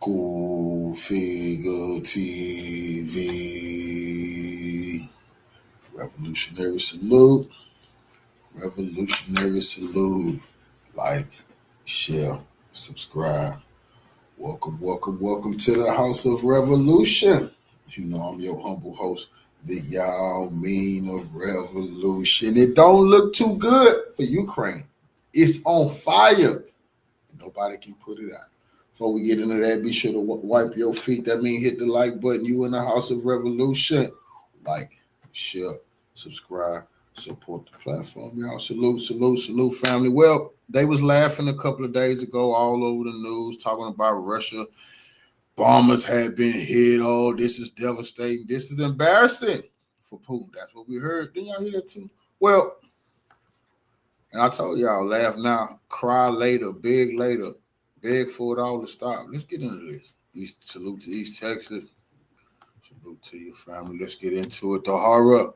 Cool Figure TV. Revolutionary salute. Revolutionary salute. Like, share, subscribe. Welcome, welcome, welcome to the House of Revolution. You know I'm your humble host, the Yao Mean of Revolution. It don't look too good for Ukraine. It's on fire. Nobody can put it out. Before we get into that, be sure to wipe your feet. That means hit the like button. You in the House of Revolution. Like, share, subscribe, support the platform. Y'all salute, salute, salute, family. Well, they was laughing a couple of days ago all over the news talking about Russia. Bombers had been hit. Oh, this is devastating. This is embarrassing for Putin. That's what we heard. Didn't y'all hear that too? Well, and I told y'all, laugh now, cry later, beg for it all to stop. Let's get into this. Salute to East Texas. Salute to your family. Let's get into it. The horror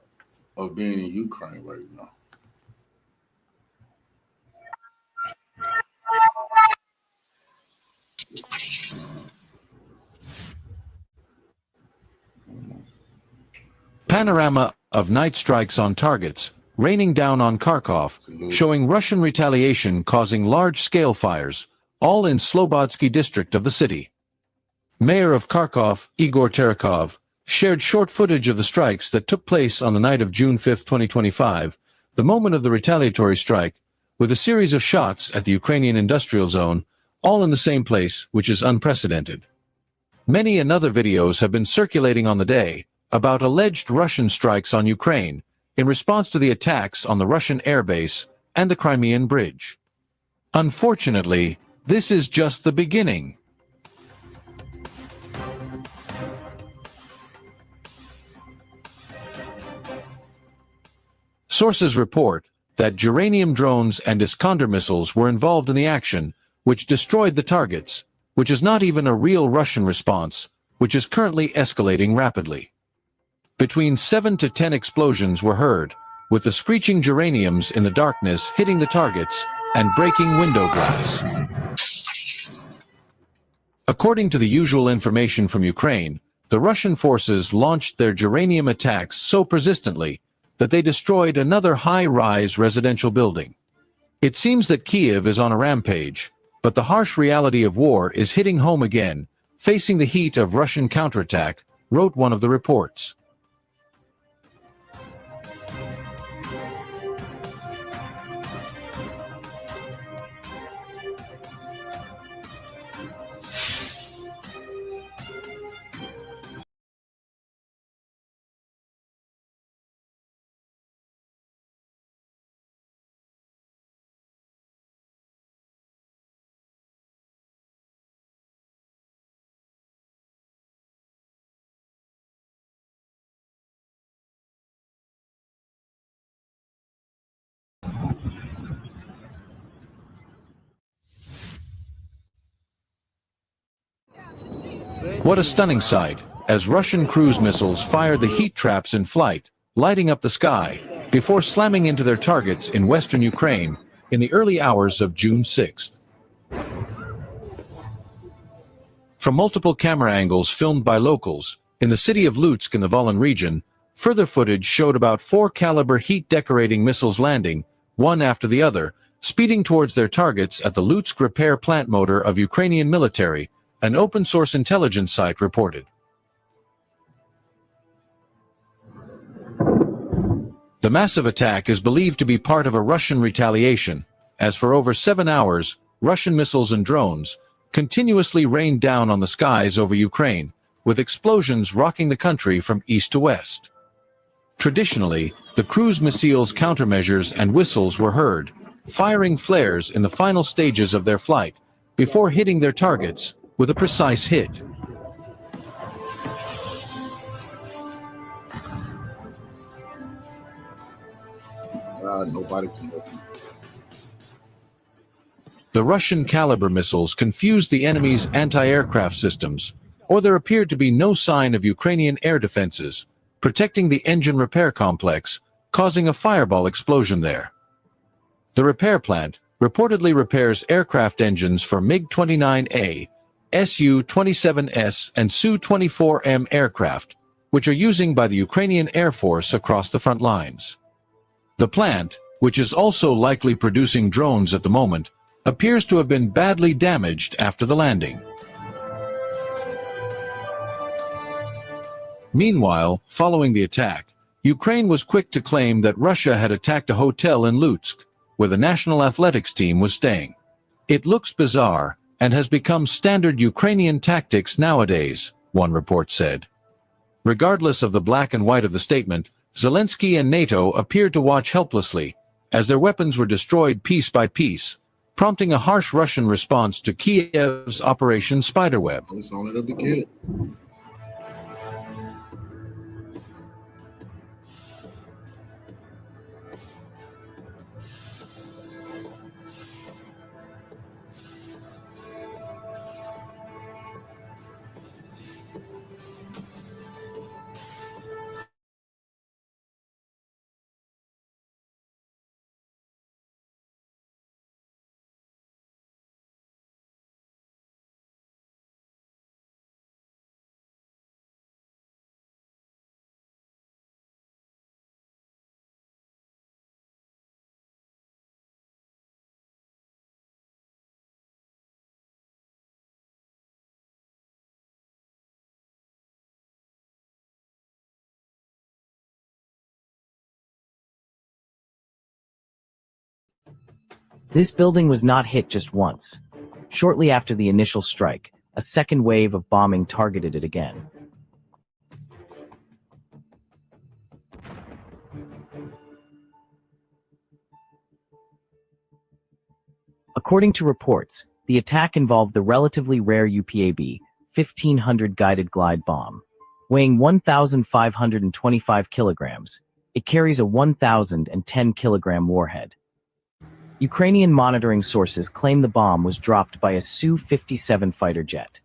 of being in Ukraine right now. Panorama of night strikes on targets, raining down on Kharkov, showing Russian retaliation causing large-scale fires, all in Slobodsky district of the city. Mayor of Kharkov, Igor Terekov, shared short footage of the strikes that took place on the night of June 5, 2025, the moment of the retaliatory strike, with a series of shots at the Ukrainian industrial zone, all in the same place, which is unprecedented. Many other videos have been circulating on the day about alleged Russian strikes on Ukraine in response to the attacks on the Russian airbase and the Crimean Bridge. Unfortunately, this is just the beginning. Sources report that geranium drones and Iskander missiles were involved in the action, which destroyed the targets, which is not even a real Russian response, which is currently escalating rapidly. Between 7 to 10 explosions were heard, with the screeching geraniums in the darkness hitting the targets and breaking window glass. According to the usual information from Ukraine, the Russian forces launched their geranium attacks so persistently that they destroyed another high-rise residential building. It seems that Kiev is on a rampage, but the harsh reality of war is hitting home again, facing the heat of Russian counterattack, wrote one of the reports. What a stunning sight, as Russian cruise missiles fire the heat traps in flight, lighting up the sky, before slamming into their targets in western Ukraine in the early hours of June 6. From multiple camera angles filmed by locals, in the city of Lutsk in the Volyn region, further footage showed about 4-caliber heat-decorating missiles landing, one after the other, speeding towards their targets at the Lutsk repair plant motor of Ukrainian military, an open-source intelligence site reported. The massive attack is believed to be part of a Russian retaliation, as for over 7 hours, Russian missiles and drones continuously rained down on the skies over Ukraine, with explosions rocking the country from east to west. Traditionally, the cruise missiles' countermeasures and whistles were heard, firing flares in the final stages of their flight, before hitting their targets with a precise hit. Nobody can help you. The Russian caliber missiles confused the enemy's anti-aircraft systems, or there appeared to be no sign of Ukrainian air defenses, protecting the engine repair complex, causing a fireball explosion there. The repair plant reportedly repairs aircraft engines for MiG-29A, Su-27S and Su-24M aircraft, which are using by the Ukrainian Air Force across the front lines. The plant, which is also likely producing drones at the moment, appears to have been badly damaged after the landing. Meanwhile, following the attack, Ukraine was quick to claim that Russia had attacked a hotel in Lutsk, where the national athletics team was staying. It looks bizarre and has become standard Ukrainian tactics nowadays, one report said. Regardless of the black and white of the statement, Zelenskyy and NATO appeared to watch helplessly, as their weapons were destroyed piece by piece, prompting a harsh Russian response to Kiev's Operation Spiderweb. It's only the beginning. This building was not hit just once. Shortly after the initial strike, a second wave of bombing targeted it again. According to reports, the attack involved the relatively rare UPAB 1500 guided glide bomb. Weighing 1,525 kilograms, it carries a 1,010 kilogram warhead. Ukrainian monitoring sources claim the bomb was dropped by a Su-57 fighter jet.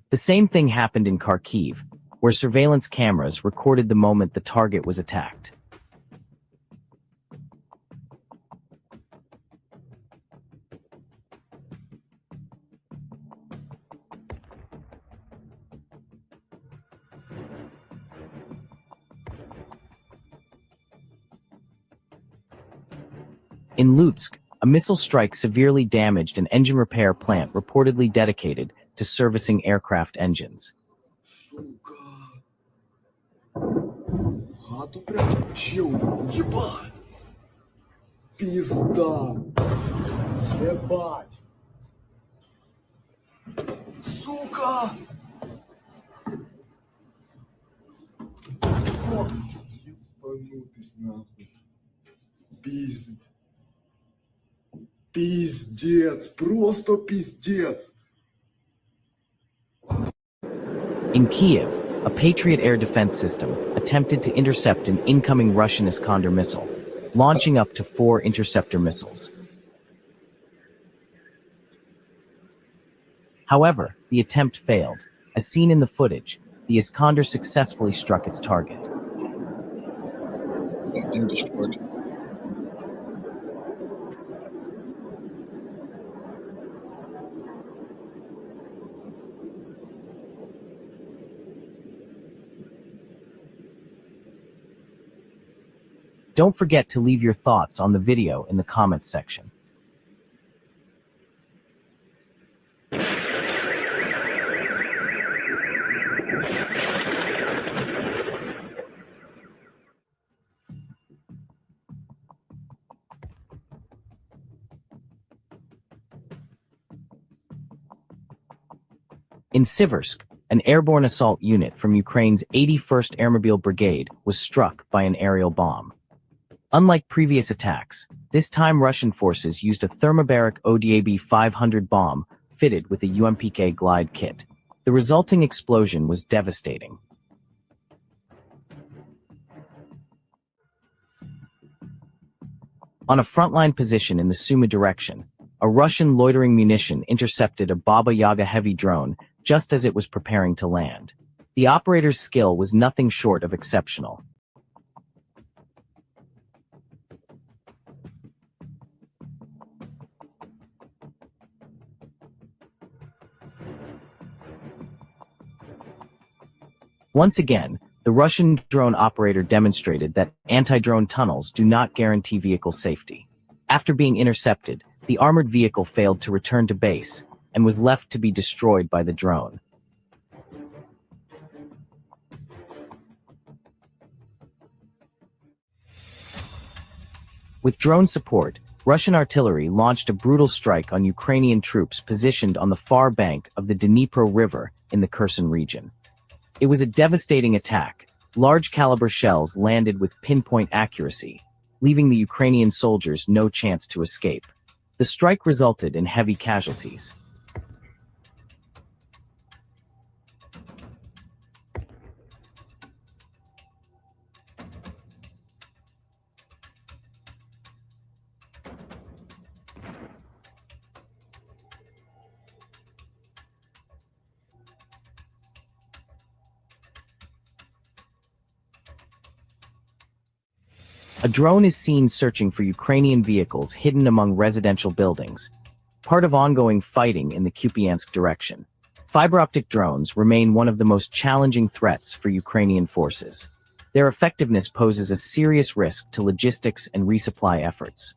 The same thing happened in Kharkiv, where surveillance cameras recorded the moment the target was attacked. In Lutsk, a missile strike severely damaged an engine repair plant reportedly dedicated to servicing aircraft engines. Хату прям чил, ебать! Пизда! Ебать! Сука! Ебанутый нахуй! Пиздец! Просто пиздец! In Kiev, a Patriot air defense system attempted to intercept an incoming Russian Iskander missile, launching up to 4 interceptor missiles. However, the attempt failed. As seen in the footage, the Iskander successfully struck its target. Don't forget to leave your thoughts on the video in the comments section. In Siversk, an airborne assault unit from Ukraine's 81st Airmobile Brigade was struck by an aerial bomb. Unlike previous attacks, this time Russian forces used a thermobaric ODAB 500 bomb fitted with a UMPK glide kit. The resulting explosion was devastating. On a frontline position in the Sumy direction, a Russian loitering munition intercepted a Baba Yaga heavy drone just as it was preparing to land. The operator's skill was nothing short of exceptional. Once again, the Russian drone operator demonstrated that anti-drone tunnels do not guarantee vehicle safety. After being intercepted, the armored vehicle failed to return to base and was left to be destroyed by the drone. With drone support, Russian artillery launched a brutal strike on Ukrainian troops positioned on the far bank of the Dnipro River in the Kherson region. It was a devastating attack. Large-caliber shells landed with pinpoint accuracy, leaving the Ukrainian soldiers no chance to escape. The strike resulted in heavy casualties. A drone is seen searching for Ukrainian vehicles hidden among residential buildings, part of ongoing fighting in the Kupiansk direction. Fiber optic drones remain one of the most challenging threats for Ukrainian forces. Their effectiveness poses a serious risk to logistics and resupply efforts.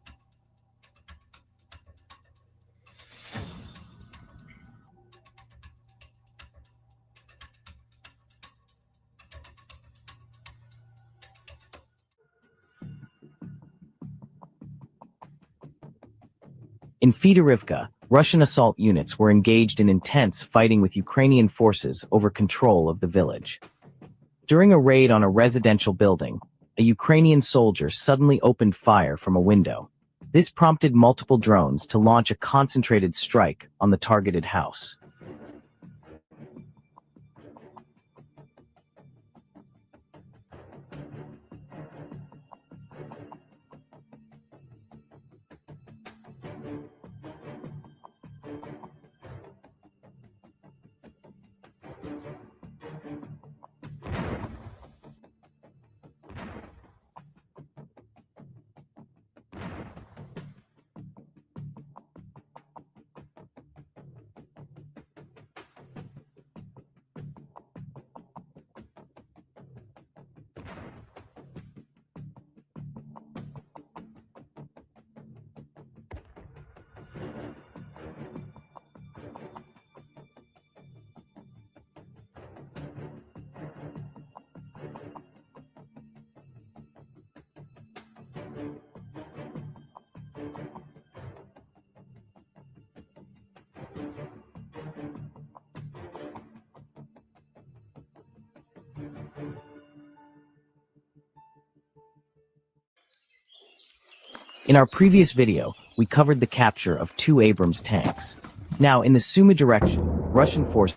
In Fedorivka, Russian assault units were engaged in intense fighting with Ukrainian forces over control of the village. During a raid on a residential building, a Ukrainian soldier suddenly opened fire from a window. This prompted multiple drones to launch a concentrated strike on the targeted house. In our previous video, we covered the capture of 2 Abrams tanks. Now, in the Sumy direction, Russian forces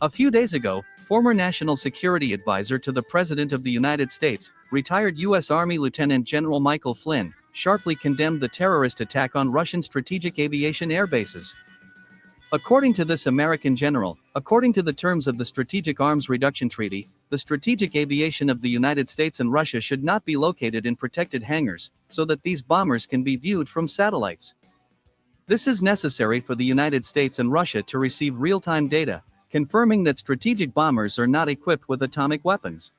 A few days ago, former National Security Advisor to the President of the United States, retired U.S. Army Lieutenant General Michael Flynn, sharply condemned the terrorist attack on Russian strategic aviation air bases. According to this American general, according to the terms of the Strategic Arms Reduction Treaty, the strategic aviation of the United States and Russia should not be located in protected hangars, so that these bombers can be viewed from satellites. This is necessary for the United States and Russia to receive real-time data, confirming that strategic bombers are not equipped with atomic weapons.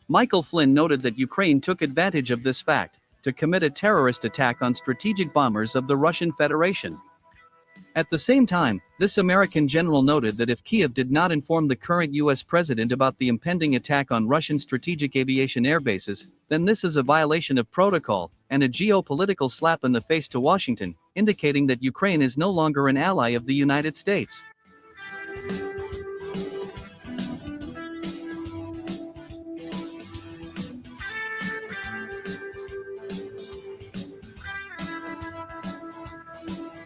Michael Flynn noted that Ukraine took advantage of this fact to commit a terrorist attack on strategic bombers of the Russian Federation. At the same time, this American general noted that if Kiev did not inform the current US president about the impending attack on Russian strategic aviation airbases, then this is a violation of protocol and a geopolitical slap in the face to Washington, indicating that Ukraine is no longer an ally of the United States.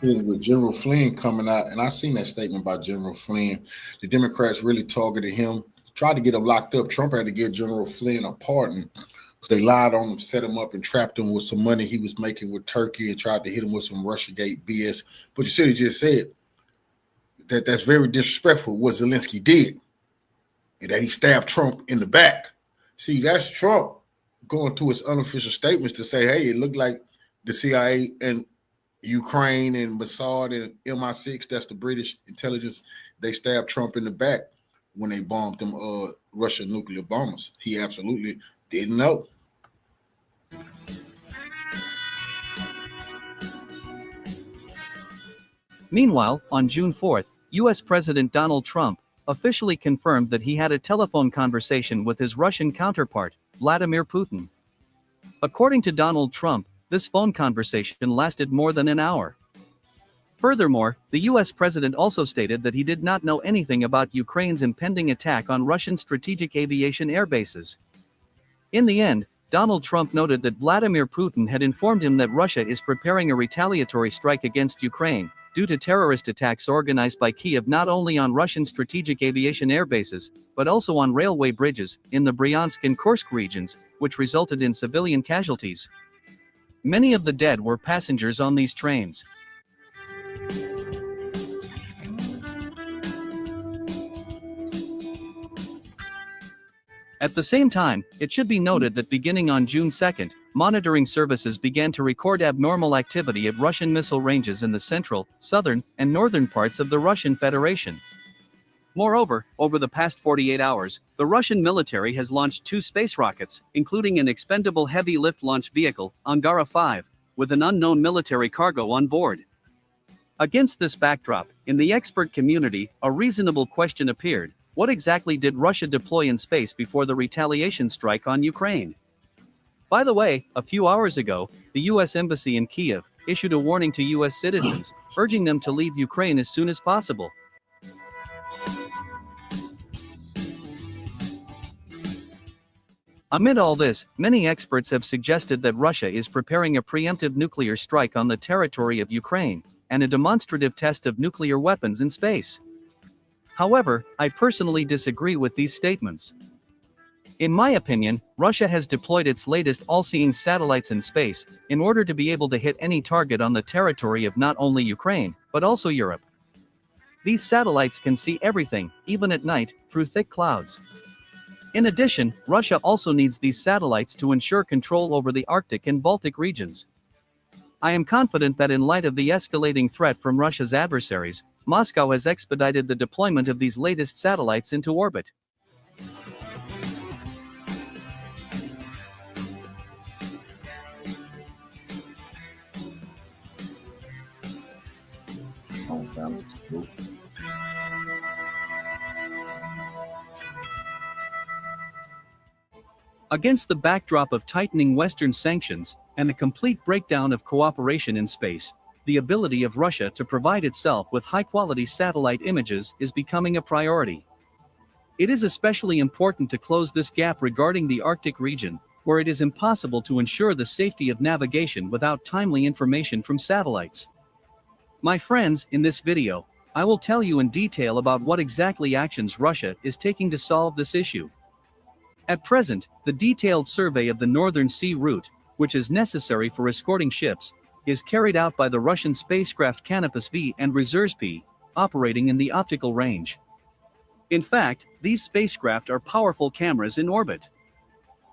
With General Flynn coming out, and I seen that statement by General Flynn. The Democrats really targeted him, tried to get him locked up. Trump had to get General Flynn a pardon because they lied on him, set him up, and trapped him with some money he was making with Turkey and tried to hit him with some Russiagate BS. But you should have just said that that's very disrespectful what Zelenskyy did, and that he stabbed Trump in the back. See, that's Trump going to his unofficial statements to say, hey, it looked like the CIA and Ukraine and Mossad and MI6, that's the British intelligence, they stabbed Trump in the back when they bombed them Russian nuclear bombers. He absolutely didn't know. Meanwhile, on June 4th, US President Donald Trump officially confirmed that he had a telephone conversation with his Russian counterpart, Vladimir Putin. According to Donald Trump, this phone conversation lasted more than an hour. Furthermore, the US president also stated that he did not know anything about Ukraine's impending attack on Russian strategic aviation airbases. In the end, Donald Trump noted that Vladimir Putin had informed him that Russia is preparing a retaliatory strike against Ukraine, due to terrorist attacks organized by Kiev not only on Russian strategic aviation airbases, but also on railway bridges in the Bryansk and Kursk regions, which resulted in civilian casualties. Many of the dead were passengers on these trains. At the same time, it should be noted that beginning on June 2nd, monitoring services began to record abnormal activity at Russian missile ranges in the central, southern, and northern parts of the Russian Federation. Moreover, over the past 48 hours, the Russian military has launched 2 space rockets, including an expendable heavy lift launch vehicle, Angara 5, with an unknown military cargo on board. Against this backdrop, in the expert community, a reasonable question appeared: what exactly did Russia deploy in space before the retaliation strike on Ukraine? By the way, a few hours ago, the US Embassy in Kiev issued a warning to US citizens, urging them to leave Ukraine as soon as possible. Amid all this, many experts have suggested that Russia is preparing a preemptive nuclear strike on the territory of Ukraine, and a demonstrative test of nuclear weapons in space. However, I personally disagree with these statements. In my opinion, Russia has deployed its latest all-seeing satellites in space, in order to be able to hit any target on the territory of not only Ukraine, but also Europe. These satellites can see everything, even at night, through thick clouds. In addition, Russia also needs these satellites to ensure control over the Arctic and Baltic regions. I am confident that in light of the escalating threat from Russia's adversaries, Moscow has expedited the deployment of these latest satellites into orbit. Against the backdrop of tightening Western sanctions and a complete breakdown of cooperation in space, the ability of Russia to provide itself with high-quality satellite images is becoming a priority. It is especially important to close this gap regarding the Arctic region, where it is impossible to ensure the safety of navigation without timely information from satellites. My friends, in this video, I will tell you in detail about what exactly actions Russia is taking to solve this issue. At present, the detailed survey of the Northern Sea route, which is necessary for escorting ships, is carried out by the Russian spacecraft Canopus V and Resursky, operating in the optical range. In fact, these spacecraft are powerful cameras in orbit.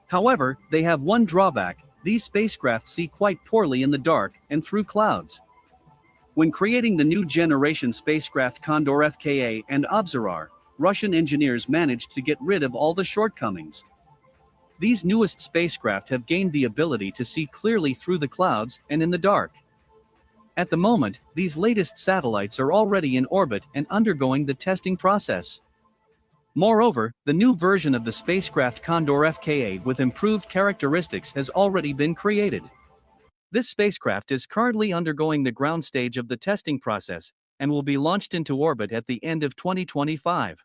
However, they have one drawback: these spacecraft see quite poorly in the dark and through clouds. When creating the new generation spacecraft Condor FKA and Observar, Russian engineers managed to get rid of all the shortcomings. These newest spacecraft have gained the ability to see clearly through the clouds and in the dark. At the moment, these latest satellites are already in orbit and undergoing the testing process. Moreover, the new version of the spacecraft Condor FKA with improved characteristics has already been created. This spacecraft is currently undergoing the ground stage of the testing process and will be launched into orbit at the end of 2025.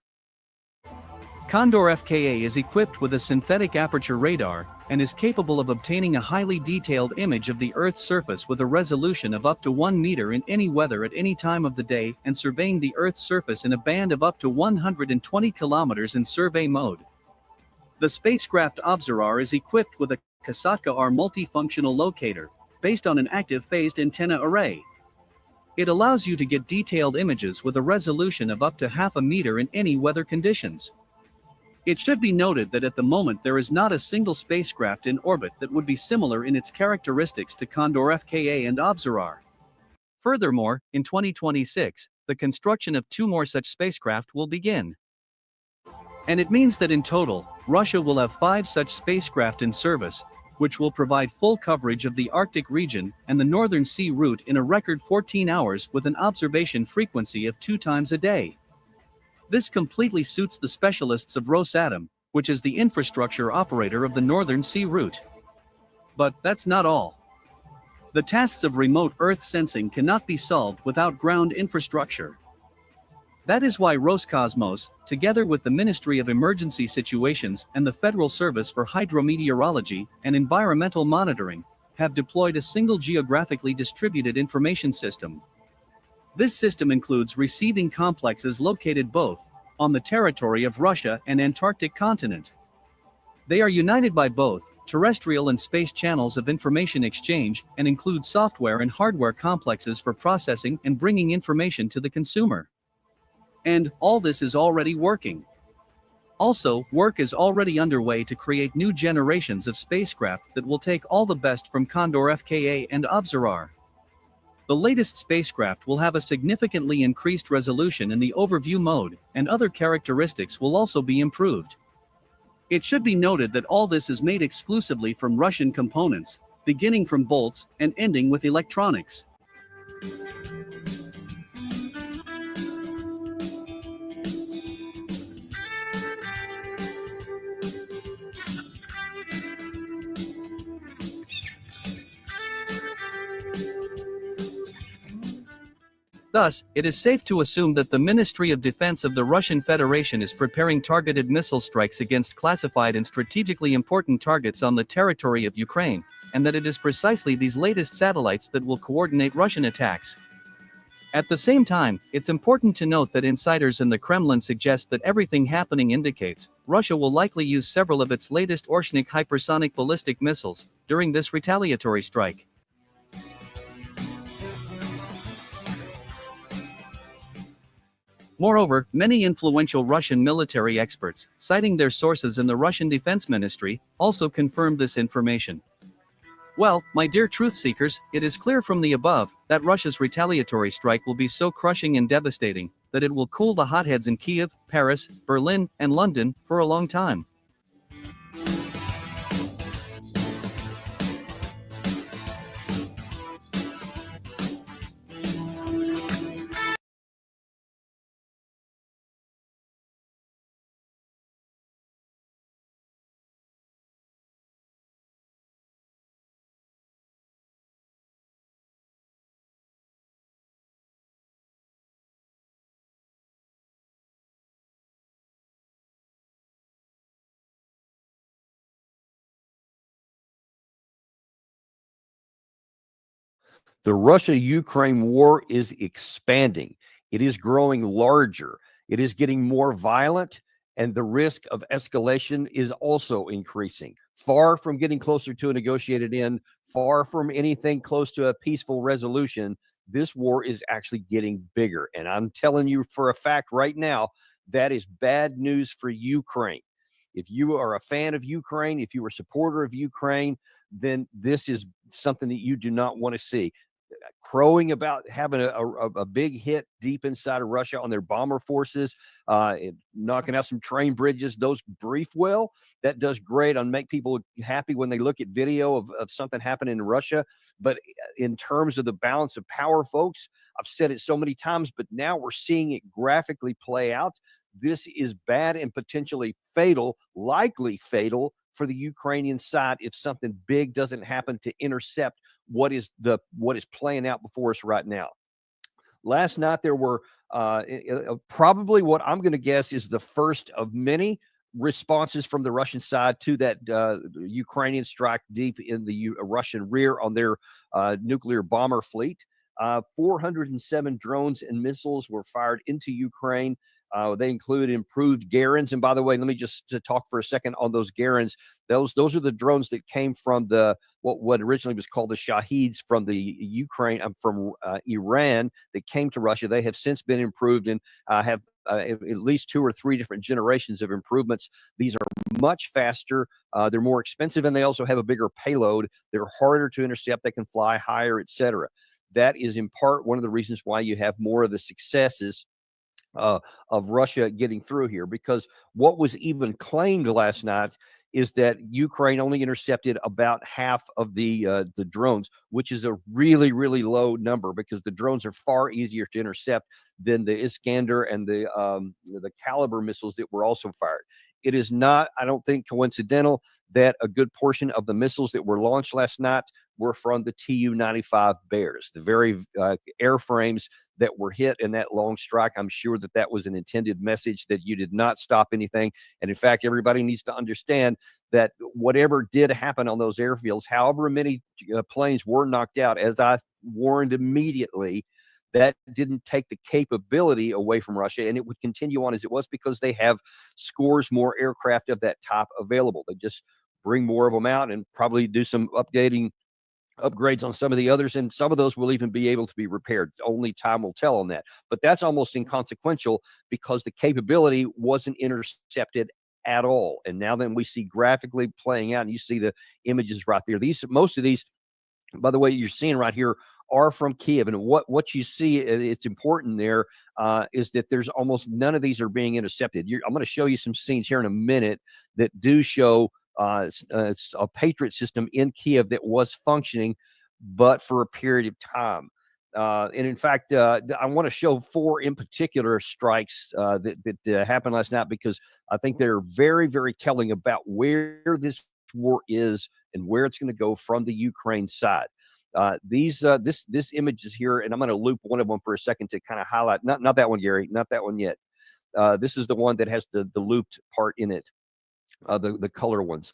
Condor FKA is equipped with a synthetic aperture radar and is capable of obtaining a highly detailed image of the Earth's surface with a resolution of up to 1 meter in any weather at any time of the day and surveying the Earth's surface in a band of up to 120 kilometers in survey mode. The spacecraft Observar is equipped with a Kasatka-R multifunctional locator, based on an active phased antenna array. It allows you to get detailed images with a resolution of up to half a meter in any weather conditions. It should be noted that at the moment there is not a single spacecraft in orbit that would be similar in its characteristics to Condor FKA and Observar. Furthermore, in 2026, the construction of 2 more such spacecraft will begin. And it means that in total, Russia will have 5 such spacecraft in service, which will provide full coverage of the Arctic region and the Northern Sea route in a record 14 hours with an observation frequency of 2 times a day. This completely suits the specialists of Rosatom, which is the infrastructure operator of the Northern Sea route. But that's not all. The tasks of remote Earth sensing cannot be solved without ground infrastructure. That is why Roscosmos, together with the Ministry of Emergency Situations and the Federal Service for Hydrometeorology and Environmental Monitoring, have deployed a single geographically distributed information system. This system includes receiving complexes located both on the territory of Russia and Antarctic continent. They are united by both terrestrial and space channels of information exchange and include software and hardware complexes for processing and bringing information to the consumer. And all this is already working. Also, work is already underway to create new generations of spacecraft that will take all the best from Condor FKA and Observar. The latest spacecraft will have a significantly increased resolution in the overview mode, and other characteristics will also be improved. It should be noted that all this is made exclusively from Russian components, beginning from bolts and ending with electronics. Thus, it is safe to assume that the Ministry of Defense of the Russian Federation is preparing targeted missile strikes against classified and strategically important targets on the territory of Ukraine, and that it is precisely these latest satellites that will coordinate Russian attacks. At the same time, it's important to note that insiders in the Kremlin suggest that everything happening indicates Russia will likely use several of its latest Orshnik hypersonic ballistic missiles during this retaliatory strike. Moreover, many influential Russian military experts, citing their sources in the Russian Defense Ministry, also confirmed this information. Well, my dear truth seekers, it is clear from the above that Russia's retaliatory strike will be so crushing and devastating that it will cool the hotheads in Kiev, Paris, Berlin, and London for a long time. The Russia-Ukraine war is expanding. It is growing larger. It is getting more violent, and the risk of escalation is also increasing. Far from getting closer to a negotiated end, far from anything close to a peaceful resolution, This war is actually getting bigger. And I'm telling you for a fact right now, that is bad news for Ukraine. If you are a fan of Ukraine, if you are a supporter of Ukraine, then this is something that you do not want to see. Crowing about having a big hit deep inside of Russia on their bomber forces, knocking out some train bridges, those brief well, that does great on make people happy when they look at video of something happening in Russia. But in terms of the balance of power, folks, I've said it so many times, but now we're seeing it graphically play out. This is bad and potentially fatal, likely fatal for the Ukrainian side if something big doesn't happen to intercept what is playing out before us right now. Last night there were probably what I'm going to guess is the first of many responses from the Russian side to that Ukrainian strike deep in the Russian rear on their nuclear bomber fleet. 407 drones and missiles were fired into Ukraine. They include improved Garins. And by the way, let me just talk for a second on those Garins. Those are the drones that came from the what originally was called the Shaheeds from the Ukraine, from Iran, that came to Russia. They have since been improved and have at least 2 or 3 different generations of improvements. These are much faster. They're more expensive, and they also have a bigger payload. They're harder to intercept. They can fly higher, etc. That is in part one of the reasons why you have more of the successes of Russia getting through here, because what was even claimed last night is that Ukraine only intercepted about half of the drones, which is a really, really low number because the drones are far easier to intercept than the Iskander and the Caliber missiles that were also fired. It is not, I don't think, coincidental that a good portion of the missiles that were launched last night were from the Tu-95 Bears, the very airframes that were hit in that long strike. I'm sure that that was an intended message that you did not stop anything. And in fact, everybody needs to understand that whatever did happen on those airfields, however many planes were knocked out, as I warned immediately, that didn't take the capability away from Russia, and it would continue on as it was because they have scores more aircraft of that type available. They just bring more of them out and probably do some upgrades on some of the others, and some of those will even be able to be repaired. Only time will tell on that. But that's almost inconsequential because the capability wasn't intercepted at all. And now then we see graphically playing out, and you see the images right there. Most of these, by the way, you're seeing right here are from Kiev. And what you see, it's important there, is that there's almost none of these are being intercepted. I'm going to show you some scenes here in a minute that do show a Patriot system in Kiev that was functioning, but for a period of time. And in fact, I want to show 4 in particular strikes that happened last night because I think they're very, very telling about where this war is and where it's going to go from the Ukraine side. This image is here, and I'm going to loop one of them for a second to kind of highlight. Not that one, Gary. Not that one yet. This is the one that has the looped part in it. The color ones,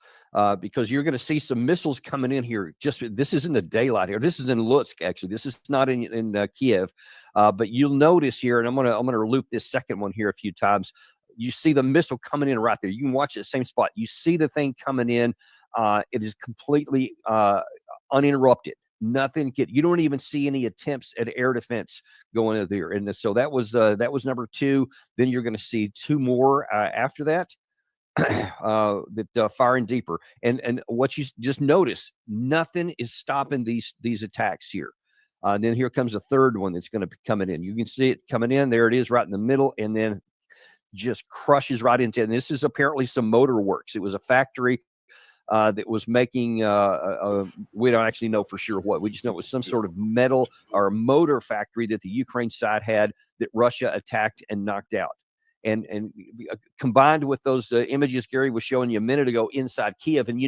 because you're going to see some missiles coming in here. This is in the daylight here. This is in Lutsk, actually. This is not in Kiev, but you'll notice here, and I'm gonna loop this second one here a few times. You see the missile coming in right there. You can watch the same spot. You see the thing coming in. It is completely uninterrupted. Nothing. You don't even see any attempts at air defense going in there. And so that was number 2. Then you're going to see 2 more after that. That firing deeper, and what you just notice, nothing is stopping these attacks here. And then here comes a third one that's going to be coming in. You can see it coming in. There it is, right in the middle, and then just crushes right into it. And this is apparently some motor works. It was a factory that was making. We don't actually know for sure what. We just know it was some sort of metal or motor factory that the Ukraine side had that Russia attacked and knocked out. And combined with those images Gary was showing you a minute ago inside Kiev, and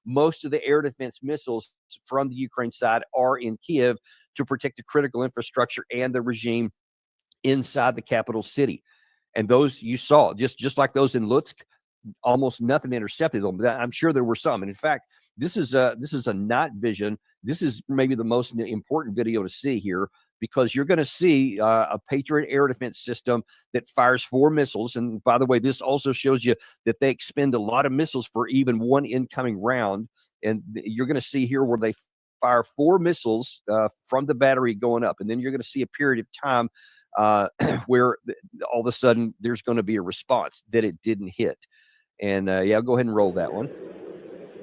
most of the air defense missiles from the Ukraine side are in Kiev to protect the critical infrastructure and the regime inside the capital city. And those you saw, just like those in Lutsk, almost nothing intercepted them. I'm sure there were some. And in fact, this is a night vision. This is maybe the most important video to see here, because you're going to see a Patriot air defense system that fires 4 missiles. And by the way, this also shows you that they expend a lot of missiles for even one incoming round. And you're going to see here where they fire 4 missiles from the battery going up, and then you're going to see a period of time where all of a sudden there's going to be a response that it didn't hit. And yeah, go ahead and roll that one.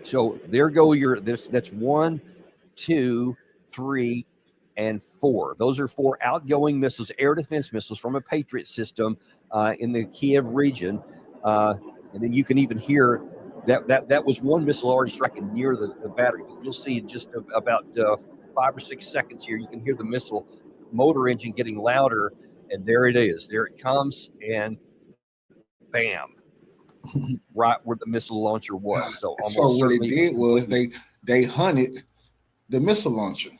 So there go that's 1, 2, 3, and 4. Those are 4 outgoing missiles, air defense missiles from a Patriot system in the Kiev region. And then you can even hear that was one missile already striking near the battery. You'll see in just about 5 or 6 seconds here, you can hear the missile motor engine getting louder, and there it is. There it comes, and bam, right where the missile launcher was. So what it did was they hunted the missile launcher.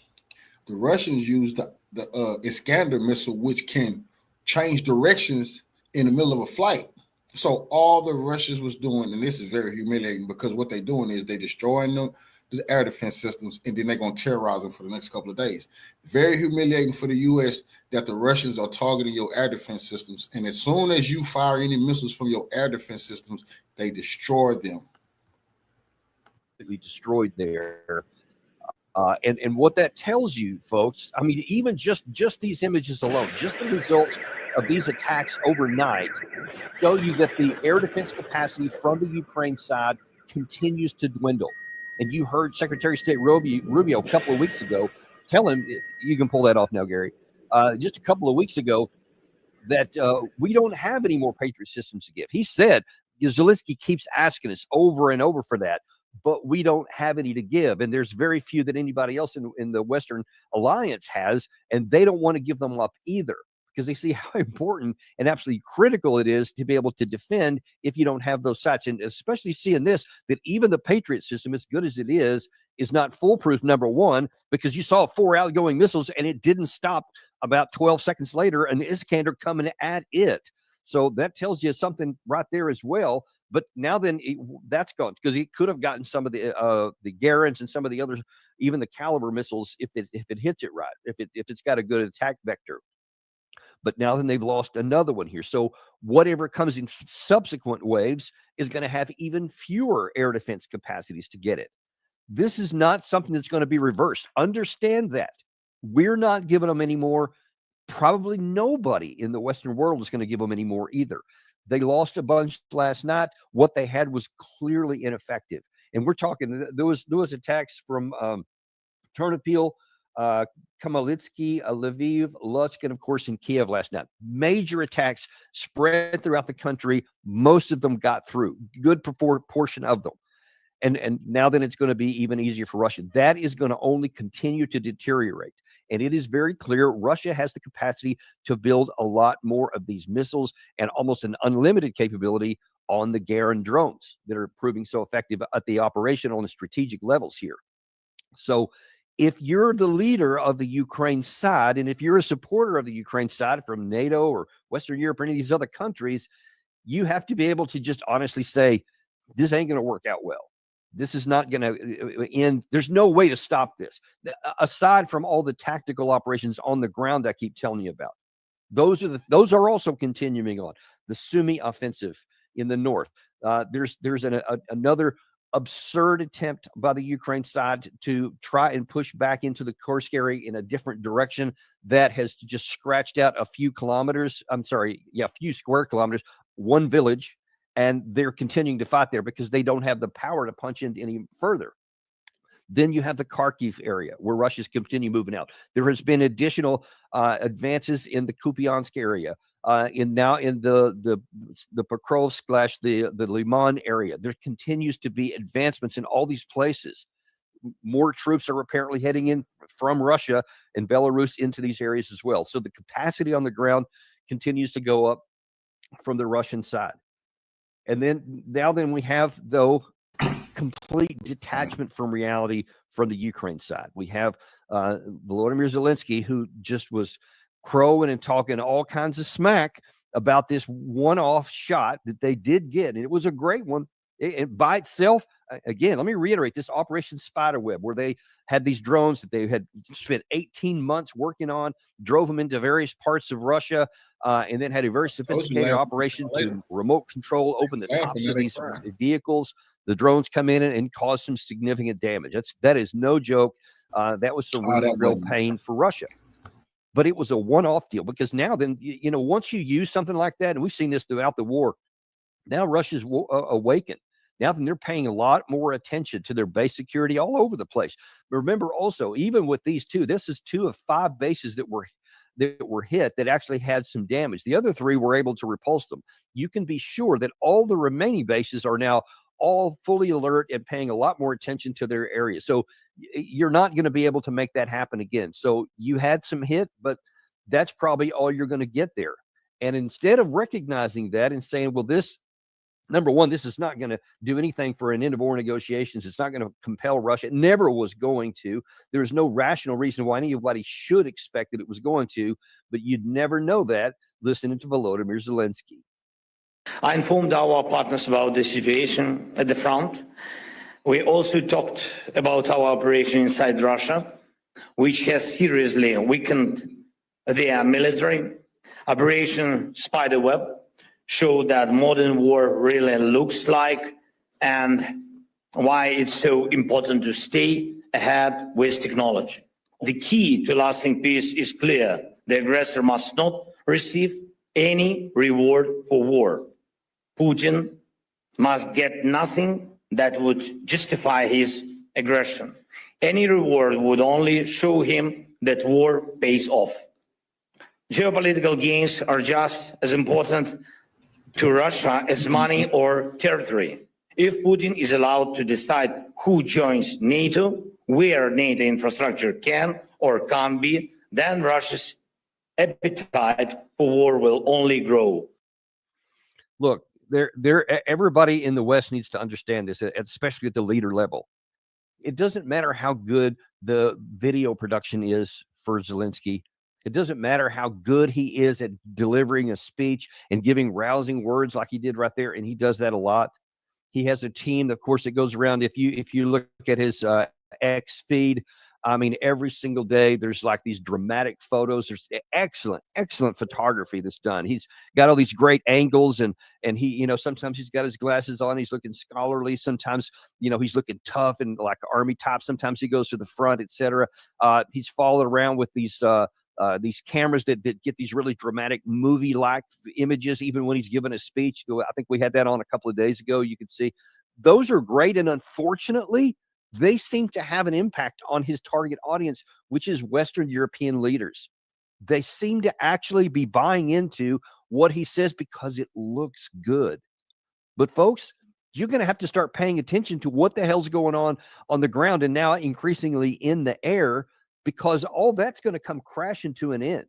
The Russians used the Iskander missile, which can change directions in the middle of a flight. So all the Russians was doing, and this is very humiliating, because what they're doing is they destroying the air defense systems, and then they're going to terrorize them for the next couple of days. Very humiliating for the U.S. that the Russians are targeting your air defense systems, and as soon as you fire any missiles from your air defense systems, they destroy them. Completely destroyed there. And what that tells you, folks, I mean, even just these images alone, just the results of these attacks overnight show you that the air defense capacity from the Ukraine side continues to dwindle. And you heard Secretary of State Rubio a couple of weeks ago tell him, you can pull that off now, Gary, just a couple of weeks ago, that we don't have any more Patriot systems to give. He said, Zelenskyy keeps asking us over and over for that, but we don't have any to give. And there's very few that anybody else in the Western Alliance has, and they don't want to give them up either, because they see how important and absolutely critical it is to be able to defend if you don't have those sites. And especially seeing this, that even the Patriot system, as good as it is not foolproof, number one, because you saw 4 outgoing missiles and it didn't stop about 12 seconds later, an Iskander coming at it. So that tells you something right there as well. But now then that's gone, because he could have gotten some of the Garants and some of the others, even the Caliber missiles, if it hits it right, if it's got a good attack vector. But now then they've lost another one here. So whatever comes in subsequent waves is going to have even fewer air defense capacities to get it. This is not something that's going to be reversed. Understand that. We're not giving them any more. Probably nobody in the Western world is going to give them any more either. They lost a bunch last night. What they had was clearly ineffective. And we're talking, there was attacks from Ternopil, Khmelnytskyi, Lviv, Lutsk, and of course in Kiev last night. Major attacks spread throughout the country. Most of them got through. Good portion of them. And now then it's going to be even easier for Russia. That is going to only continue to deteriorate. And it is very clear Russia has the capacity to build a lot more of these missiles and almost an unlimited capability on the Garand drones that are proving so effective at the operational and strategic levels here. So if you're the leader of the Ukraine side, and if you're a supporter of the Ukraine side from NATO or Western Europe or any of these other countries, you have to be able to just honestly say, this ain't going to work out well. This is not going to end. There's no way to stop this. Aside from all the tactical operations on the ground I keep telling you about, those are also continuing on. The Sumy offensive in the north. There's another absurd attempt by the Ukraine side to try and push back into the Kursk area in a different direction that has just scratched out a few square kilometers, one village. And they're continuing to fight there because they don't have the power to punch in any further. Then you have the Kharkov area where Russia's continue moving out. There has been additional advances in the Kupiansk area, in the Pokrovsk / the Liman area. There continues to be advancements in all these places. More troops are apparently heading in from Russia and Belarus into these areas as well. So the capacity on the ground continues to go up from the Russian side. And then we have, though, complete detachment from reality from the Ukraine side. We have Volodymyr Zelenskyy, who just was crowing and talking all kinds of smack about this one-off shot that they did get. And it was a great one. It by itself, again, let me reiterate this Operation Spiderweb, where they had these drones that they had spent 18 months working on, drove them into various parts of Russia, and then had a very sophisticated operation to remote control, open the tops of these vehicles. The drones come in and cause some significant damage. That is no joke. That was some that real wasn't pain for Russia. But it was a one-off deal, because now then, once you use something like that, and we've seen this throughout the war, now Russia's awakened. Now then, they're paying a lot more attention to their base security all over the place. But remember also, even with these two, this is 2 of 5 bases that were hit that actually had some damage. The other 3 were able to repulse them. You can be sure that all the remaining bases are now all fully alert and paying a lot more attention to their area. So you're not going to be able to make that happen again. So you had some hit, but that's probably all you're going to get there. And instead of recognizing that and saying, well, this, number one, this is not going to do anything for an end of war negotiations. It's not going to compel Russia. It never was going to. There's no rational reason why anybody should expect that it was going to, but you'd never know that listening to Volodymyr Zelenskyy. I informed our partners about the situation at the front. We also talked about our operation inside Russia, which has seriously weakened their military. Operation Spiderweb showed that modern war really looks like, and why it's so important to stay ahead with technology. The key to lasting peace is clear. The aggressor must not receive any reward for war. Putin must get nothing that would justify his aggression. Any reward would only show him that war pays off. Geopolitical gains are just as important to Russia as money or territory. If Putin is allowed to decide who joins NATO, where NATO infrastructure can or can't be, then Russia's appetite for war will only grow. Look, everybody in the West needs to understand this, especially at the leader level. It doesn't matter how good the video production is for Zelenskyy. It doesn't matter how good he is at delivering a speech and giving rousing words like he did right there, and he does that a lot. He has a team, of course, that goes around. If you look at his X feed, I mean, every single day there's like these dramatic photos. There's excellent photography that's done. He's got all these great angles, and he, sometimes he's got his glasses on. He's looking scholarly. Sometimes, he's looking tough and like army top. Sometimes he goes to the front, etc. He's followed around with these cameras that get these really dramatic movie-like images, even when he's giving a speech. I think we had that on a couple of days ago. You could see those are great, and unfortunately, they seem to have an impact on his target audience, which is Western European leaders. They seem to actually be buying into what he says because it looks good. But folks, you're going to have to start paying attention to what the hell's going on the ground, and now increasingly in the air, because all that's going to come crashing to an end.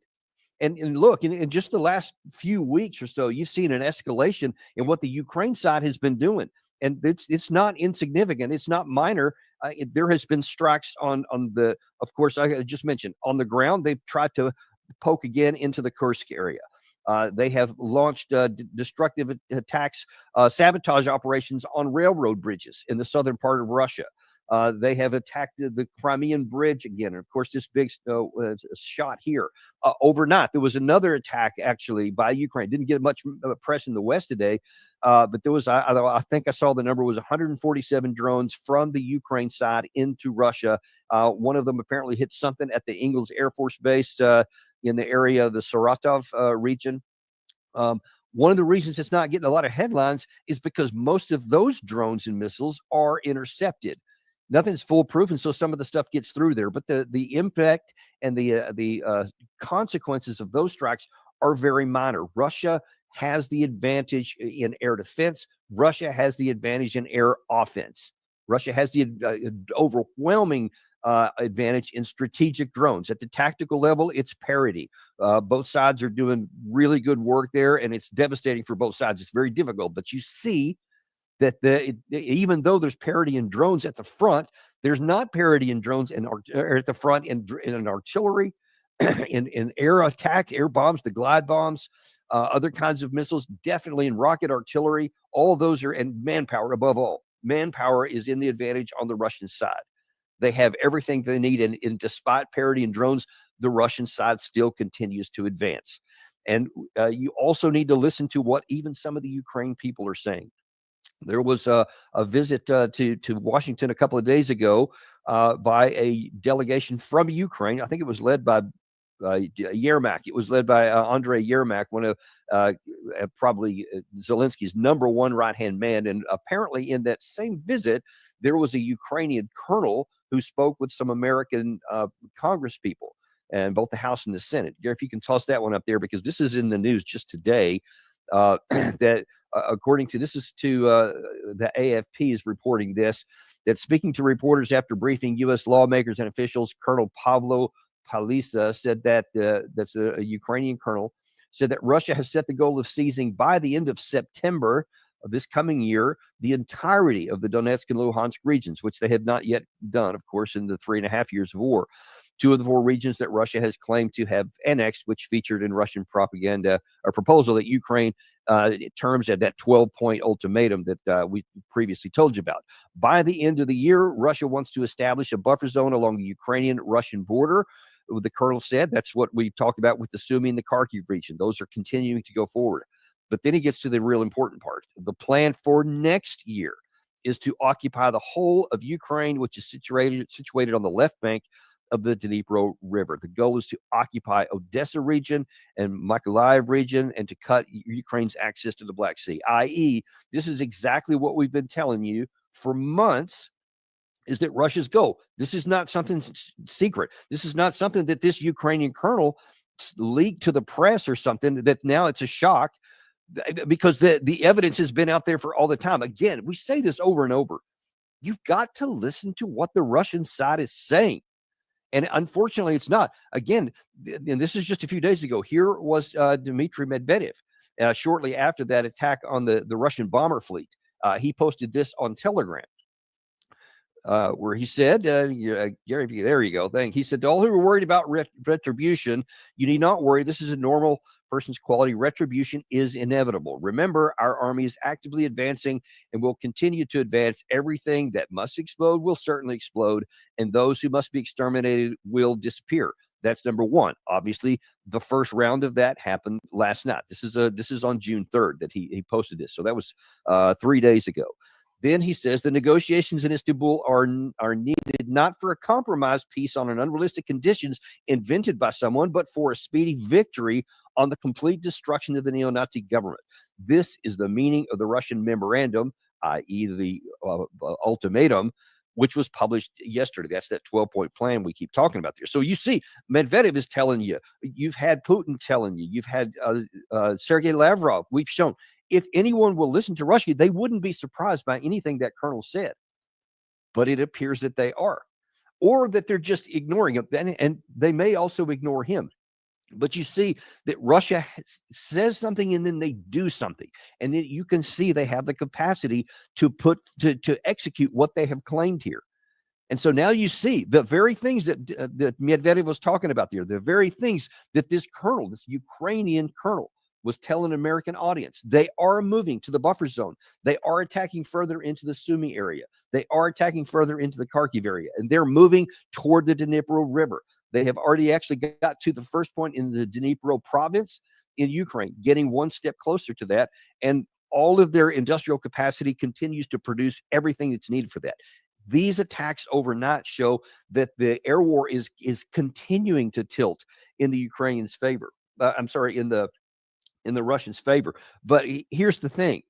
And look, in just the last few weeks or so, you've seen an escalation in what the Ukraine side has been doing. And it's not insignificant. It's not minor. There has been strikes on the, of course, I just mentioned, on the ground. They've tried to poke again into the Kursk area. They have launched destructive attacks, sabotage operations on railroad bridges in the southern part of Russia. They have attacked the Crimean Bridge again. And of course, this big shot here. Overnight, there was another attack actually by Ukraine. Didn't get much press in the West today, but there was, I think I saw the number was 147 drones from the Ukraine side into Russia. One of them apparently hit something at the Ingles Air Force Base in the area of the Saratov region. One of the reasons it's not getting a lot of headlines is because most of those drones and missiles are intercepted. Nothing's foolproof, and so some of the stuff gets through there. But the impact and the consequences of those strikes are very minor. Russia has the advantage in air defense. Russia has the advantage in air offense. Russia has the overwhelming advantage in strategic drones. At the tactical level, it's parity. Both sides are doing really good work there, and it's devastating for both sides. It's very difficult, but you see that even though there's parity in drones at the front, there's not parity in drones at the front in artillery, in air attack, air bombs, the glide bombs, other kinds of missiles, definitely in rocket artillery. All of those are, and manpower above all. Manpower is in the advantage on the Russian side. They have everything they need, and despite parity in drones, the Russian side still continues to advance. And you also need to listen to what even some of the Ukraine people are saying. There was a visit to Washington a couple of days ago by a delegation from Ukraine. I think it was led by Yermak. It was led by Andrei Yermak, one of probably Zelensky's number one right-hand man. And apparently in that same visit, there was a Ukrainian colonel who spoke with some American Congress people, and both the House and the Senate. Gary, if you can toss that one up there, because this is in the news just today, that according to, this is to the AFP is reporting this, that speaking to reporters after briefing U.S. lawmakers and officials, Colonel Pavlo Palisa said that, that's a Ukrainian colonel, said that Russia has set the goal of seizing by the end of September of this coming year the entirety of the Donetsk and Luhansk regions, which they have not yet done, of course, in the 3.5 years of war. 2 of the 4 regions that Russia has claimed to have annexed, which featured in Russian propaganda, a proposal that Ukraine terms at that 12-point ultimatum that we previously told you about. By the end of the year, Russia wants to establish a buffer zone along the Ukrainian-Russian border. The colonel said that's what we talked about with the Sumy and the Kharkiv region. Those are continuing to go forward. But then he gets to the real important part. The plan for next year is to occupy the whole of Ukraine, which is situated on the left bank of the Dnipro River. The goal is to occupy Odessa region and Mykolaiv region and to cut Ukraine's access to the Black Sea, i.e., this is exactly what we've been telling you for months, is that Russia's goal. This is not something secret. This is not something that this Ukrainian colonel leaked to the press or something that now it's a shock, because the evidence has been out there for all the time. Again, we say this over and over. You've got to listen to what the Russian side is saying. And unfortunately, it's not. Again, and this is just a few days ago. Here was Dmitry Medvedev shortly after that attack on the Russian bomber fleet. He posted this on Telegram, where he said, Gary, there you go. He said, to all who are worried about retribution, you need not worry. This is a normal person's quality. Retribution is inevitable. Remember, our army is actively advancing and will continue to advance. Everything that must explode will certainly explode, and those who must be exterminated will disappear. That's number one. Obviously, the first round of that happened last night. This is on June 3rd that he posted this. So that was 3 days ago. Then he says the negotiations in Istanbul are needed not for a compromised peace on an unrealistic conditions invented by someone, but for a speedy victory on the complete destruction of the neo-Nazi government. This is the meaning of the Russian memorandum, i.e. the ultimatum, which was published yesterday. That's that 12-point plan we keep talking about there. So you see, Medvedev is telling you, you've had Putin telling you, you've had Sergei Lavrov. We've shown, if anyone will listen to Russia, they wouldn't be surprised by anything that colonel said. But it appears that they are, or that they're just ignoring him, and they may also ignore him. But you see that Russia says something and then they do something, and then you can see they have the capacity to execute what they have claimed here. And so now you see the very things that Medvedev was talking about there, the very things that this colonel, this Ukrainian colonel, was telling an American audience. They are moving to the buffer zone. They are attacking further into the Sumy area. They are attacking further into the Kharkiv area, and they're moving toward the Dnipro River. They have already actually got to the first point in the Dnipro province in Ukraine, getting one step closer to that. And all of their industrial capacity continues to produce everything that's needed for that. These attacks overnight show that the air war is continuing to tilt in the Ukrainians' favor. In the Russians' favor. But here's the thing.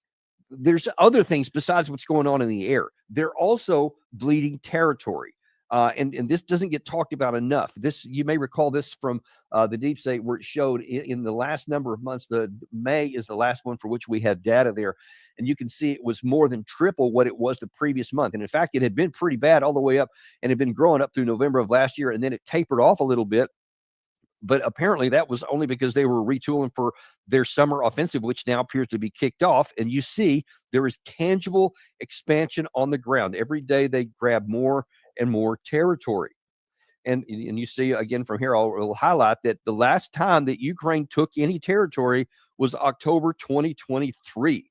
There's other things besides what's going on in the air. They're also bleeding territory. And this doesn't get talked about enough. This, you may recall this from the Deep State, where it showed in the last number of months, the May is the last one for which we have data there. And you can see it was more than triple what it was the previous month. And in fact, it had been pretty bad all the way up and had been growing up through November of last year. And then it tapered off a little bit. But apparently that was only because they were retooling for their summer offensive, which now appears to be kicked off. And you see there is tangible expansion on the ground. Every day they grab more and more territory. And you see, again, from here, I'll highlight that the last time that Ukraine took any territory was October 2023.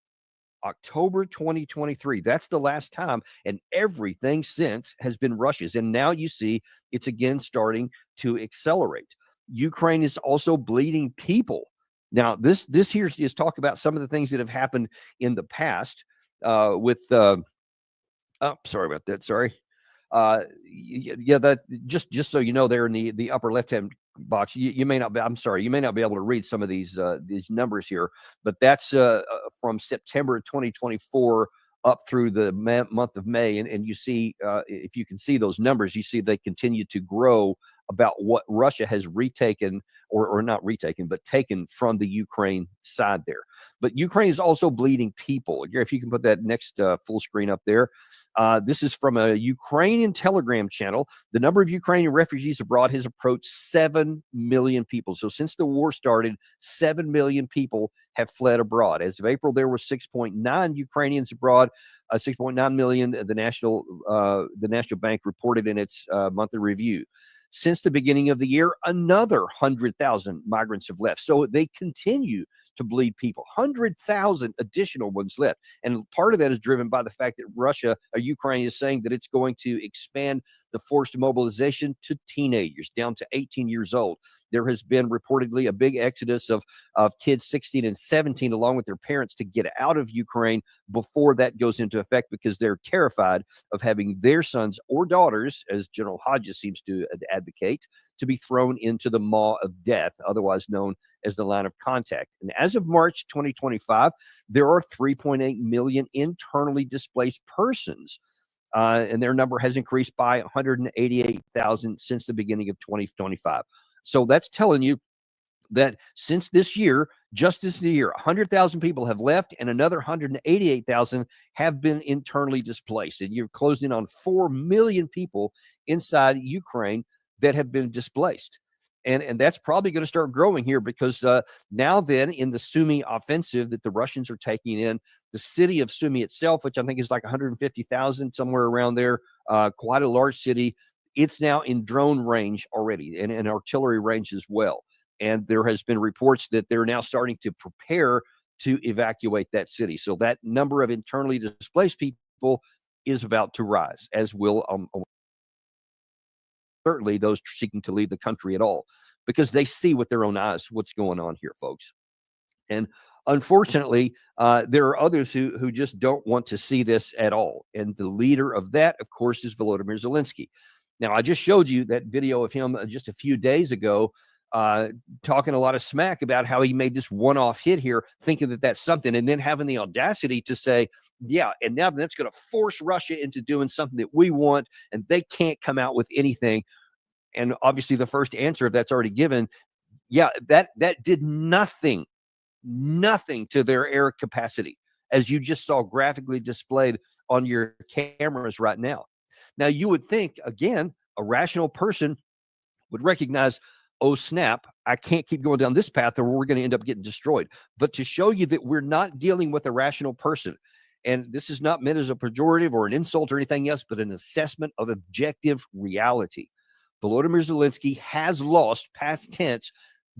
October 2023. That's the last time. And everything since has been Russia's. And now you see it's again starting to accelerate. Ukraine is also bleeding people. Now, this here is talk about some of the things that have happened in the past. with oh, sorry about that. Sorry. Yeah, that just so you know, there in the upper left-hand box, you may not be, I'm sorry, you may not be able to read some of these numbers here, but that's from September 2024 up through the month of May. And you see, if you can see those numbers, you see they continue to grow about what Russia has retaken, or not retaken, but taken from the Ukraine side there. But Ukraine is also bleeding people. If you can put that next full screen up there. This is from a Ukrainian Telegram channel. The number of Ukrainian refugees abroad has approached 7 million people. So since the war started, 7 million people have fled abroad. As of April, there were 6.9 Ukrainians abroad, 6.9 million. The National Bank reported in its monthly review. Since the beginning of the year, another 100,000 migrants have left. So they continue to bleed people. 100,000 additional ones left. And part of that is driven by the fact that Ukraine is saying that it's going to expand the forced mobilization to teenagers down to 18 years old. There has been reportedly a big exodus of kids 16 and 17 along with their parents to get out of Ukraine before that goes into effect, because they're terrified of having their sons or daughters, as General Hodges seems to advocate, to be thrown into the maw of death, otherwise known as the line of contact. And as of March 2025, there are 3.8 million internally displaced persons, and their number has increased by 188,000 since the beginning of 2025. So that's telling you that since this year, just this year, 100,000 people have left and another 188,000 have been internally displaced. And you're closing on 4 million people inside Ukraine that have been displaced. And that's probably going to start growing here, because now then in the Sumy offensive that the Russians are taking in, the city of Sumy itself, which I think is like 150,000, somewhere around there, quite a large city, it's now in drone range already, and artillery range as well. And there has been reports that they're now starting to prepare to evacuate that city. So that number of internally displaced people is about to rise, as will certainly those seeking to leave the country at all, because they see with their own eyes what's going on here, folks. And unfortunately, there are others who just don't want to see this at all. And the leader of that, of course, is Volodymyr Zelenskyy. Now, I just showed you that video of him just a few days ago, talking a lot of smack about how he made this one-off hit here, thinking that that's something, and then having the audacity to say, yeah, and now that's going to force Russia into doing something that we want, and they can't come out with anything. And obviously the first answer, if that's already given, yeah, that did nothing to their air capacity, as you just saw graphically displayed on your cameras right now. Now, you would think, again, a rational person would recognize, oh, snap, I can't keep going down this path or we're going to end up getting destroyed. But to show you that we're not dealing with a rational person, and this is not meant as a pejorative or an insult or anything else, but an assessment of objective reality. Volodymyr Zelenskyy has lost, past tense,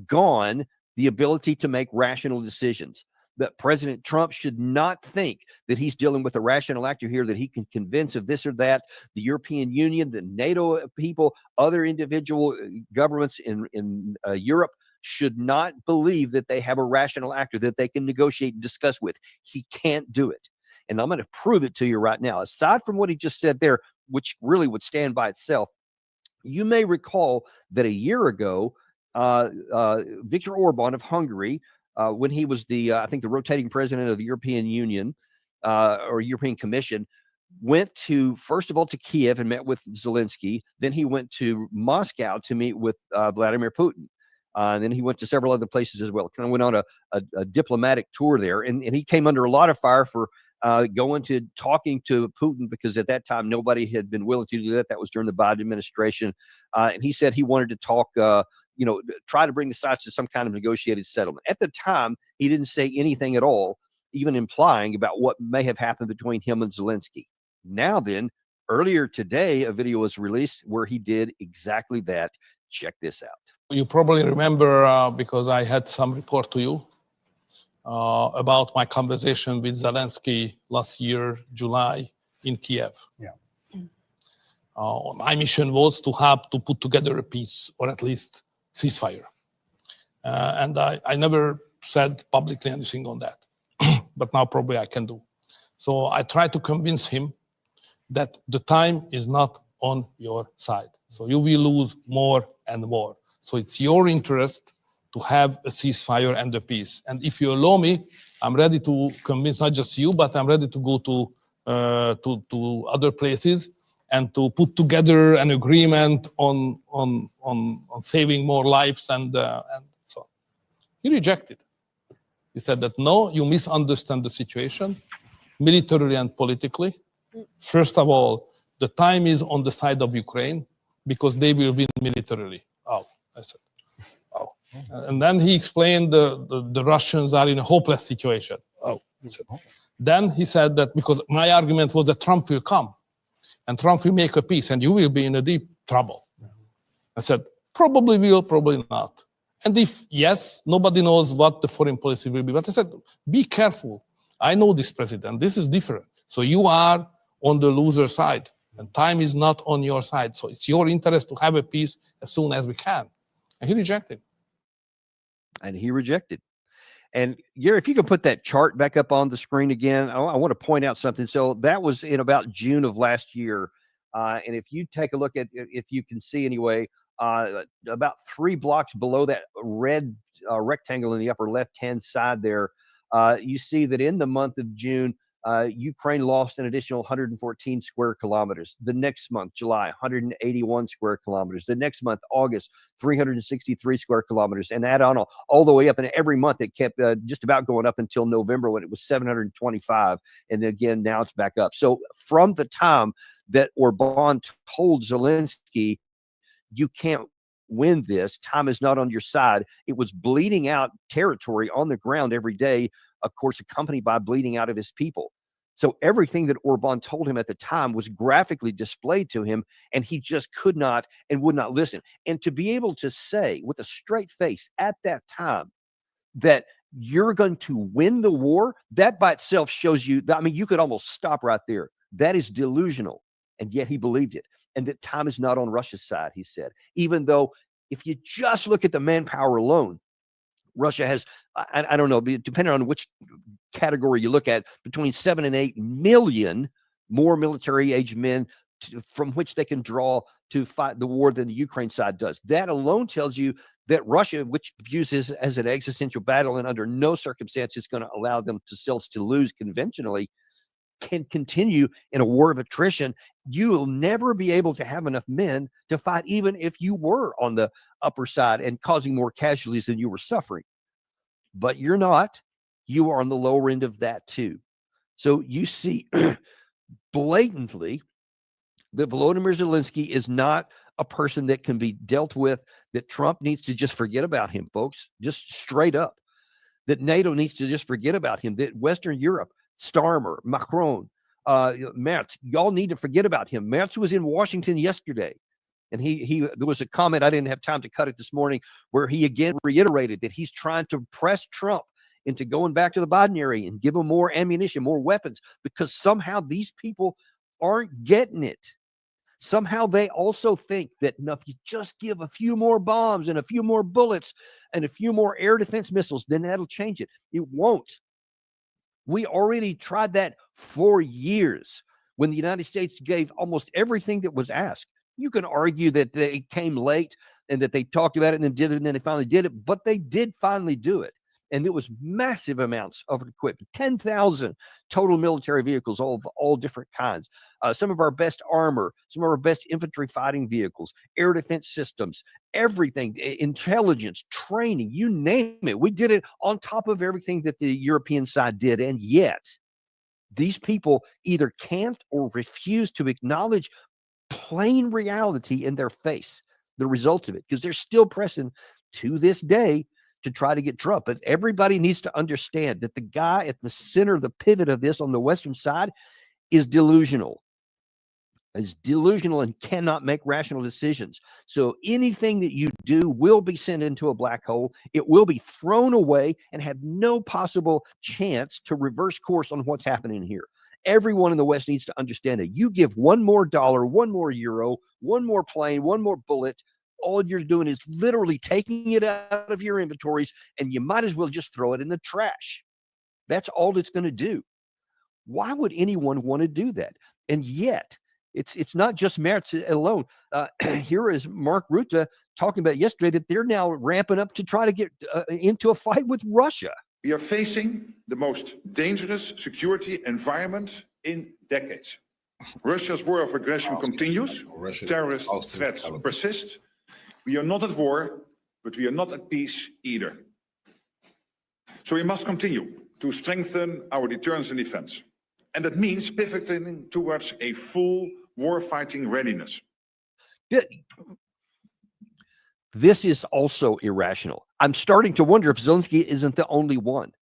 gone, the ability to make rational decisions. That President Trump should not think that he's dealing with a rational actor here, that he can convince of this or that. The European Union, the NATO people, other individual governments in Europe should not believe that they have a rational actor that they can negotiate and discuss with. He can't do it. And I'm going to prove it to you right now. Aside from what he just said there, which really would stand by itself, you may recall that a year ago, Viktor Orban of Hungary, when he was I think the rotating president of the European Union or European Commission, went first of all to Kiev and met with Zelenskyy. Then he went to Moscow to meet with Vladimir Putin. And then he went to several other places as well. Kind of went on a diplomatic tour there. And he came under a lot of fire for going to talking to Putin, because at that time nobody had been willing to do that. That was during the Biden administration. And he said he wanted to talk, try to bring the sides to some kind of negotiated settlement. At the time, he didn't say anything at all, even implying about what may have happened between him and Zelenskyy. Now then, earlier today, a video was released where he did exactly that. Check this out. You probably remember, because I had some report to you about my conversation with Zelenskyy last year, July, in Kiev. Yeah. My mission was to help to put together a peace, or at least ceasefire. And I never said publicly anything on that, but now probably I can do. So I try to convince him that the time is not on your side. So you will lose more and more. So it's your interest to have a ceasefire and a peace. And if you allow me, I'm ready to convince not just you, but I'm ready to go to other places and to put together an agreement on saving more lives and so on. He rejected. He said that no, you misunderstand the situation, militarily and politically. First of all, the time is on the side of Ukraine because they will win militarily. Oh, I said, oh. And then he explained the Russians are in a hopeless situation. Oh, I said. Then he said that because my argument was that Trump will come and Trump will make a peace and you will be in a deep trouble. I said, probably will, probably not. And if yes, nobody knows what the foreign policy will be. But I said, be careful. I know this president. This is different. So you are on the loser side and time is not on your side. So it's your interest to have a peace as soon as we can. And he rejected. And he rejected. And Gary, if you could put that chart back up on the screen again, I want to point out something. So that was in about June of last year. And if you take a look at, if you can see anyway, about 3 blocks below that red rectangle in the upper left-hand side there, you see that in the month of June, Ukraine lost an additional 114 square kilometers. The next month, July, 181 square kilometers. The next month, August, 363 square kilometers. And add on all the way up. And every month it kept just about going up until November when it was 725. And again, now it's back up. So from the time that Orban told Zelenskyy, you can't win this, time is not on your side, it was bleeding out territory on the ground every day, of course, accompanied by bleeding out of his people. So everything that Orban told him at the time was graphically displayed to him, and he just could not and would not listen. And to be able to say with a straight face at that time that you're going to win the war, that by itself shows you that, I mean, you could almost stop right there. That is delusional. And yet he believed it. And that time is not on Russia's side, he said. Even though if you just look at the manpower alone, Russia has, I don't know, depending on which category you look at, between 7 and 8 million more military-aged men from which they can draw to fight the war than the Ukraine side does. That alone tells you that Russia, which views this as an existential battle and under no circumstance is going to allow themselves to lose conventionally, can continue in a war of attrition. You will never be able to have enough men to fight, even if you were on the upper side and causing more casualties than you were suffering. But you're not. You are on the lower end of that too. So you see blatantly that Volodymyr Zelenskyy is not a person that can be dealt with, that Trump needs to just forget about him, folks, just straight up. That NATO needs to just forget about him, that Western Europe, Starmer, Macron, Merz, y'all need to forget about him. Merz was in Washington yesterday, and there was a comment, I didn't have time to cut it this morning, where he again reiterated that he's trying to press Trump into going back to the Biden area and give him more ammunition, more weapons, because somehow these people aren't getting it. Somehow they also think that if you just give a few more bombs and a few more bullets and a few more air defense missiles, then that'll change it. It won't. We already tried that for years when the United States gave almost everything that was asked. You can argue that they came late and that they talked about it and then did it and then they finally did it, but they did finally do it. And it was massive amounts of equipment, 10,000 total military vehicles, all different kinds. Some of our best armor, some of our best infantry fighting vehicles, air defense systems, everything, intelligence, training, you name it. We did it on top of everything that the European side did. And yet, these people either can't or refuse to acknowledge plain reality in their face, the result of it, because they're still pressing to this day to try to get Trump. But everybody needs to understand that the guy at the center, the pivot of this on the Western side is delusional. Is delusional and cannot make rational decisions. So anything that you do will be sent into a black hole. It will be thrown away and have no possible chance to reverse course on what's happening here. Everyone in the West needs to understand that you give $1 more, $1 more euro, one more plane, one more bullet, all you're doing is literally taking it out of your inventories, and you might as well just throw it in the trash. That's all it's going to do. Why would anyone want to do that? And yet, it's not just Merz alone. Here is Mark Rutte talking about yesterday that they're now ramping up to try to get into a fight with Russia. We are facing the most dangerous security environment in decades. Russia's war of aggression continues. Terrorist threats persist. We are not at war, but we are not at peace either. So we must continue to strengthen our deterrence and defense. And that means pivoting towards a full war-fighting readiness. This is also irrational. I'm starting to wonder if Zelenskyy isn't the only one.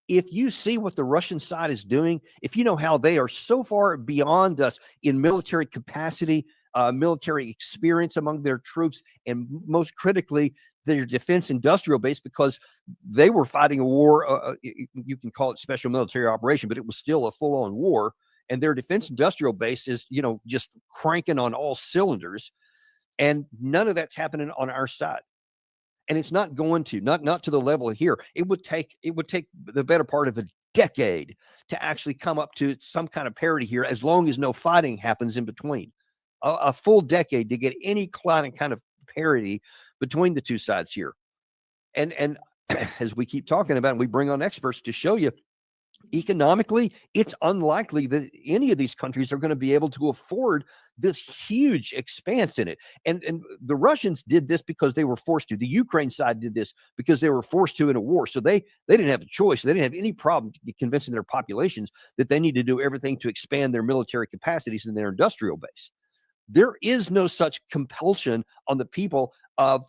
If you see what the Russian side is doing, if you know how they are so far beyond us in military capacity, military experience among their troops, and most critically, their defense industrial base, because they were fighting a war, you can call it special military operation, but it was still a full-on war, and their defense industrial base is, just cranking on all cylinders, and none of that's happening on our side. And it's not going to, not to the level here. It would take the better part of a decade to actually come up to some kind of parity here, as long as no fighting happens in between. A full decade to get any kind of parity between the two sides here. And as we keep talking about, and we bring on experts to show you, economically, it's unlikely that any of these countries are going to be able to afford this huge expanse in it. And the Russians did this because they were forced to. The Ukraine side did this because they were forced to in a war. So they didn't have a choice. They didn't have any problem convincing their populations that they need to do everything to expand their military capacities and their industrial base. There is no such compulsion on the people of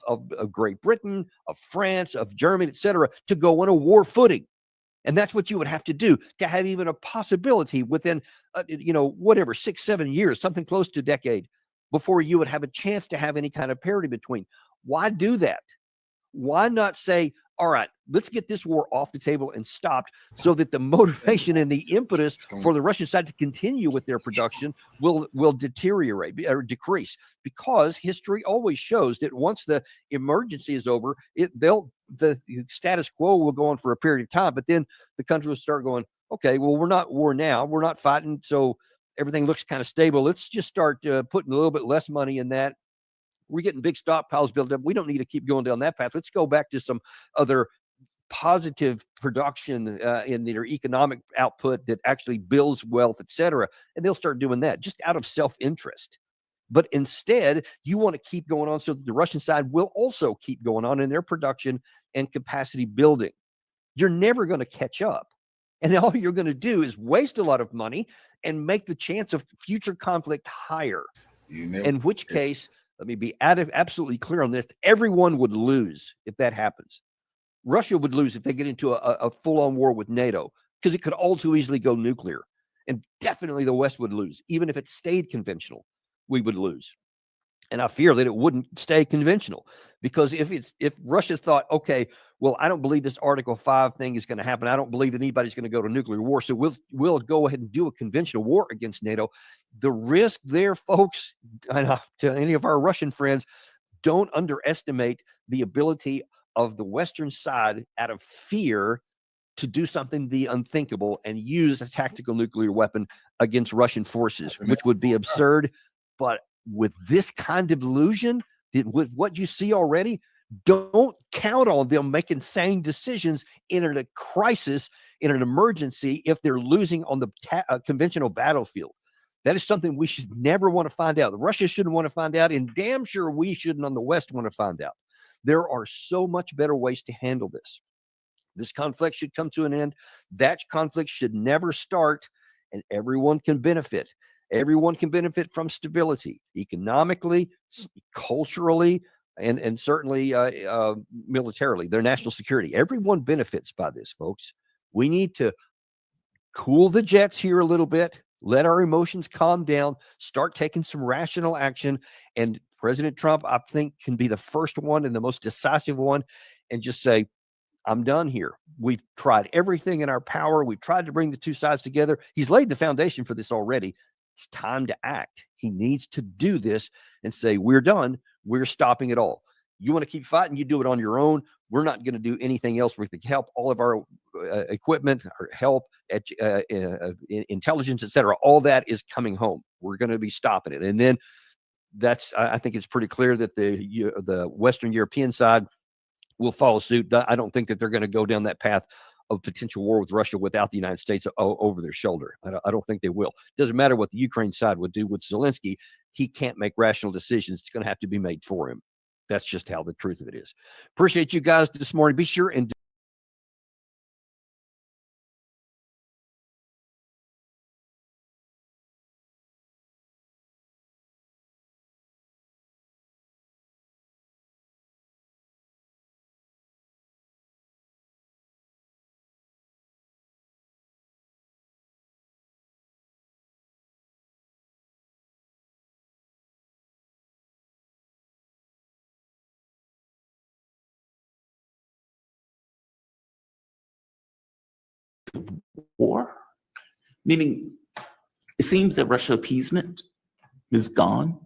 Great Britain, of France, of Germany, etc., to go on a war footing. And that's what you would have to do to have even a possibility within, 6-7 years, something close to a decade, before you would have a chance to have any kind of parity between. Why do that? Why not say, all right, let's get this war off the table and stopped, so that the motivation and the impetus for the Russian side to continue with their production will deteriorate or decrease, because history always shows that once the emergency is over, the status quo will go on for a period of time, but then the country will start going, okay, well, we're not at war now, we're not fighting, so everything looks kind of stable. Let's just start putting a little bit less money in that. We're getting big stockpiles built up. We don't need to keep going down that path. Let's go back to some other positive production in their economic output that actually builds wealth, etc. And they'll start doing that just out of self-interest. But instead, you want to keep going on so that the Russian side will also keep going on in their production and capacity building. You're never going to catch up. And all you're going to do is waste a lot of money and make the chance of future conflict higher. In which case, let me be absolutely clear on this, everyone would lose if that happens. Russia would lose if they get into a full-on war with NATO, because it could all too easily go nuclear. And definitely the West would lose. Even if it stayed conventional, we would lose. And I fear that it wouldn't stay conventional, because if Russia thought, okay, well, I don't believe this Article 5 thing is going to happen. I don't believe that anybody's going to go to nuclear war, so we'll go ahead and do a conventional war against NATO. The risk there, folks, to any of our Russian friends, don't underestimate the ability of the Western side, out of fear, to do something the unthinkable and use a tactical nuclear weapon against Russian forces, which would be absurd. But with this kind of illusion, with what you see already, don't count on them making sane decisions in a crisis, in an emergency, if they're losing on the conventional battlefield. That is something we should never want to find out. Russia shouldn't want to find out, and damn sure we shouldn't on the West want to find out. There are so much better ways to handle this. This conflict should come to an end. That conflict should never start, and everyone can benefit. Everyone can benefit from stability, economically, culturally, and certainly militarily, their national security. Everyone benefits by this, folks. We need to cool the jets here a little bit, let our emotions calm down, start taking some rational action. And President Trump, I think, can be the first one and the most decisive one, and just say, I'm done here. We've tried everything in our power. We've tried to bring the two sides together. He's laid the foundation for this already. It's time to act. He needs to do this and say, we're done. We're stopping it all. You want to keep fighting, you do it on your own. We're not going to do anything else. We can help all of our equipment, our help, intelligence, etc. All that is coming home. We're going to be stopping it. And then I think it's pretty clear that the Western European side will follow suit. I don't think that they're going to go down that path of potential war with Russia without the United States over their shoulder. I don't think they will. Doesn't matter what the Ukraine side would do with Zelenskyy. He can't make rational decisions. It's going to have to be made for him. That's just how the truth of it is. Appreciate you guys this morning. Be sure and war, meaning it seems that Russia appeasement is gone.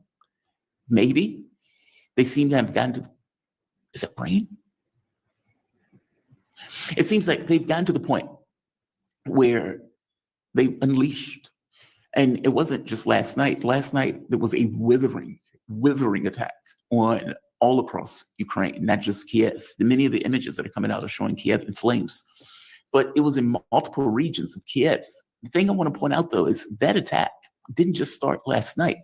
Maybe they seem to have gotten to, is that brain? It seems like they've gotten to the point where they unleashed, and it wasn't just last night. Last night, there was a withering attack on all across Ukraine, not just Kiev. Many of the images that are coming out are showing Kiev in flames, but it was in multiple regions of Kiev. The thing I want to point out, though, is that attack didn't just start last night.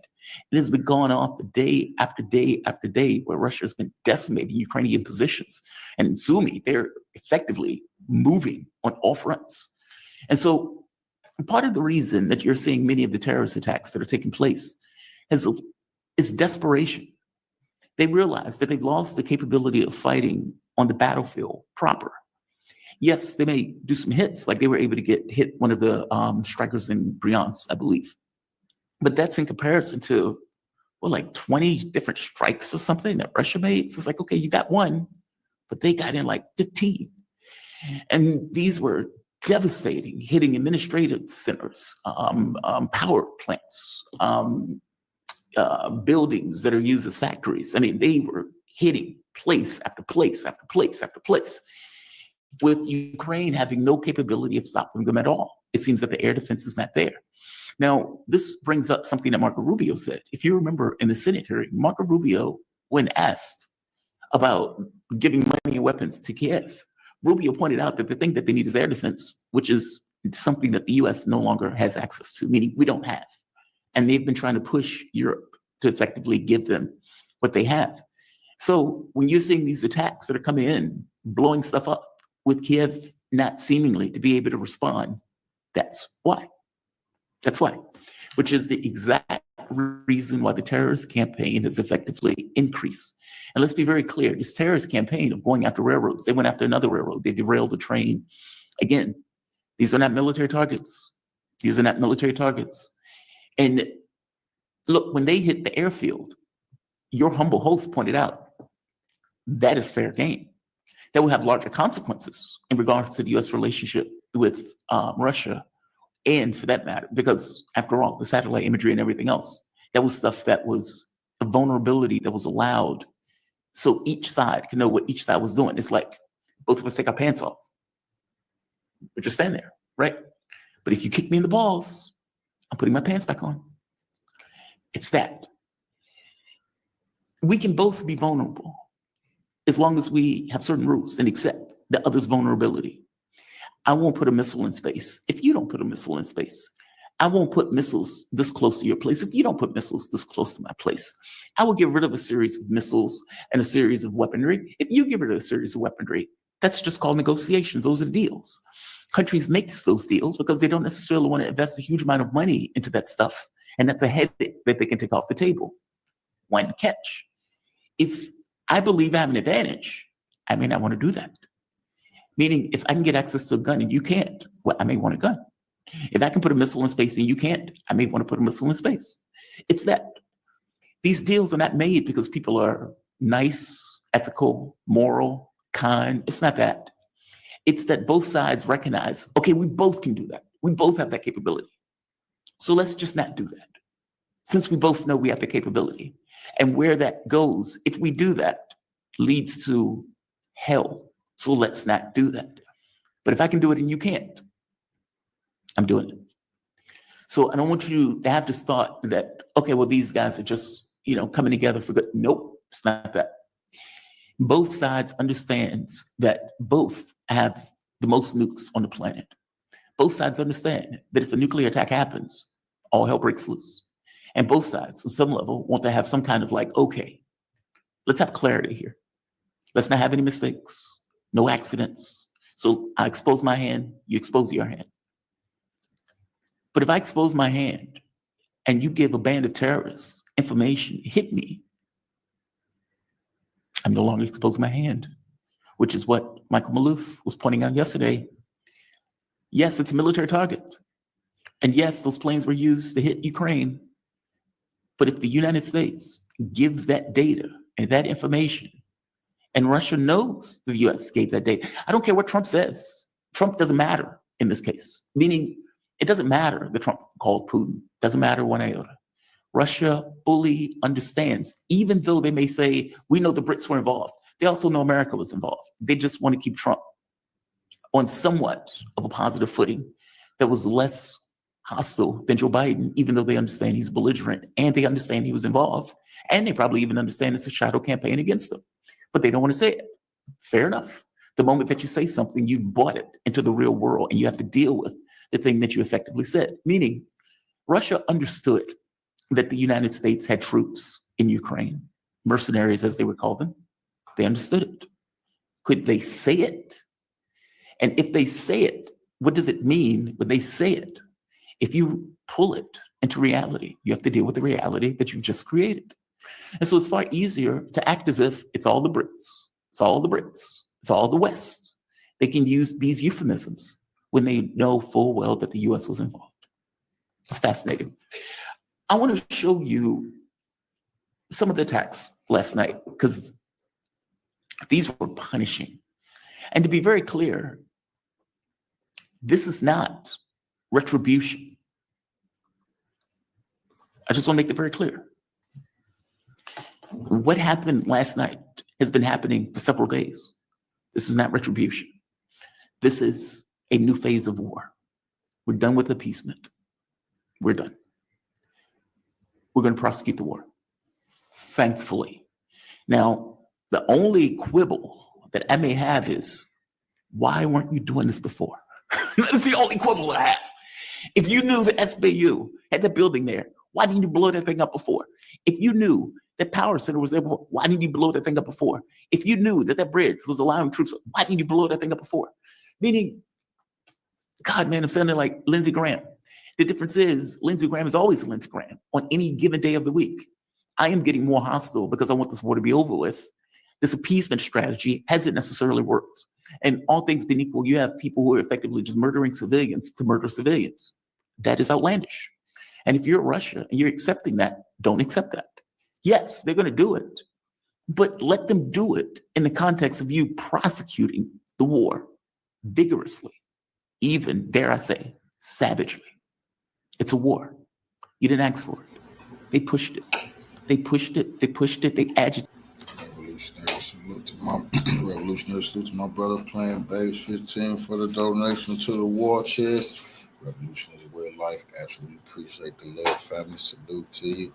It has been going off day after day after day, where Russia has been decimating Ukrainian positions. And in Sumy, they're effectively moving on all fronts. And so part of the reason that you're seeing many of the terrorist attacks that are taking place is desperation. They realize that they've lost the capability of fighting on the battlefield proper. Yes, they may do some hits, like they were able to hit one of the strikers in Bryansk, I believe. But that's in comparison to, like 20 different strikes or something that Russia made. So it's like, okay, you got one, but they got in like 15. And these were devastating, hitting administrative centers, power plants, buildings that are used as factories. I mean, they were hitting place after place after place after place, with Ukraine having no capability of stopping them at all. It seems that the air defense is not there. Now, this brings up something that Marco Rubio said. If you remember in the Senate hearing, Marco Rubio, when asked about giving money and weapons to Kiev, Rubio pointed out that the thing that they need is air defense, which is something that the US no longer has access to, meaning we don't have. And they've been trying to push Europe to effectively give them what they have. So when you're seeing these attacks that are coming in, blowing stuff up, with Kiev not seemingly to be able to respond, that's why. That's why, which is the exact reason why the terrorist campaign has effectively increased. And let's be very clear, this terrorist campaign of going after railroads, they went after another railroad, they derailed the train. Again, these are not military targets. These are not military targets. And look, when they hit the airfield, your humble host pointed out, that is fair game. That will have larger consequences in regards to the US relationship with Russia. And for that matter, because after all, the satellite imagery and everything else, that was stuff that was a vulnerability that was allowed so each side can know what each side was doing. It's like both of us take our pants off. We just stand there, right? But if you kick me in the balls, I'm putting my pants back on. It's that. We can both be vulnerable as long as we have certain rules and accept the other's vulnerability. I won't put a missile in space if you don't put a missile in space. I won't put missiles this close to your place if you don't put missiles this close to my place. I will get rid of a series of missiles and a series of weaponry if you get rid of a series of weaponry. That's just called negotiations. Those are the deals. Countries make those deals because they don't necessarily want to invest a huge amount of money into that stuff. And that's a headache that they can take off the table. One catch. If I believe I have an advantage, I may not want to do that. Meaning, if I can get access to a gun and you can't, well, I may want a gun. If I can put a missile in space and you can't, I may want to put a missile in space. It's that. These deals are not made because people are nice, ethical, moral, kind. It's not that. It's that both sides recognize, okay, we both can do that. We both have that capability. So let's just not do that. Since we both know we have the capability. And where that goes, if we do that, leads to hell. So let's not do that. But if I can do it and you can't, I'm doing it. So I don't want you to have this thought that, okay, well, these guys are just, coming together for good. Nope, it's not that. Both sides understand that both have the most nukes on the planet. Both sides understand that if a nuclear attack happens, all hell breaks loose. And both sides, on some level, want to have some kind of okay, let's have clarity here. Let's not have any mistakes, no accidents. So I expose my hand, you expose your hand. But if I expose my hand and you give a band of terrorists information, hit me, I'm no longer exposing my hand, which is what Michael Maloof was pointing out yesterday. Yes, it's a military target. And yes, those planes were used to hit Ukraine. But if the United States gives that data and that information, and Russia knows the US gave that data, I don't care what Trump says. Trump doesn't matter in this case, meaning it doesn't matter that Trump called Putin. Doesn't matter one iota. Russia fully understands, even though they may say, we know the Brits were involved. They also know America was involved. They just want to keep Trump on somewhat of a positive footing that was less hostile than Joe Biden, even though they understand he's belligerent and they understand he was involved. And they probably even understand it's a shadow campaign against them. But they don't want to say it. Fair enough. The moment that you say something, you've brought it into the real world and you have to deal with the thing that you effectively said. Meaning, Russia understood that the United States had troops in Ukraine, mercenaries as they would call them. They understood it. Could they say it? And if they say it, what does it mean when they say it? If you pull it into reality, you have to deal with the reality that you've just created. And so it's far easier to act as if it's all the Brits, it's all the Brits, it's all the West. They can use these euphemisms when they know full well that the US was involved. It's fascinating. I want to show you some of the attacks last night because these were punishing. And to be very clear, this is not retribution. I just want to make that very clear. What happened last night has been happening for several days. This is not retribution. This is a new phase of war. We're done with appeasement. We're done. We're going to prosecute the war, thankfully. Now, the only quibble that I may have is, why weren't you doing this before? That's the only quibble I have. If you knew the SBU had the building there, why didn't you blow that thing up before? If you knew that power center was there before, why didn't you blow that thing up before? If you knew that that bridge was allowing troops, why didn't you blow that thing up before? Meaning, God, man, I'm sounding like Lindsey Graham. The difference is Lindsey Graham is always Lindsey Graham on any given day of the week. I am getting more hostile because I want this war to be over with. This appeasement strategy hasn't necessarily worked. And all things being equal, you have people who are effectively just murdering civilians to murder civilians. That is outlandish. And if you're Russia and you're accepting that, don't accept that. Yes, they're going to do it, but let them do it in the context of you prosecuting the war vigorously, even, dare I say, savagely. It's a war. You didn't ask for it. They pushed it. They pushed it. They pushed it. They agitated. Revolutionary salute to my brother playing base 15 for the donation to the war chest. Revolutionary way of life. Absolutely appreciate the love, family. Salute to you.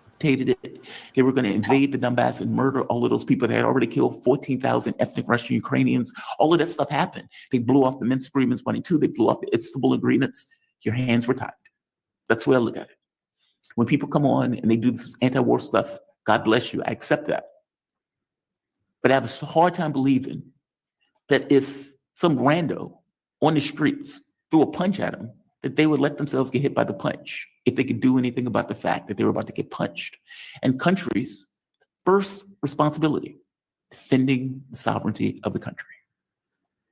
They were going to invade the Donbass and murder all of those people that had already killed 14,000 ethnic Russian Ukrainians. All of that stuff happened. They blew off the Minsk agreements 1 and 2. They blew off the Istanbul agreements. Your hands were tied. That's the way I look at it. When people come on and they do this anti-war stuff, God bless you. I accept that. But I have a hard time believing that if some rando on the streets threw a punch at them, that they would let themselves get hit by the punch if they could do anything about the fact that they were about to get punched. And countries, first responsibility, defending the sovereignty of the country.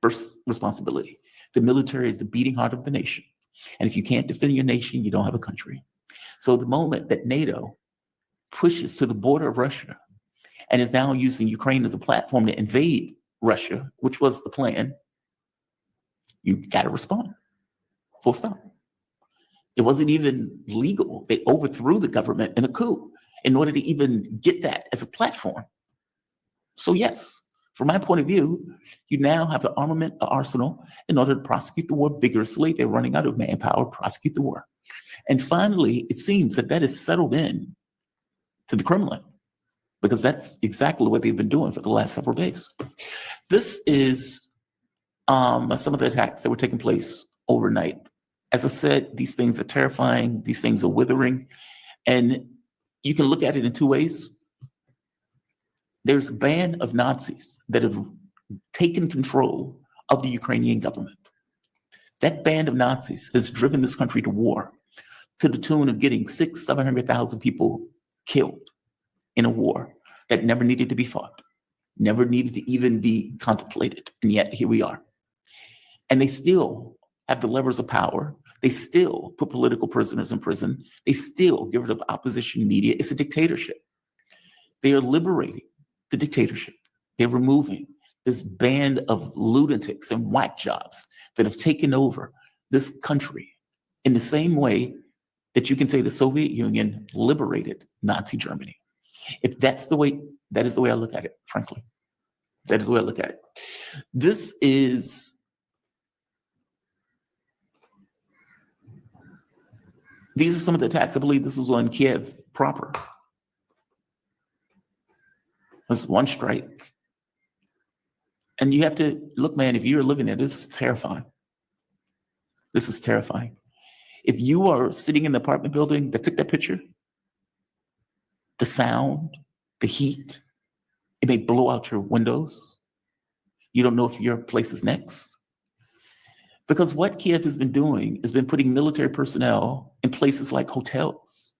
First responsibility. The military is the beating heart of the nation. And if you can't defend your nation, you don't have a country. So the moment that NATO pushes to the border of Russia and is now using Ukraine as a platform to invade Russia, which was the plan, you got to respond. Full stop. It wasn't even legal. They overthrew the government in a coup in order to even get that as a platform. So yes, From my point of view, you now have the armament arsenal in order to prosecute the war vigorously. They're running out of manpower, prosecute the war. And finally, it seems that that is settled in to the Kremlin, because that's exactly what they've been doing for the last several days. This is some of the attacks that were taking place overnight. As I said, these things are terrifying. These things are withering. And you can look at it in two ways. There's a band of Nazis that have taken control of the Ukrainian government. That band of Nazis has driven this country to war to the tune of getting 700,000 people killed in a war that never needed to be fought, never needed to even be contemplated. And yet here we are. And they still have the levers of power. They still put political prisoners in prison. They still get rid of opposition media. It's a dictatorship. They are liberating the dictatorship. They're removing this band of lunatics and whack jobs that have taken over this country in the same way that you can say the Soviet Union liberated Nazi Germany. If that's the way, that is the way I look at it, frankly. That is the way I look at it. These are some of the attacks. I believe this was on Kiev proper. There's one strike. And you have to look, man, if you're living there, this is terrifying. This is terrifying. If you are sitting in the apartment building that took that picture, the sound, the heat, it may blow out your windows. You don't know if your place is next. Because what Kiev has been doing has been putting military personnel in places like hotels.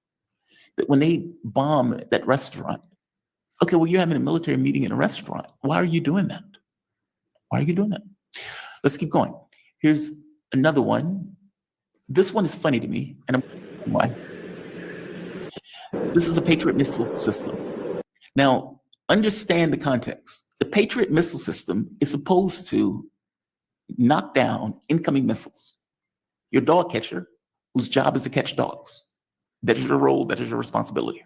That when they bomb that restaurant, okay, well, you're having a military meeting in a restaurant. Why are you doing that? Why are you doing that? Let's keep going. Here's another one. This one is funny to me, and I'm why. This is a Patriot missile system. Now, understand the context. The Patriot missile system is supposed to knock down incoming missiles. Your dog catcher, whose job is to catch dogs. That is your role, that is your responsibility.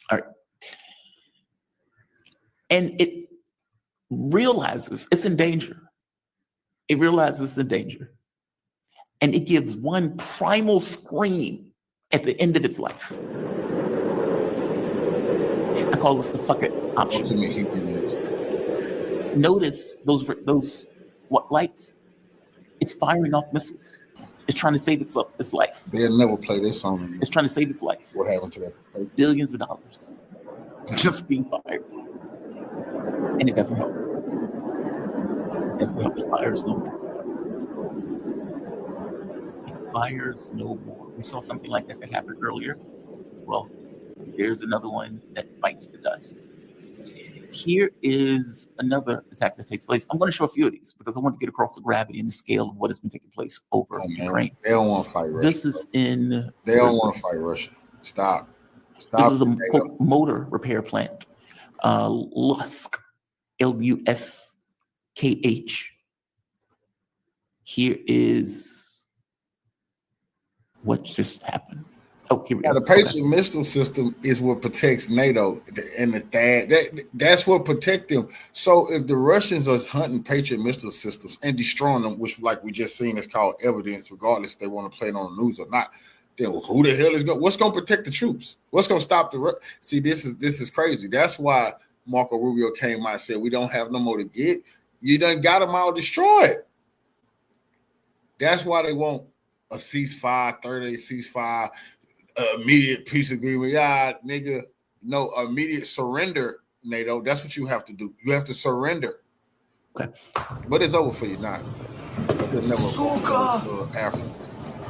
All right. And it realizes it's in danger. It realizes it's in danger. And it gives one primal scream at the end of its life. I call this the fuck it option. Notice those what lights? It's firing off missiles. It's trying to save its life. They'll never play this song. It's trying to save its life. What happened to that? Billions of dollars just being fired. And it doesn't help. It doesn't help. It fires no more. It fires no more. We saw something like that happened earlier. Well, there's another one that bites the dust. Here is another attack that takes place. I'm going to show a few of these because I want to get across the gravity and the scale of what has been taking place over Ukraine. They don't want to fight Russia. This is in... They don't want to fight Russia. Stop. This is a motor repair plant. Lutsk, L-U-S-K-H. Here is what just happened. Oh, here we go. The Patriot missile system is what protects NATO and the THAAD. That's what protects them. So if the Russians are hunting Patriot missile systems and destroying them, which like we just seen is called evidence, regardless if they want to play it on the news or not, then who the hell is what's going to protect the troops? What's going to stop the See, this is crazy. That's why Marco Rubio came out and said we don't have no more to get. You done got them all destroyed. That's why they want a ceasefire, 30-day ceasefire, immediate peace agreement. Yeah, nigga, no, immediate surrender, NATO. That's what you have to do. You have to surrender. Okay. But it's over for you now. You'll never Africa.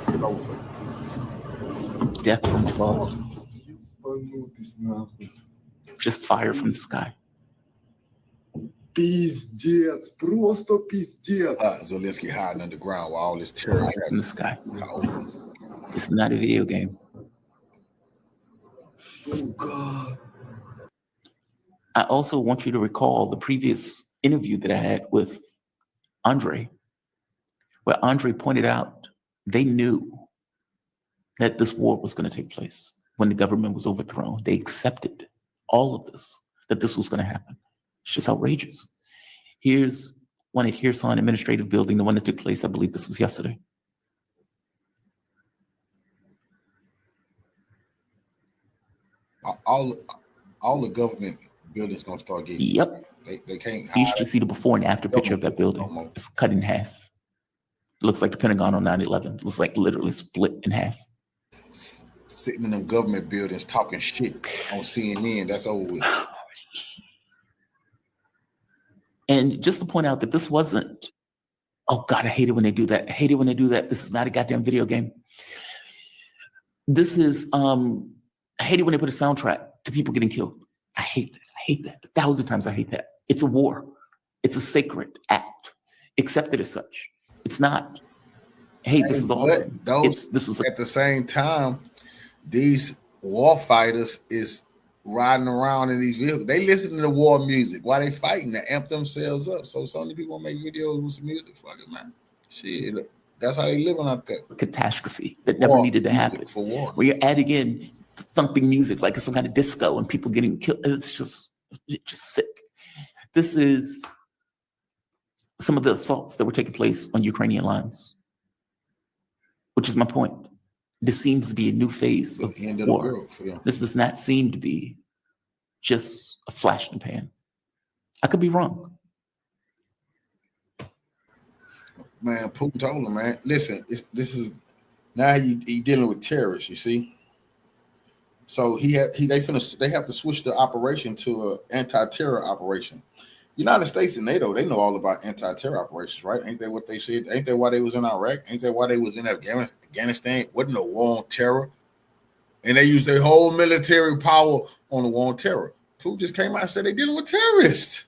It's over for you. Death from above. Just fire from the sky. Пиздец, просто пиздец. Zelenskyy hiding underground while all this terror is in the sky. It's not a video game. Сука. I also want you to recall the previous interview that I had with Andre, where Andre pointed out they knew that this war was going to take place when the government was overthrown. They accepted all of this, that this was going to happen. It's just outrageous. Here's one at Kherson Administrative Building, the one that took place, I believe this was yesterday. All the government buildings gonna start getting. Yep. They can't. You should see the before and after picture of that building. It's cut in half. It looks like the Pentagon on 9/11. It looks like literally split in half. Sitting in them government buildings talking shit on CNN. That's over with. And just to point out that this wasn't, oh God, I hate it when they do that. I hate it when they do that. This is not a goddamn video game. This is, I hate it when they put a soundtrack to people getting killed. I hate that. I hate that. 1,000 times I hate that. It's a war. It's a sacred act. Accept it as such. It's not, hey, this is awesome. This is at the same time, these war fighters is riding around in these vehicles. They listen to the war music while they fighting to amp themselves up. So many people make videos with some music. Fuck it, man. Shit, that's how they living out there. Catastrophe that never needed to happen. For war. Where you're adding in thumping music like it's some kind of disco and people getting killed. It's just sick. This is some of the assaults that were taking place on Ukrainian lines, which is my point. This seems to be a new phase of end of war. The world for them. This does not seem to be just a flash in the pan. I could be wrong. Man, Putin told him, man, listen, this is now he dealing with terrorists, you see. So they have to switch the operation to an anti-terror operation. United States and NATO, they know all about anti-terror operations, right? Ain't that what they said? Ain't that why they was in Iraq? Ain't that why they was in Afghanistan? Wasn't no war on terror. And they used their whole military power on the war on terror. Putin just came out and said they dealing with terrorists.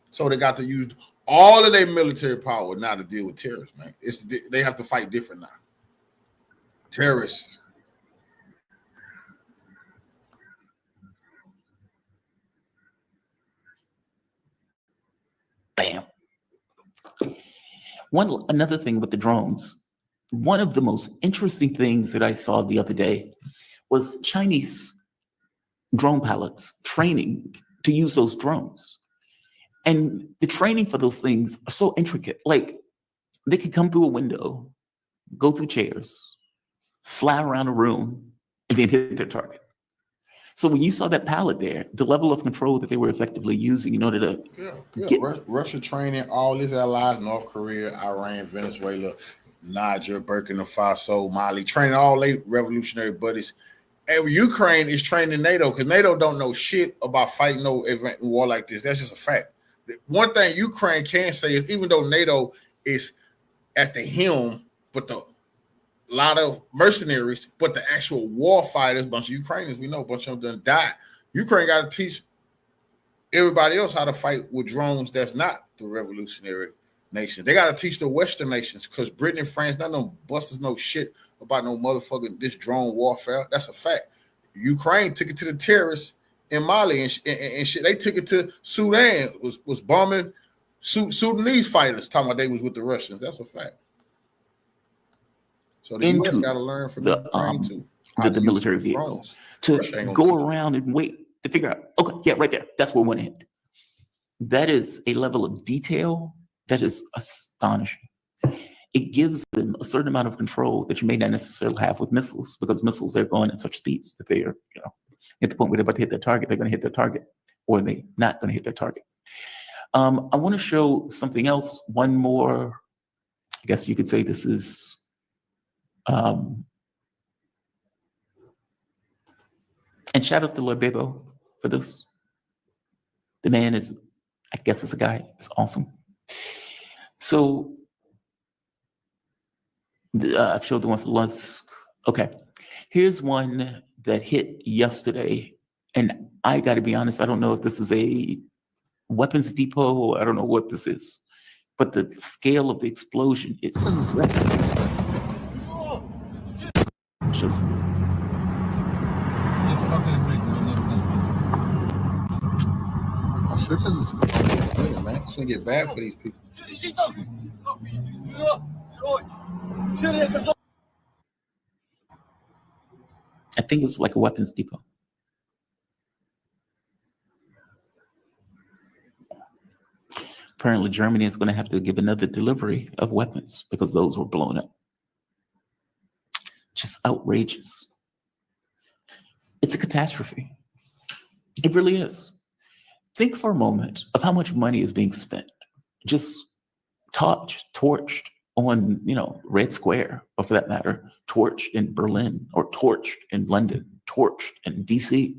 So they got to use all of their military power now to deal with terrorists, man. They have to fight different now. Terrorists. Bam. Another thing with the drones, one of the most interesting things that I saw the other day was Chinese drone pilots training to use those drones. And the training for those things are so intricate. Like they could come through a window, go through chairs, fly around a room, and then hit their target. So when you saw that pilot there, the level of control that they were effectively using in order to Russia training all its allies, North Korea, Iran, Venezuela, Niger, Burkina Faso, Mali, training all their revolutionary buddies. And Ukraine is training NATO because NATO don't know shit about fighting no event in war like this. That's just a fact. One thing Ukraine can say is even though NATO is at the helm, but a lot of mercenaries, but the actual war fighters, a bunch of Ukrainians, we know a bunch of them died. Ukraine got to teach everybody else how to fight with drones that's not the revolutionary nations. They got to teach the Western nations because Britain and France, none of them busters know shit about no motherfucking this drone warfare. That's a fact. Ukraine took it to the terrorists in Mali and shit. They took it to Sudan, was bombing Sudanese fighters, talking about they was with the Russians. That's a fact. So the U.S. got to learn from Ukraine too. The military vehicles to go around and wait to figure out, okay, yeah, right there. That's where one end. That is a level of detail that is astonishing. It gives them a certain amount of control that you may not necessarily have with missiles, because missiles, they're going at such speeds that they are, at the point where they're about to hit their target, they're going to hit their target, or they're not going to hit their target. I want to show something else. One more, I guess you could say this is, and shout out to Lord Bebo for this. The man is, I guess it's a guy, it's awesome. So I've showed the one for Lutsk. Okay, here's one that hit yesterday. And I got to be honest, I don't know if this is a weapons depot. I don't know what this is. But the scale of the explosion is... Man, it's gonna get bad for these people. I think it's like a weapons depot. Apparently, Germany is going to have to give another delivery of weapons because those were blown up. Just outrageous. It's a catastrophe. It really is. Think for a moment of how much money is being spent, just torched on, Red Square, or for that matter, torched in Berlin, or torched in London, torched in DC.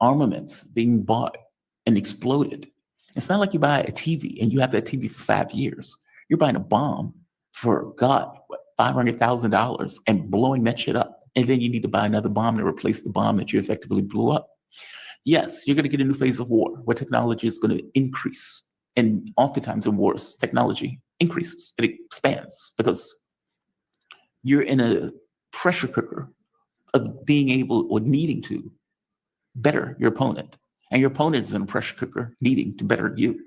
Armaments being bought and exploded. It's not like you buy a TV and you have that TV for 5 years. You're buying a bomb for, $500,000 and blowing that shit up. And then you need to buy another bomb to replace the bomb that you effectively blew up. Yes, you're going to get a new phase of war where technology is going to increase. And oftentimes in wars, technology increases. It expands because you're in a pressure cooker of being able or needing to better your opponent. And your opponent is in a pressure cooker needing to better you.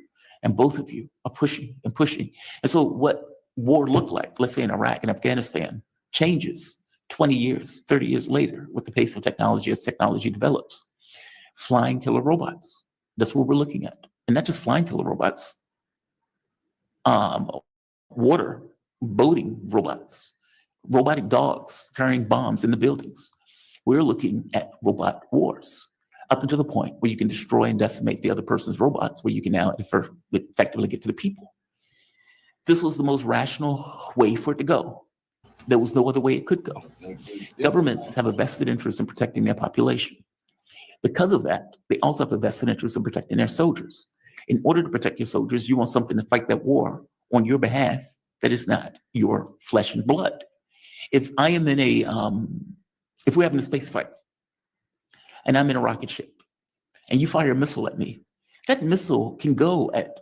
And both of you are pushing and pushing. And so what war looked like, let's say in Iraq and Afghanistan, changes 20 years, 30 years later with the pace of technology as technology develops. Flying killer robots. That's what we're looking at. And not just flying killer robots, water boating robots, robotic dogs carrying bombs in the buildings. We're looking at robot wars up until the point where you can destroy and decimate the other person's robots, where you can now effectively get to the people. This was the most rational way for it to go. There was no other way it could go. Governments have a vested interest in protecting their population. Because of that, they also have a vested interest in protecting their soldiers. In order to protect your soldiers, you want something to fight that war on your behalf that is not your flesh and blood. If I am in if we're having a space fight, and I'm in a rocket ship, and you fire a missile at me, that missile can go at,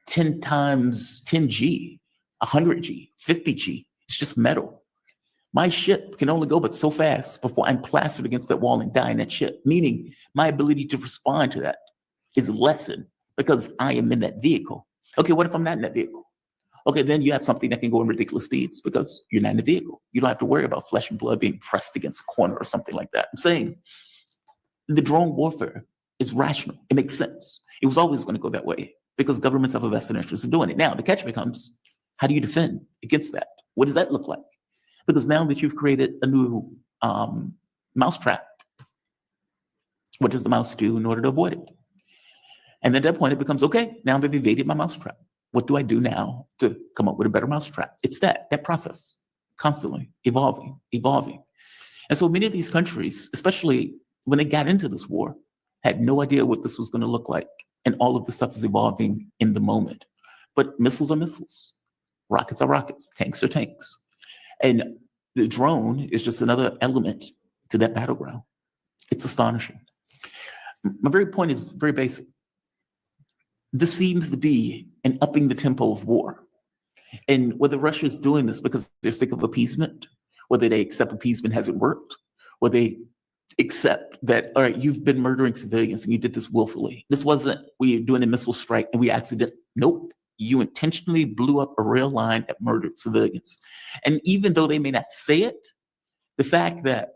10 times 10G, 100G, 50G. It's just metal. My ship can only go but so fast before I'm plastered against that wall and die in that ship, meaning my ability to respond to that is lessened because I am in that vehicle. Okay, what if I'm not in that vehicle? Okay, then you have something that can go in ridiculous speeds because you're not in the vehicle. You don't have to worry about flesh and blood being pressed against a corner or something like that. I'm saying the drone warfare is rational. It makes sense. It was always going to go that way because governments have a vested interest in doing it. Now, the catch becomes, how do you defend against that? What does that look like? Because now that you've created a new mousetrap, what does the mouse do in order to avoid it? And at that point, it becomes, okay, now they've evaded my mousetrap. What do I do now to come up with a better mousetrap? It's that process, constantly evolving. And so many of these countries, especially when they got into this war, had no idea what this was going to look like. And all of this stuff is evolving in the moment. But missiles are missiles. Rockets are rockets. Tanks are tanks. And the drone is just another element to that battleground. It's astonishing. My very point is very basic. This seems to be an upping the tempo of war. And whether Russia is doing this because they're sick of appeasement, whether they accept appeasement hasn't worked, or they accept that, all right, you've been murdering civilians and you did this willfully. This wasn't, we're doing a missile strike and we accidentally, nope. You intentionally blew up a rail line that murdered civilians. And even though they may not say it, the fact that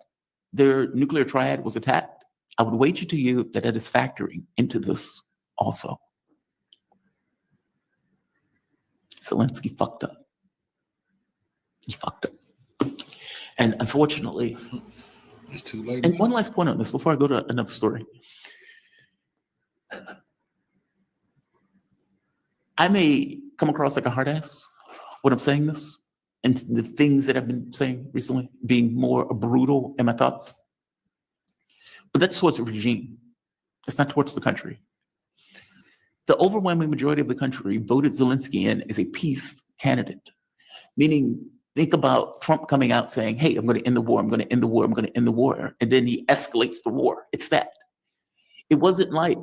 their nuclear triad was attacked, I would wager to you that it is factoring into this also. Zelenskyy fucked up. He fucked up. And unfortunately, it's too late. And one last point on this before I go to another story. I may come across like a hard ass when I'm saying this, and the things that I've been saying recently being more brutal in my thoughts. But that's towards the regime. It's not towards the country. The overwhelming majority of the country voted Zelenskyy in as a peace candidate, meaning think about Trump coming out saying, hey, I'm going to end the war, I'm going to end the war, I'm going to end the war. And then he escalates the war. It's that. It wasn't like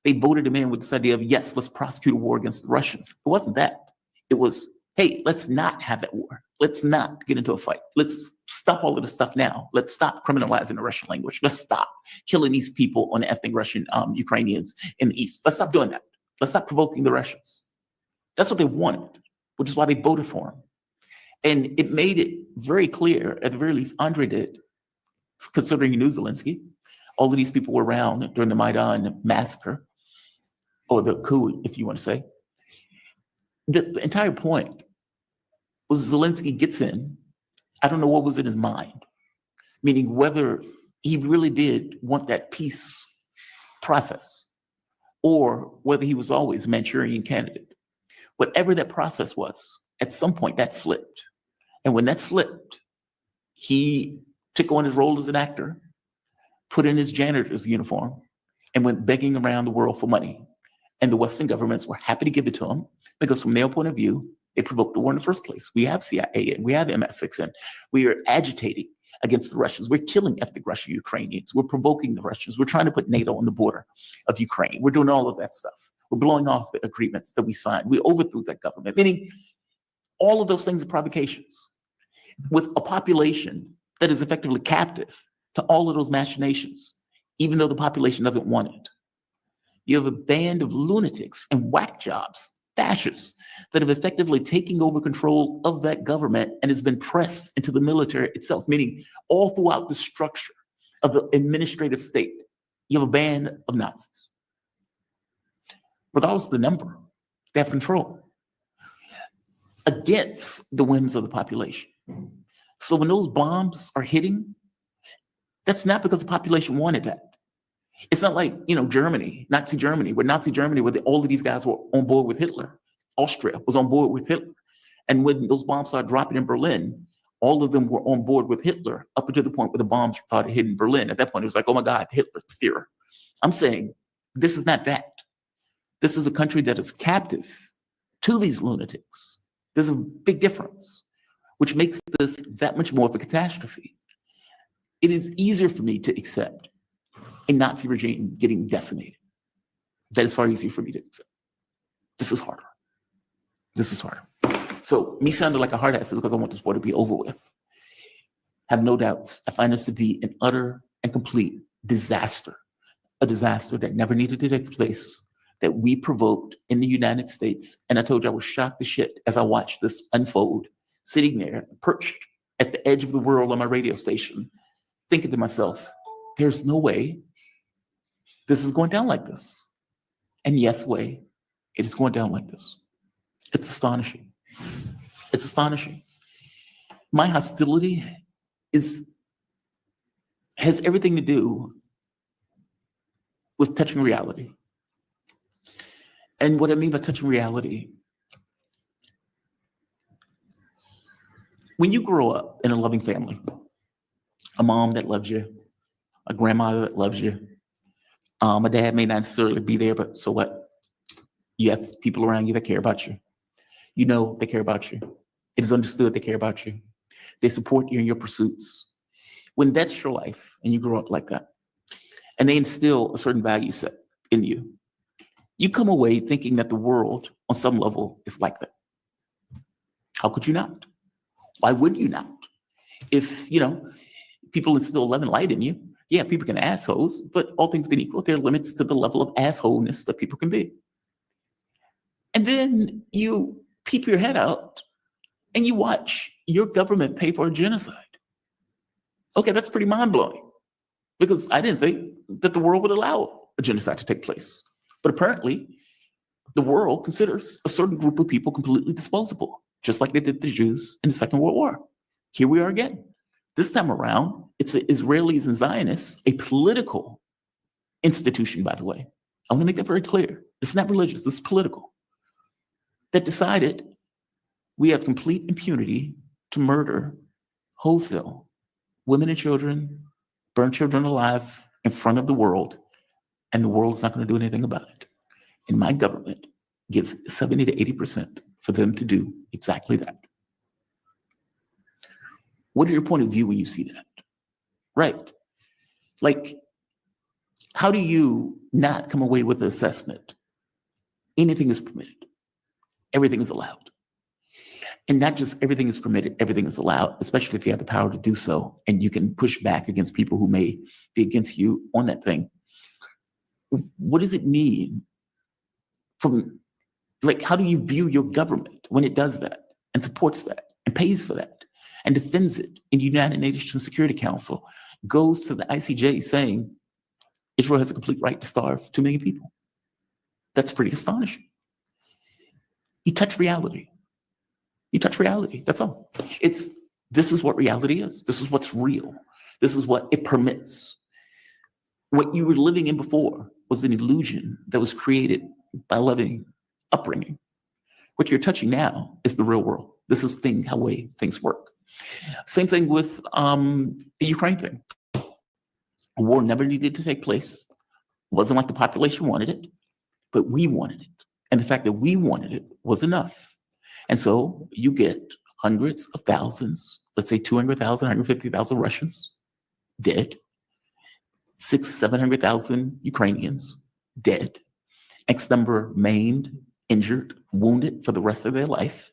they voted him in with this idea of, yes, let's prosecute a war against the Russians. It wasn't that. It was, hey, let's not have that war. Let's not get into a fight. Let's stop all of this stuff now. Let's stop criminalizing the Russian language. Let's stop killing these people on ethnic Russian Ukrainians in the East. Let's stop doing that. Let's stop provoking the Russians. That's what they wanted, which is why they voted for him. And it made it very clear, at the very least, Andre did, considering he knew Zelenskyy. All of these people were around during the Maidan massacre. or the coup, if you want to say. The entire point was Zelenskyy gets in. I don't know what was in his mind, meaning whether he really did want that peace process or whether he was always a Manchurian candidate. Whatever that process was, at some point that flipped. And when that flipped, he took on his role as an actor, put in his janitor's uniform, and went begging around the world for money. And the Western governments were happy to give it to him because from their point of view, they provoked the war in the first place. We have CIA and we have MS6 and we are agitating against the Russians. We're killing ethnic Russian Ukrainians. We're provoking the Russians. We're trying to put NATO on the border of Ukraine. We're doing all of that stuff. We're blowing off the agreements that we signed. We overthrew that government, meaning all of those things are provocations with a population that is effectively captive to all of those machinations, even though the population doesn't want it. You have a band of lunatics and whack jobs, fascists, that have effectively taken over control of that government and has been pressed into the military itself, meaning all throughout the structure of the administrative state, you have a band of Nazis. Regardless of the number, they have control against the whims of the population. So when those bombs are hitting, that's not because the population wanted that. It's not like, Germany, Nazi Germany, where all of these guys were on board with Hitler. Austria was on board with Hitler. And when those bombs started dropping in Berlin, all of them were on board with Hitler up until the point where the bombs started hitting Berlin. At that point, it was like, oh my God, Hitler, the Führer. I'm saying this is not that. This is a country that is captive to these lunatics. There's a big difference, which makes this that much more of a catastrophe. It is easier for me to accept a Nazi regime getting decimated. That is far easier for me to accept. This is harder. This is harder. So me sounding like a hard ass is because I want this war to be over with. Have no doubts. I find this to be an utter and complete disaster. A disaster that never needed to take place, that we provoked in the United States. And I told you I was shocked to shit as I watched this unfold, sitting there, perched at the edge of the world on my radio station, thinking to myself, there's no way this is going down like this. And yes way, it is going down like this. It's astonishing. It's astonishing. My hostility has everything to do with touching reality. And what I mean by touching reality, when you grow up in a loving family, a mom that loves you, a grandmother that loves you, a dad may not necessarily be there, but so what? You have people around you that care about you. You know they care about you. It is understood they care about you. They support you in your pursuits. When that's your life and you grow up like that, and they instill a certain value set in you, you come away thinking that the world on some level is like that. How could you not? Why would you not? If, people instill love and light in you, yeah, people can assholes, but all things being equal, there are limits to the level of assholeness that people can be. And then you peep your head out and you watch your government pay for a genocide. Okay, that's pretty mind-blowing because I didn't think that the world would allow a genocide to take place. But apparently, the world considers a certain group of people completely disposable, just like they did the Jews in the Second World War. Here we are again. This time around, it's the Israelis and Zionists, a political institution, by the way. I want to make that very clear. It's not religious, it's political. That decided we have complete impunity to murder wholesale women and children, burn children alive in front of the world, and the world is not going to do anything about it. And my government gives 70 to 80% for them to do exactly that. What is your point of view when you see that? Right. Like, how do you not come away with the assessment? Anything is permitted. Everything is allowed. And not just everything is permitted, everything is allowed, especially if you have the power to do so, and you can push back against people who may be against you on that thing. What does it mean how do you view your government when it does that and supports that and pays for that and defends it in the United Nations Security Council, goes to the ICJ saying Israel has a complete right to starve 2 million people? That's pretty astonishing. You touch reality. You touch reality. That's all. This is what reality is. This is what's real. This is what it permits. What you were living in before was an illusion that was created by loving upbringing. What you're touching now is the real world. This is how way things work. Same thing with the Ukraine thing. A war never needed to take place. It wasn't like the population wanted it, but we wanted it. And the fact that we wanted it was enough. And so you get hundreds of thousands, let's say 200,000, 150,000 Russians dead, 700,000 Ukrainians dead, X number maimed, injured, wounded for the rest of their life.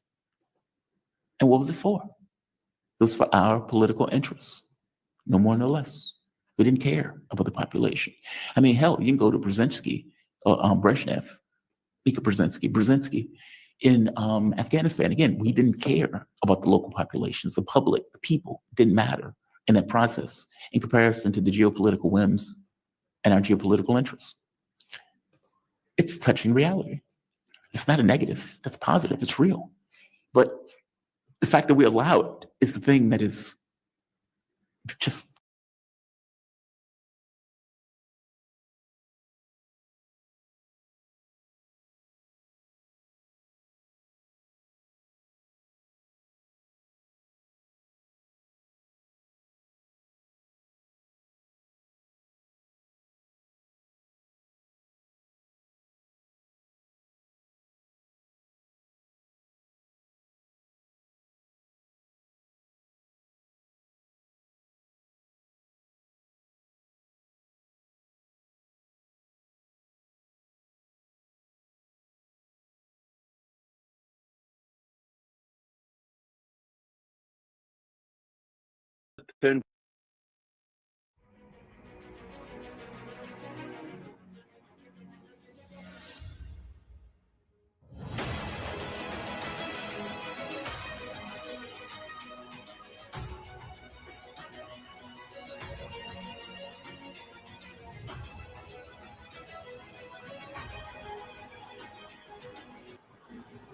And what was it for? It was for our political interests, no more, no less. We didn't care about the population. I mean, hell, you can go to Brzezinski, Brzezinski in Afghanistan. Again, we didn't care about the local populations, the public, the people didn't matter in that process in comparison to the geopolitical whims and our geopolitical interests. It's touching reality. It's not a negative, that's positive, it's real. But the fact that we allow it is the thing that is just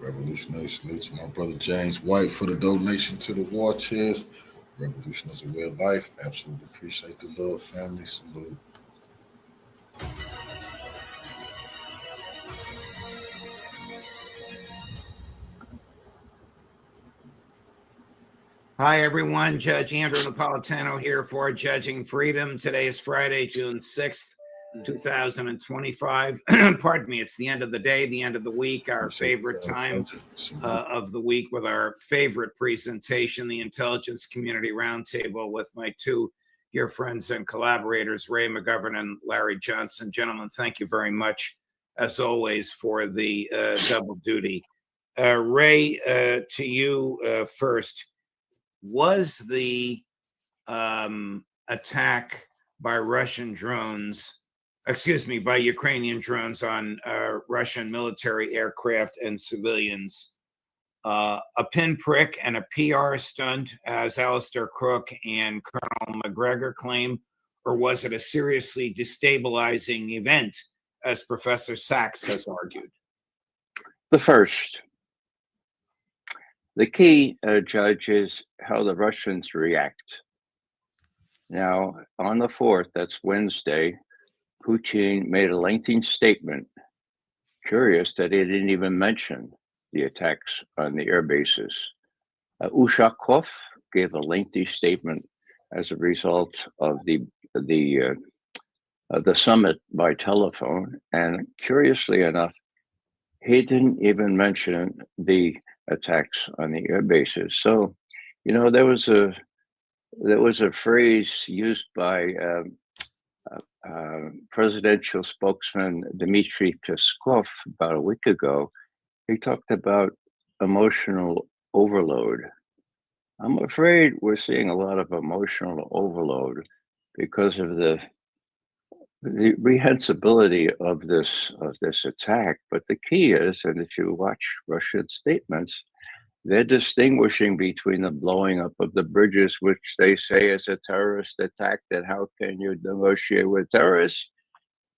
Revolutionary salute to my brother James White for the donation to the war chest. Revolution is a way of life. Absolutely appreciate the love, family. Salute. Hi, everyone. Judge Andrew Napolitano here for Judging Freedom. Today is Friday, June 6th, 2025. Pardon me. It's the end of the day, the end of the week, our favorite time of the week with our favorite presentation, the Intelligence Community Roundtable with my two dear friends and collaborators, Ray McGovern and Larry Johnson. Gentlemen, thank you very much, as always, for the double duty. Ray, to you first. Was the attack by Russian drones, by Ukrainian drones on Russian military aircraft and civilians a pinprick and a PR stunt, as Alistair Crook and Colonel McGregor claim, or was it a seriously destabilizing event, as Professor Sachs has argued? The first. The key, Judge, is how the Russians react. Now, on the 4th, that's Wednesday, Putin made a lengthy statement. Curious that he didn't even mention the attacks on the air bases. Ushakov gave a lengthy statement as a result of the summit by telephone, and curiously enough, he didn't even mention the attacks on the air bases. So, you know, there was a phrase used by presidential spokesman Dmitry Peskov about a week ago. He talked about emotional overload. I'm afraid we're seeing a lot of emotional overload because of the rehensibility of this attack. But the key is, and if you watch Russian statements, they're distinguishing between the blowing up of the bridges, which they say is a terrorist attack, that how can you negotiate with terrorists?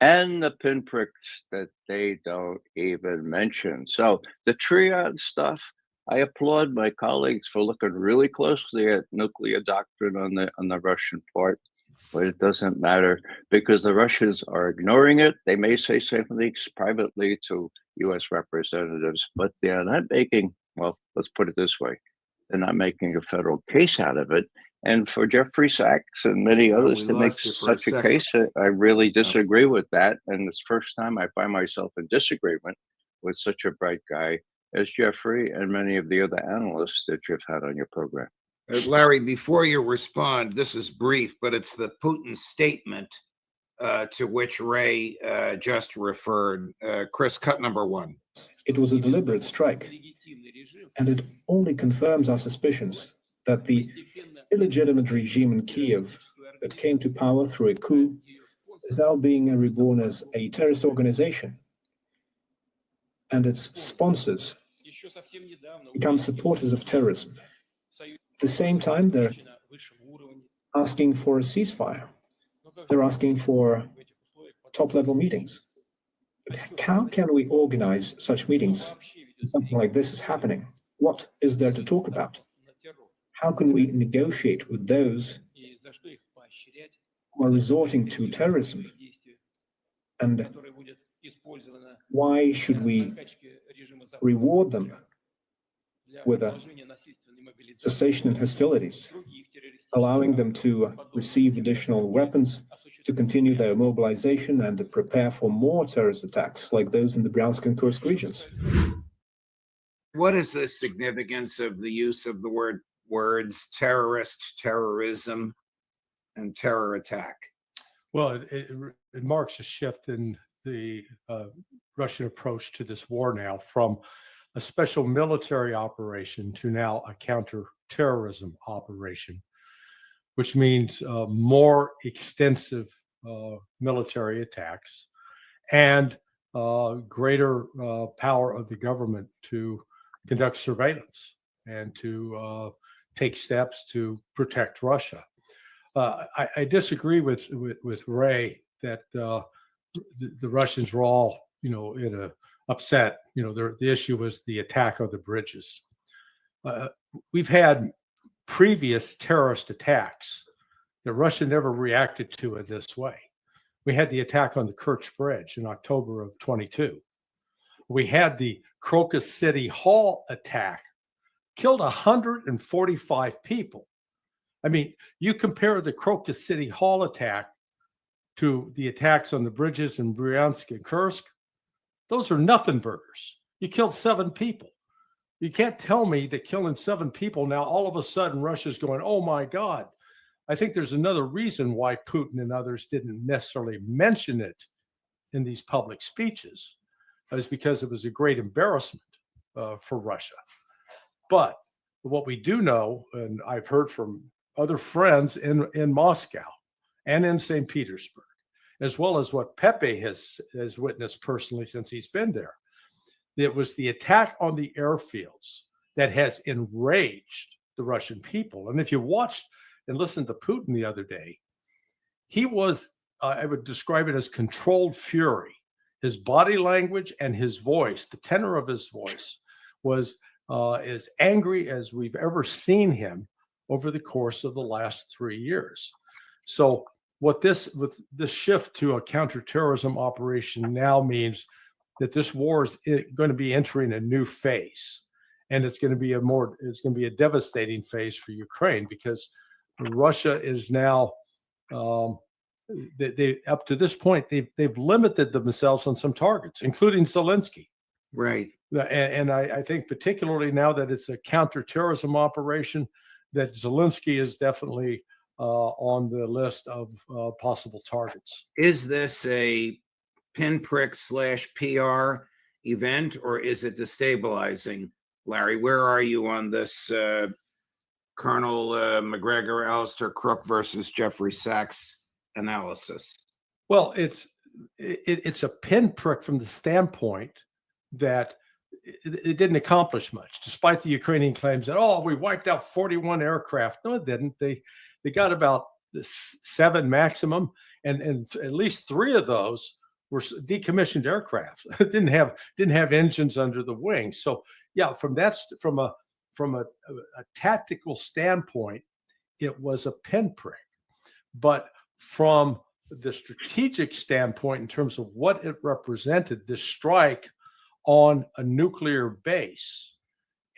and the pinpricks that they don't even mention. So the triad stuff, I applaud my colleagues for looking really closely at nuclear doctrine on the Russian part, but it doesn't matter because the Russians are ignoring it. They may say something privately to U.S. representatives, but they are not making, well, let's put it this way, they're not making a federal case out of it. And for Jeffrey Sachs and many others to make such a case, I really disagree with that. And it's the first time I find myself in disagreement with such a bright guy as Jeffrey and many of the other analysts that you've had on your program. Larry, before you respond, this is brief, but it's the Putin statement to which Ray just referred. Chris, cut number one. It was a deliberate strike, and it only confirms our suspicions that the illegitimate regime in Kiev that came to power through a coup is now being reborn as a terrorist organization, and its sponsors become supporters of terrorism. At the same time, they're asking for a ceasefire. They're asking for top-level meetings. But how can we organize such meetings when something like this is happening? What is there to talk about? How can we negotiate with those who are resorting to terrorism? And why should we reward them with a cessation in hostilities, allowing them to receive additional weapons to continue their mobilization and to prepare for more terrorist attacks like those in the Bryansk and Kursk regions? What is the significance of the use of the words terrorist, terrorism, and terror attack? Well, it marks a shift in the Russian approach to this war now from a special military operation to now a counter-terrorism operation, which means more extensive military attacks and greater power of the government to conduct surveillance and to take steps to protect Russia. I disagree with Ray that the Russians were all, in a upset. The issue was the attack on the bridges. We've had previous terrorist attacks that Russia never reacted to in this way. We had the attack on the Kerch Bridge in October of 22. We had the Crocus City Hall attack, killed 145 people. I mean, you compare the Crocus City Hall attack to the attacks on the bridges in Bryansk and Kursk, those are nothing burgers. You killed 7 people. You can't tell me that killing 7 people now all of a sudden Russia's going, oh my God. I think there's another reason why Putin and others didn't necessarily mention it in these public speeches, is because it was a great embarrassment for Russia. But what we do know, and I've heard from other friends in Moscow and in St. Petersburg, as well as what Pepe has witnessed personally since he's been there, it was the attack on the airfields that has enraged the Russian people. And if you watched and listened to Putin the other day, he was, I would describe it as controlled fury. His body language and his voice, the tenor of his voice, was as angry as we've ever seen him over the course of the last 3 years. So with this shift to a counterterrorism operation now means that this war is going to be entering a new phase, and it's going to be a devastating phase for Ukraine, because Russia is now they up to this point they've limited themselves on some targets, including Zelenskyy. Right. And I think particularly now that it's a counterterrorism operation, that Zelenskyy is definitely on the list of possible targets. Is this a pinprick / PR event, or is it destabilizing? Larry, where are you on this Colonel McGregor, Alistair Crook versus Jeffrey Sachs analysis? Well, it's a pinprick from the standpoint that it didn't accomplish much, despite the Ukrainian claims that, oh, we wiped out 41 aircraft. No, it didn't. They got about 7 maximum, and at least 3 of those were decommissioned aircraft. didn't have engines under the wing. So yeah, from a tactical standpoint, it was a pinprick. But from the strategic standpoint, in terms of what it represented, this strike on a nuclear base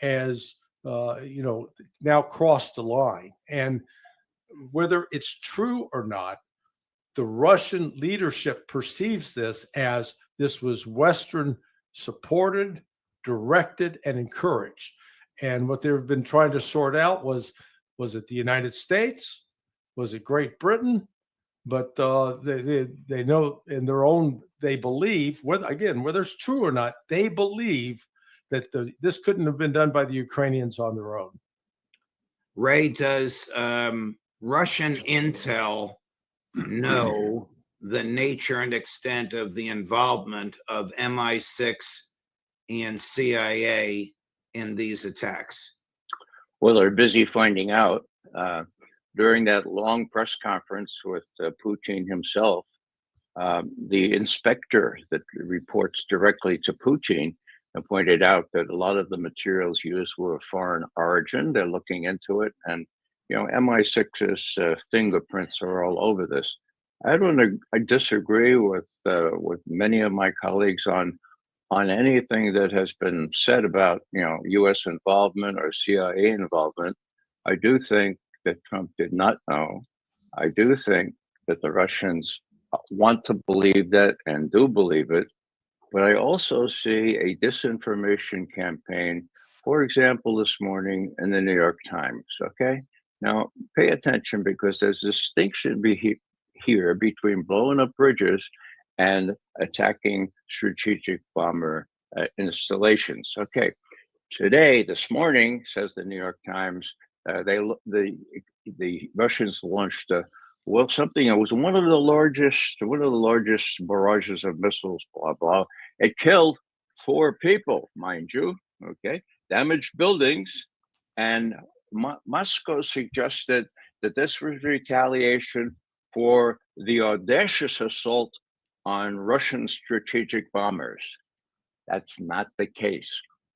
as now crossed the line. And whether it's true or not, the Russian leadership perceives this as this was Western supported, directed, and encouraged. And what they've been trying to sort out was it the United States? Was it Great Britain? But they know in their own, they believe, whether it's true or not, they believe that this couldn't have been done by the Ukrainians on their own. Ray, does Russian intel know the nature and extent of the involvement of MI6 and CIA in these attacks? Well, they're busy finding out. During that long press conference with Putin himself, the inspector that reports directly to Putin pointed out that a lot of the materials used were of foreign origin. They're looking into it, and MI6's fingerprints are all over this. I disagree with many of my colleagues on anything that has been said about U.S. involvement or CIA involvement. I do think that Trump did not know. I do think that the Russians want to believe that and do believe it. But I also see a disinformation campaign, for example, this morning in the New York Times. Okay. Now, pay attention, because there's a distinction here between blowing up bridges and attacking strategic bomber installations. Okay. This morning, says the New York Times, the Russians launched something that was one of the largest barrages of missiles, blah blah. It killed 4 people, mind you. Okay, damaged buildings, and Moscow suggested that this was retaliation for the audacious assault on Russian strategic bombers. That's not the case.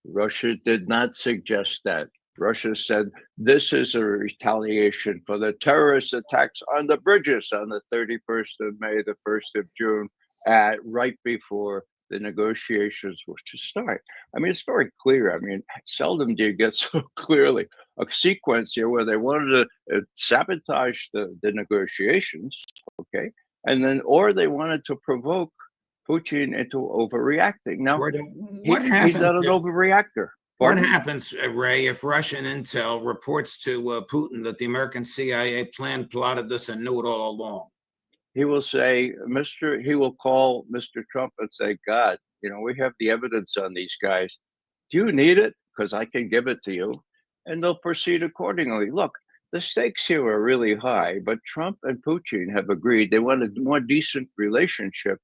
Russia did not suggest that. Russia said this is a retaliation for the terrorist attacks on the bridges on the 31st of May, the 1st of June, right before the negotiations were to start. I mean, it's very clear. I mean, seldom do you get so clearly a sequence here where they wanted to sabotage the negotiations, okay? And then, or they wanted to provoke Putin into overreacting. Now, he's not an overreactor. What happens, Ray, if Russian intel reports to Putin that the American CIA plotted this and knew it all along? He will say, he will call Mr. Trump and say, God, we have the evidence on these guys. Do you need it? Because I can give it to you. And they'll proceed accordingly. Look, the stakes here are really high, but Trump and Putin have agreed they want a more decent relationship.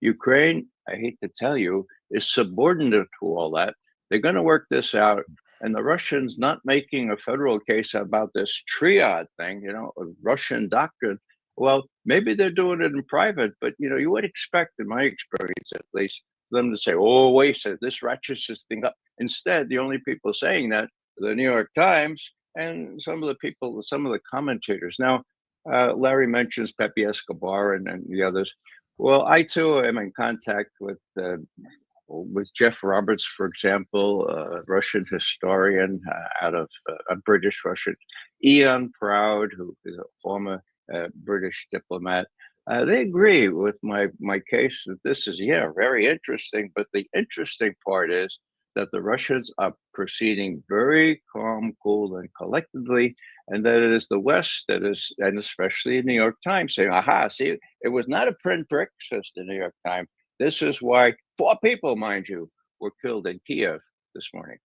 Ukraine, I hate to tell you, is subordinate to all that. They're going to work this out. And the Russians not making a federal case about this triad thing, a Russian doctrine. Well, maybe they're doing it in private, but you would expect, in my experience at least, them to say, "Oh, wait, this ratchets this thing up." Instead, the only people saying that are the New York Times and some of the commentators. Now, Larry mentions Pepe Escobar and the others. Well, I too am in contact with Jeff Roberts, for example, a Russian historian out of a British Russian, Ian Proud, who is a former British diplomat. They agree with my case that this is, very interesting. But the interesting part is that the Russians are proceeding very calm, cool, and collectively, and that it is the West that is, and especially the New York Times, saying, "Aha, see, it was not a pinprick," says the New York Times. This is why 4 people, mind you, were killed in Kiev this morning.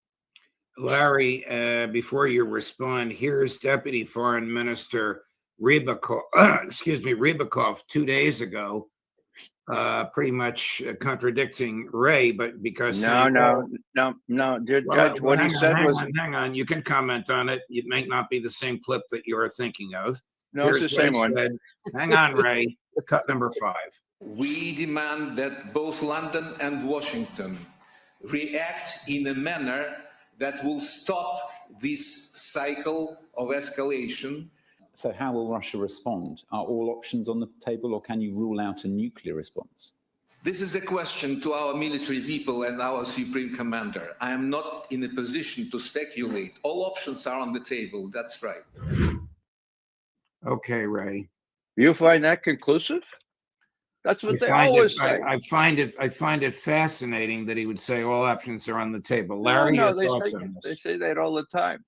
Larry, before you respond, here's Deputy Foreign Minister Rybakov 2 days ago, pretty much contradicting Ray, but because no, Judge, what he said was, hang on, you can comment on it. It may not be the same clip that you're thinking of. No, it's the same one. Hang on, Ray. Cut number 5. We demand that both London and Washington react in a manner that will stop this cycle of escalation. So how will Russia respond? Are all options on the table, or can you rule out a nuclear response? This is a question to our military people and our Supreme Commander. I am not in a position to speculate. All options are on the table, that's right. Okay, Ray. You find that conclusive? That's what they always say. I find it fascinating that he would say all options are on the table. Larry, your thoughts on this? They say that all the time.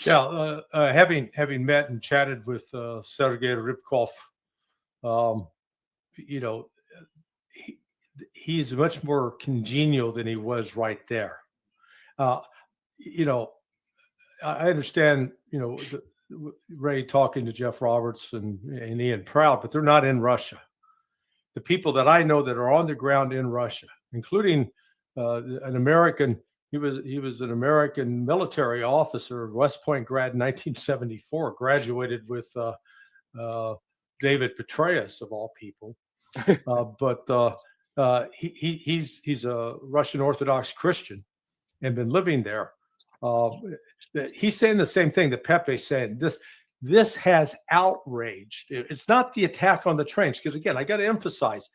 Yeah, having met and chatted with Sergei Rybkov, you know, he's much more congenial than he was right there. You know, I understand, you know, Ray talking to Jeff Roberts and Ian Proud, but they're not in Russia. The people that I know that are on the ground in Russia, including an American, he was an American military officer, West Point grad in 1974, graduated with David Petraeus of all people. He's a Russian Orthodox Christian and been living there. He's saying the same thing that Pepe said. This has outraged. It's not the attack on the trains, because again, I got to emphasize,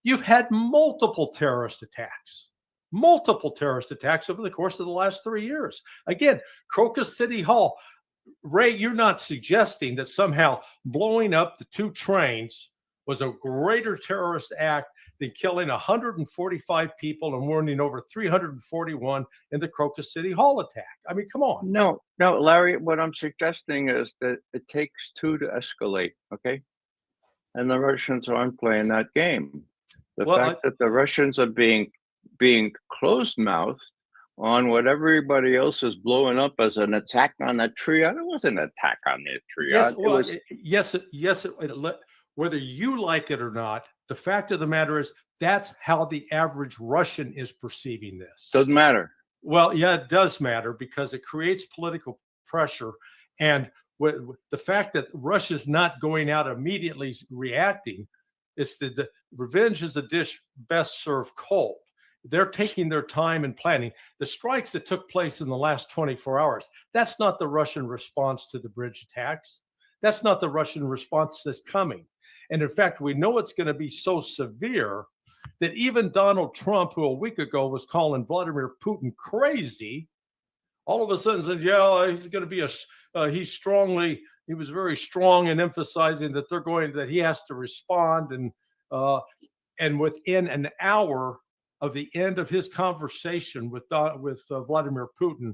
you've had multiple terrorist attacks over the course of the last 3 years. Again, Crocus City Hall. Ray, you're not suggesting that somehow blowing up the 2 trains was a greater terrorist act than killing 145 people and wounding over 341 in the Crocus City Hall attack. I mean, come on. No, Larry, what I'm suggesting is that it takes 2 to escalate, okay? And the Russians aren't playing that game. The fact that the Russians are being closed-mouthed on what everybody else is blowing up as an attack on that triad. It wasn't an attack on the triad. Yes, whether you like it or not, the fact of the matter is that's how the average Russian is perceiving this. Doesn't matter. Well, yeah, it does matter, because it creates political pressure. And the fact that Russia's not going out immediately reacting, it's the revenge is a dish best served cold. They're taking their time and planning. The strikes that took place in the last 24 hours, that's not the Russian response to the bridge attacks. That's not the Russian response that's coming. And in fact, we know it's going to be so severe that even Donald Trump, who a week ago was calling Vladimir Putin crazy, all of a sudden said, yeah, he's going to be he was very strong in emphasizing that he has to respond. And within an hour of the end of his conversation with Vladimir Putin,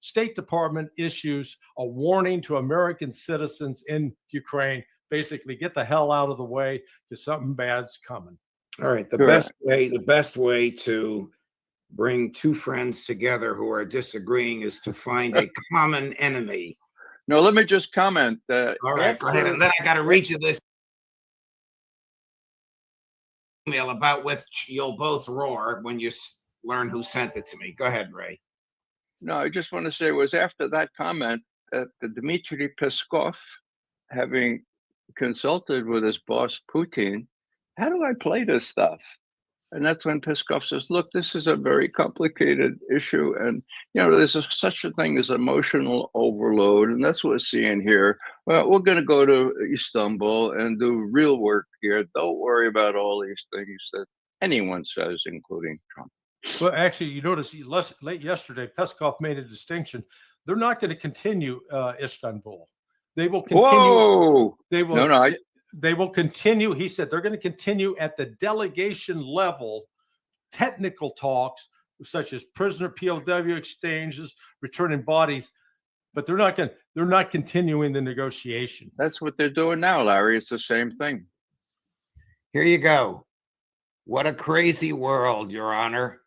State Department issues a warning to American citizens in Ukraine, basically get the hell out of the way because something bad's coming. All right. The best way to bring 2 friends together who are disagreeing is to find a common enemy. No, let me just comment. All right, go ahead. And then I got to read you this email about which you'll both roar when you learn who sent it to me. Go ahead, Ray. No, I just want to say it was after that comment that Dmitry Peskov, having consulted with his boss Putin, how do I play this stuff? And that's when Peskov says, look, this is a very complicated issue. And, there's such a thing as emotional overload. And that's what we're seeing here. Well, we're going to go to Istanbul and do real work here. Don't worry about all these things that anyone says, including Trump. Well, actually, you notice late yesterday, Peskov made a distinction. They're not going to continue Istanbul. They will continue. Whoa! They will. They will continue. He said they're going to continue at the delegation level, technical talks such as prisoner POW exchanges, returning bodies, but they're not continuing the negotiation. That's what they're doing now, Larry. It's the same thing. Here you go. What a crazy world, Your Honor.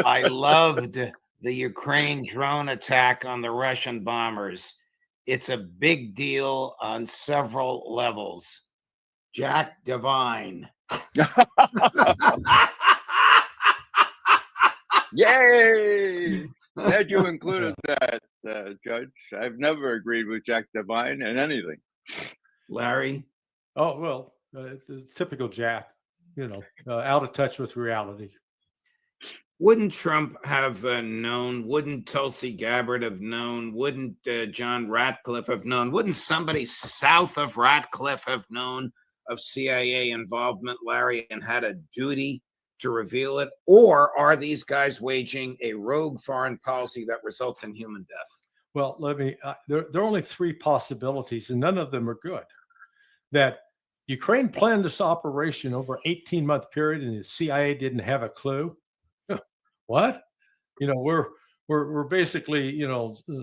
I loved the Ukraine drone attack on the Russian bombers. It's a big deal on several levels. Jack Devine. Yay! Glad you included that, Judge. I've never agreed with Jack Devine in anything. Larry? Oh, well, it's typical Jack. out of touch with reality. Wouldn't Trump have known? Wouldn't Tulsi Gabbard have known? Wouldn't John Ratcliffe have known? Wouldn't somebody south of Ratcliffe have known of CIA involvement, Larry, and had a duty to reveal it? Or are these guys waging a rogue foreign policy that results in human death? Well, there are only three possibilities, and none of them are good. That Ukraine planned this operation over an 18-month period, and the CIA didn't have a clue. What? We're basically,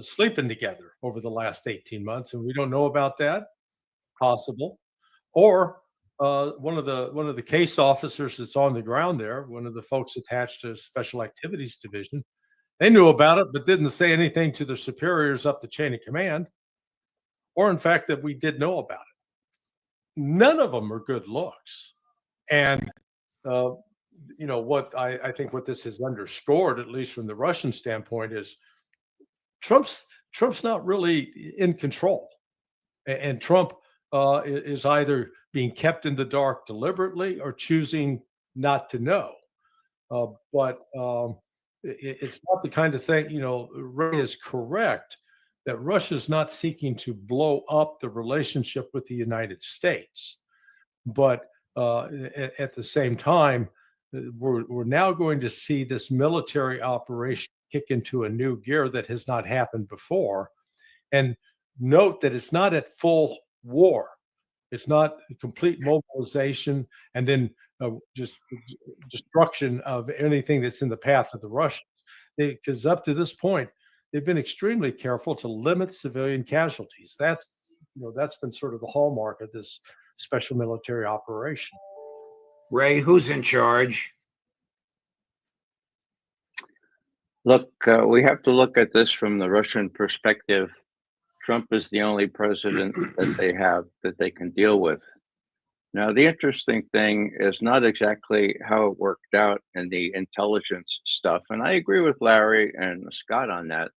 sleeping together over the last 18 months, and we don't know about that. Possible. Or one of the case officers that's on the ground there, one of the folks attached to Special Activities Division, they knew about it, but didn't say anything to their superiors up the chain of command, or in fact that we did know about it. None of them are good looks. And what I think what this has underscored, at least from the Russian standpoint, is Trump's not really in control, and Trump is either being kept in the dark deliberately or choosing not to know. But it's not the kind of thing. Ray is correct that Russia's not seeking to blow up the relationship with the United States, but at the same time, we're now going to see this military operation kick into a new gear that has not happened before. And note that it's not at full war. It's not complete mobilization and then just destruction of anything that's in the path of the Russians. Because up to this point, they've been extremely careful to limit civilian casualties. That's been sort of the hallmark of this special military operation. Ray, who's in charge? Look, we have to look at this from the Russian perspective. Trump is the only president that they have that they can deal with. Now, the interesting thing is not exactly how it worked out in the intelligence stuff. And I agree with Larry and Scott on that.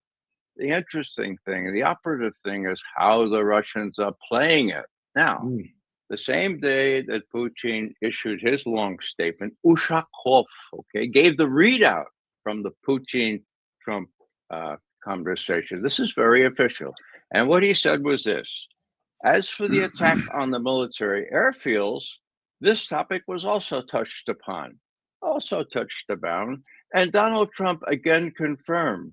The interesting thing, the operative thing is how the Russians are playing it. Now, the same day that Putin issued his long statement, Ushakov, gave the readout from the Putin-Trump conversation. This is very official. And what he said was this: as for the attack on the military airfields, this topic was also touched upon. And Donald Trump again confirmed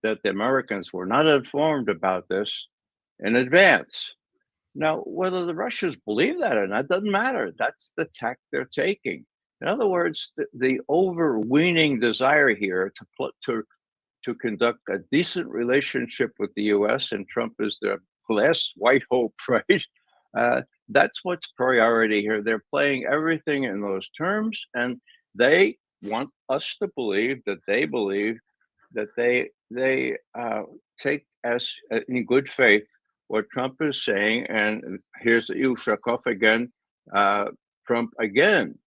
that the Americans were not informed about this in advance. Now, whether the Russians believe that or not doesn't matter. That's the tack they're taking. In other words, the overweening desire here to conduct a decent relationship with the U.S., and Trump is the last white hope, right? That's what's priority here. They're playing everything in those terms, and they want us to believe that they believe that they take as in good faith what Trump is saying. And here's Ushakov again. Trump again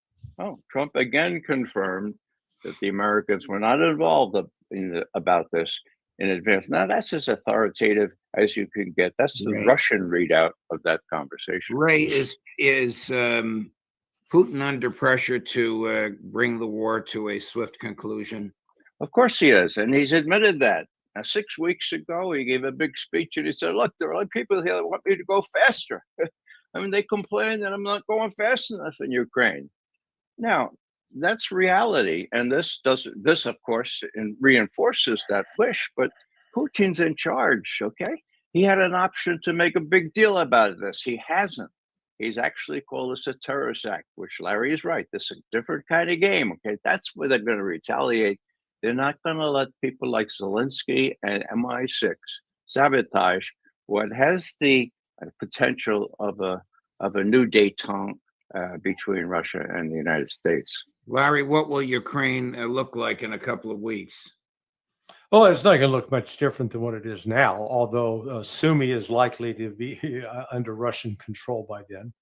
confirmed that the Americans were not involved about this in advance. Now, that's as authoritative as you can get. That's the Russian readout of that conversation. Ray, is Putin under pressure to bring the war to a swift conclusion? Of course he is, and he's admitted that. Now, 6 weeks ago, he gave a big speech and he said, look, there are people here that want me to go faster. I mean, they complain that I'm not going fast enough in Ukraine. Now, that's reality. And this, of course, reinforces that wish, but Putin's in charge, okay? He had an option to make a big deal about this. He hasn't. He's actually called this a terrorist act, which Larry is right. This is a different kind of game, okay? That's where they're going to retaliate. They're not going to let people like Zelenskyy and MI6 sabotage what has the potential of a new détente between Russia and the United States. Larry, what will Ukraine look like in a couple of weeks? Well, it's not going to look much different than what it is now, although Sumy is likely to be under Russian control by then.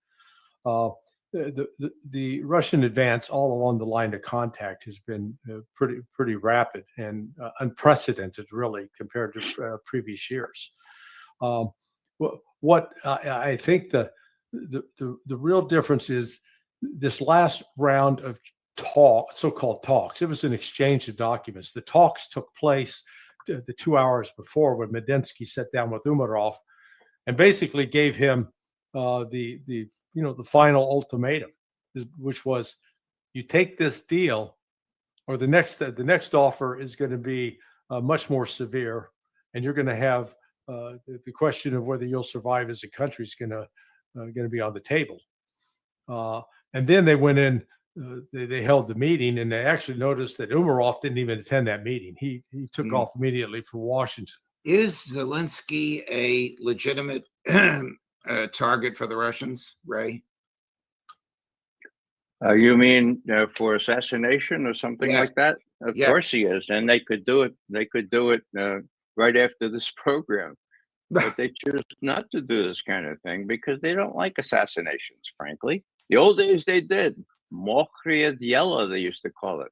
The Russian advance all along the line of contact has been pretty rapid and unprecedented, really, compared to previous years. What I think the real difference is this last round of so-called talks, it was an exchange of documents. The talks took place the 2 hours before, when Medinsky sat down with Umarov and basically gave him the final ultimatum, which was, you take this deal, or the next offer is going to be much more severe, and you're going to have the question of whether you'll survive as a country is going to be on the table. And then they went in. They held the meeting, and they actually noticed that Umarov didn't even attend that meeting. He took off immediately for Washington. Is Zelensky a legitimate target for the Russians, Ray? You mean for assassination or something like that? Of course he is, and they could do it. They could do it right after this program, but they choose not to do this kind of thing because they don't like assassinations. Frankly, the old days they did. Mokhraya Diela, they used to call it,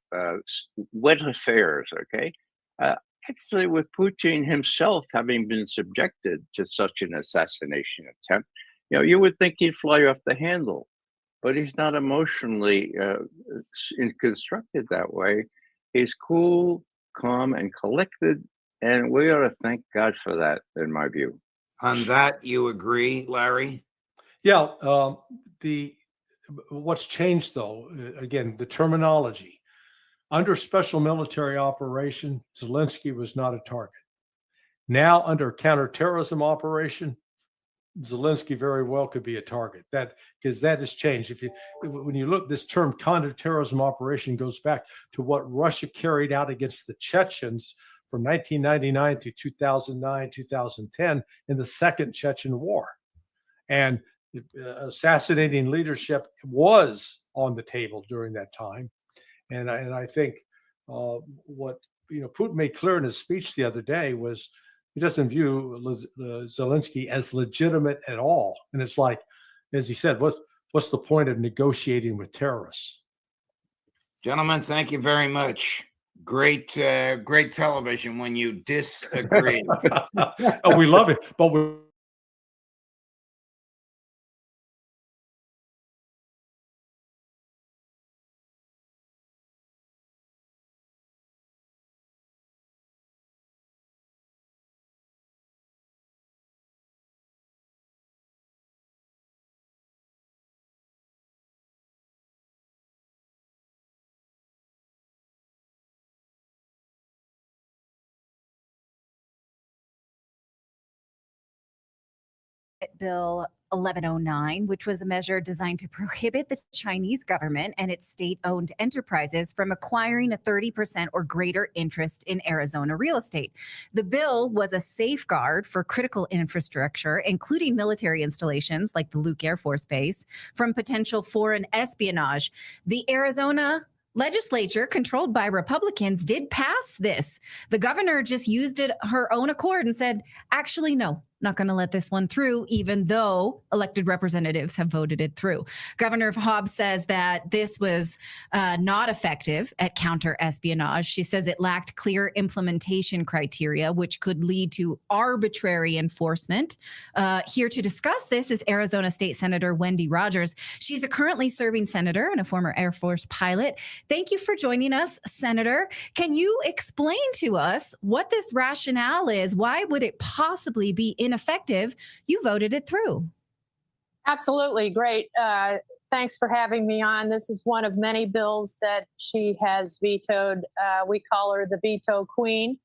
wet affairs. Okay, actually, with Putin himself having been subjected to such an assassination attempt, you would think he'd fly off the handle. But he's not emotionally constructed that way. He's cool, calm, and collected, and we ought to thank God for that, in my view. On that, you agree, Larry? Yeah. What's changed, though, again, the terminology. Under special military operation, Zelensky was not a target. Now, under counterterrorism operation, Zelensky very well could be a target. Because that has changed. When you look, this term counterterrorism operation goes back to what Russia carried out against the Chechens from 1999 to 2009, 2010 in the Second Chechen War. And assassinating leadership was on the table during that time. And I think what Putin made clear in his speech the other day was he doesn't view Zelensky as legitimate at all. And it's like, as he said, what's the point of negotiating with terrorists? Gentlemen, thank you very much. Great television when you disagree. Oh, we love it, but we Bill 1109, which was a measure designed to prohibit the Chinese government and its state-owned enterprises from acquiring a 30% or greater interest in Arizona real estate. The bill was a safeguard for critical infrastructure, including military installations like the Lutsk Air Force Base, from potential foreign espionage. The Arizona legislature, controlled by Republicans, did pass this. The governor just used it her own accord and said, actually, no, not going to let this one through, even though elected representatives have voted it through. Governor Hobbs says that this was not effective at counter-espionage. She says it lacked clear implementation criteria, which could lead to arbitrary enforcement. Here to discuss this is Arizona State Senator Wendy Rogers. She's a currently serving senator and a former Air Force pilot. Thank you for joining us, Senator. Can you explain to us what this rationale is? Why would it possibly be ineffective? You voted it through. Absolutely. Great. Thanks for having me on. This is one of many bills that she has vetoed. We call her the veto queen.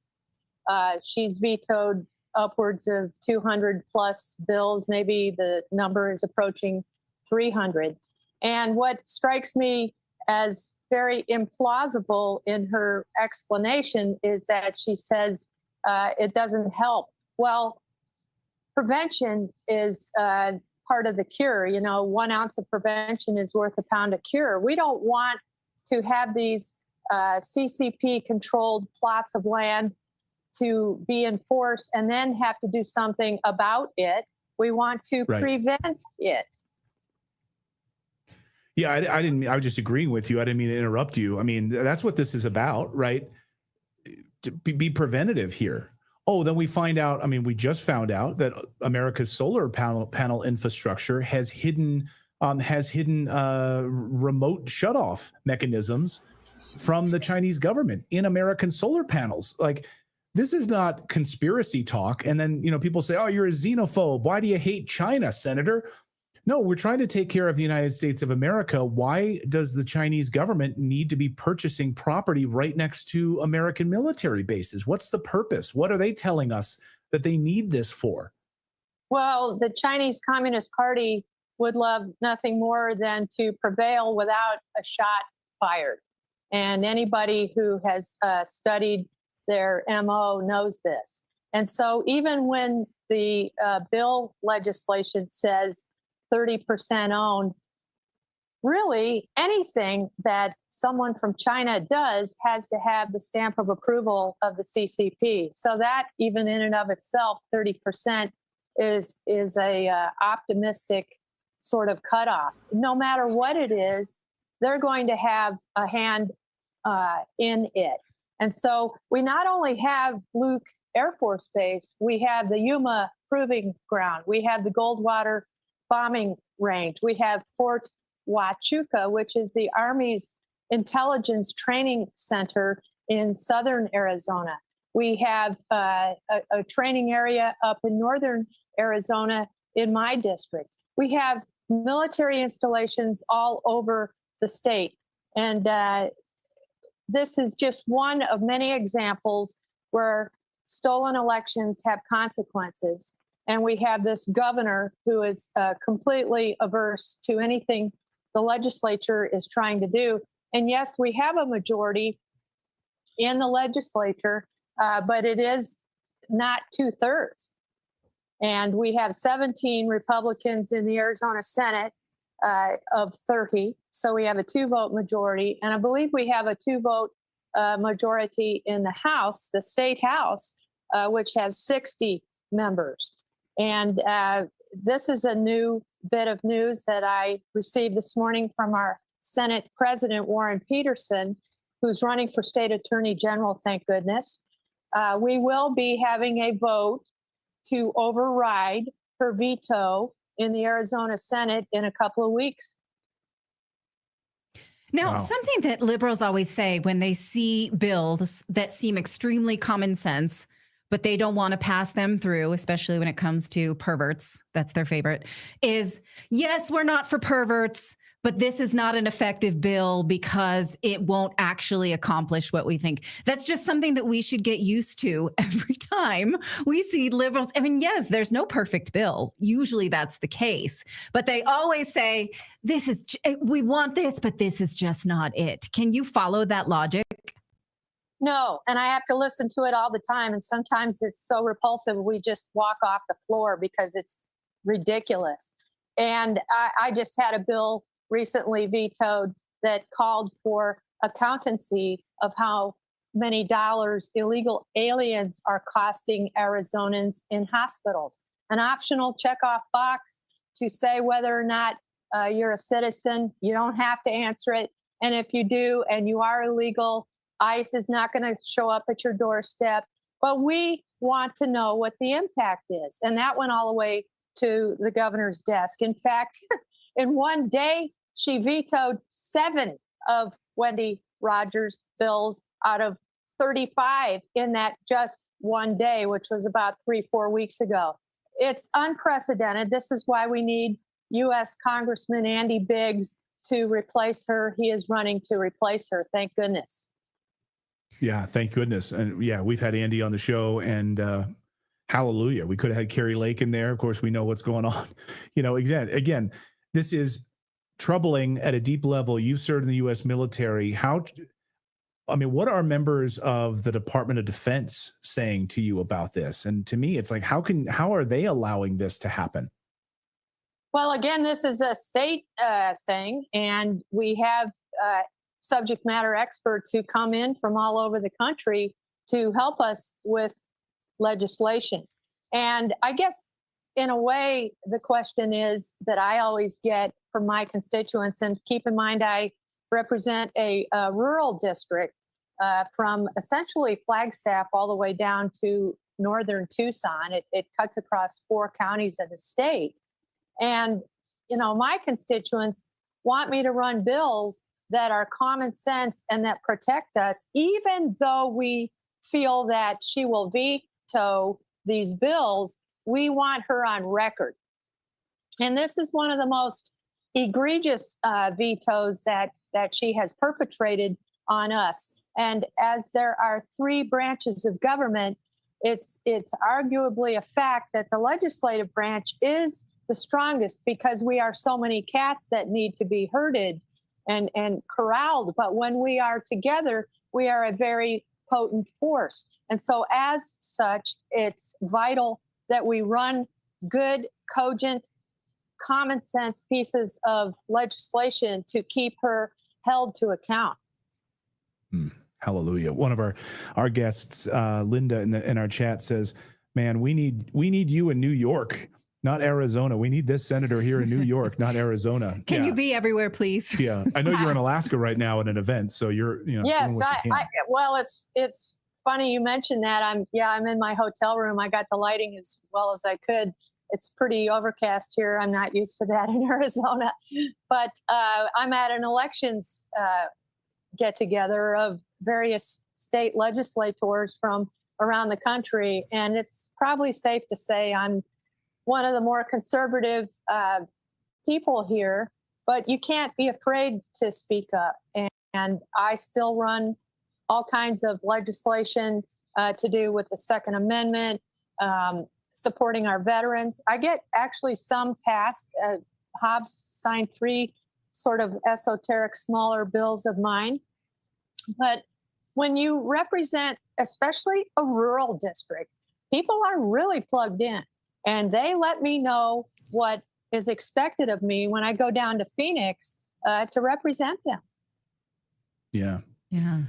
She's vetoed upwards of 200 plus bills. Maybe the number is approaching 300. And what strikes me as very implausible in her explanation is that she says it doesn't help. Well, prevention is part of the cure. 1 ounce of prevention is worth a pound of cure. We don't want to have these CCP controlled plots of land to be enforced and then have to do something about it. We want to prevent it. Yeah, I was just agreeing with you. I didn't mean to interrupt you. I mean, that's what this is about, right? To be preventative here. Oh, then we find out, we just found out that America's solar panel infrastructure has hidden has hidden remote shutoff mechanisms from the Chinese government in American solar panels. Like, this is not conspiracy talk. And then, people say, oh, you're a xenophobe. Why do you hate China, Senator? No, we're trying to take care of the United States of America. Why does the Chinese government need to be purchasing property right next to American military bases? What's the purpose? What are they telling us that they need this for? Well, the Chinese Communist Party would love nothing more than to prevail without a shot fired. And anybody who has studied their MO knows this. And so even when the bill legislation says 30% owned, really anything that someone from China does has to have the stamp of approval of the CCP. So that even in and of itself, 30% is a optimistic sort of cutoff. No matter what it is, they're going to have a hand in it. And so we not only have Luke Air Force Base, we have the Yuma Proving Ground, we have the Goldwater Bombing Range, we have Fort Huachuca, which is the Army's intelligence training center in southern Arizona. We have a training area up in northern Arizona in my district. We have military installations all over the state. And this is just one of many examples where stolen elections have consequences. And we have this governor who is completely averse to anything the legislature is trying to do. And yes, we have a majority in the legislature, but it is not 2/3. And we have 17 Republicans in the Arizona Senate of 30. So we have a 2-vote majority. And I believe we have a 2-vote majority in the House, the state House, which has 60 members. And this is a new bit of news that I received this morning from our Senate President, Warren Peterson, who's running for state attorney general, thank goodness. We will be having a vote to override her veto in the Arizona Senate in a couple of weeks. Now, something that liberals always say when they see bills that seem extremely common sense, but they don't want to pass them through, especially when it comes to perverts, that's their favorite, is, yes, we're not for perverts, but this is not an effective bill because it won't actually accomplish what we think. That's just something that we should get used to every time we see liberals. I mean, yes, there's no perfect bill. Usually that's the case. But they always say, we want this, but this is just not it. Can you follow that logic? No, and I have to listen to it all the time. And sometimes it's so repulsive, we just walk off the floor because it's ridiculous. And I just had a bill recently vetoed that called for accountancy of how many dollars illegal aliens are costing Arizonans in hospitals. An optional checkoff box to say whether or not you're a citizen. You don't have to answer it. And if you do and you are illegal, ICE is not going to show up at your doorstep. But we want to know what the impact is. And that went all the way to the governor's desk. In fact, in one day, she vetoed 7 of Wendy Rogers' bills out of 35 in that just one day, which was about 3-4 weeks ago. It's unprecedented. This is why we need U.S. Congressman Andy Biggs to replace her. He is running to replace her. Thank goodness. Yeah, thank goodness. And yeah, we've had Andy on the show, and hallelujah. We could have had Carrie Lake in there. Of course, we know what's going on. Again, this is troubling at a deep level. You served in the U.S. military. What are members of the Department of Defense saying to you about this? And to me, it's like, how are they allowing this to happen? Well, again, this is a state thing, and we have subject matter experts who come in from all over the country to help us with legislation. And I guess, in a way, the question is that I always get from my constituents, and keep in mind, I represent a rural district from essentially Flagstaff all the way down to northern Tucson. It cuts across 4 counties of the state. And, my constituents want me to run bills that are common sense and that protect us, even though we feel that she will veto these bills. We want her on record. And this is one of the most egregious vetoes that she has perpetrated on us. And as there are three branches of government, it's arguably a fact that the legislative branch is the strongest because we are so many cats that need to be herded and corralled. But when we are together, we are a very potent force. And so as such, it's vital that we run good, cogent, common sense pieces of legislation to keep her held to account. Hallelujah. One of our guests, Linda, in our chat says, "Man, we need you in New York, not Arizona. We need this senator here in New York, not Arizona." Can you be everywhere, please? Yeah, I know you're in Alaska right now at an event, so you're Yes, doing what you can. well, it's funny you mentioned that. I'm in my hotel room. I got the lighting as well as I could. It's pretty overcast here. I'm not used to that in Arizona, but I'm at an elections get together of various state legislators from around the country. And it's probably safe to say I'm one of the more conservative people here, but you can't be afraid to speak up. And I still run all kinds of legislation to do with the Second Amendment, supporting our veterans. I get actually some passed. Hobbs signed 3 sort of esoteric, smaller bills of mine. But when you represent, especially a rural district, people are really plugged in, and they let me know what is expected of me when I go down to Phoenix to represent them. Yeah. Yeah.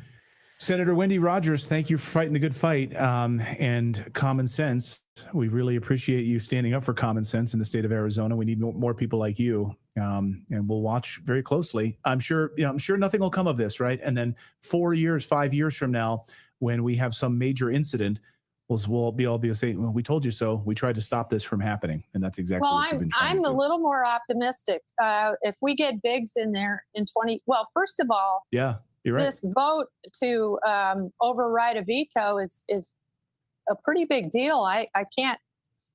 Senator Wendy Rogers, thank you for fighting the good fight and common sense. We really appreciate you standing up for common sense in the state of Arizona. We need more people like you, and we'll watch very closely. I'm sure nothing will come of this, right? And then 4 years, 5 years from now, when we have some major incident, we'll be able to say, "Well, we told you so. We tried to stop this from happening," and that's exactly what you've been trying to do. I'm a little more optimistic. If we get Biggs in there in first of all, yeah. You're right. This vote to override a veto is a pretty big deal. I can't.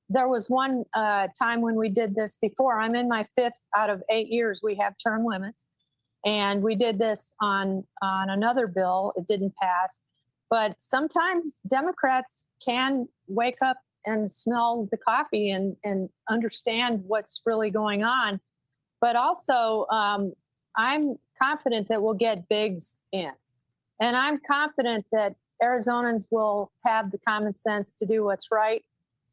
There was one time when we did this before. I'm in my 5th out of 8 years. We have term limits, and we did this on another bill. It didn't pass, but sometimes Democrats can wake up and smell the coffee and understand what's really going on. But also, I'm confident that we'll get Biggs in. And I'm confident that Arizonans will have the common sense to do what's right.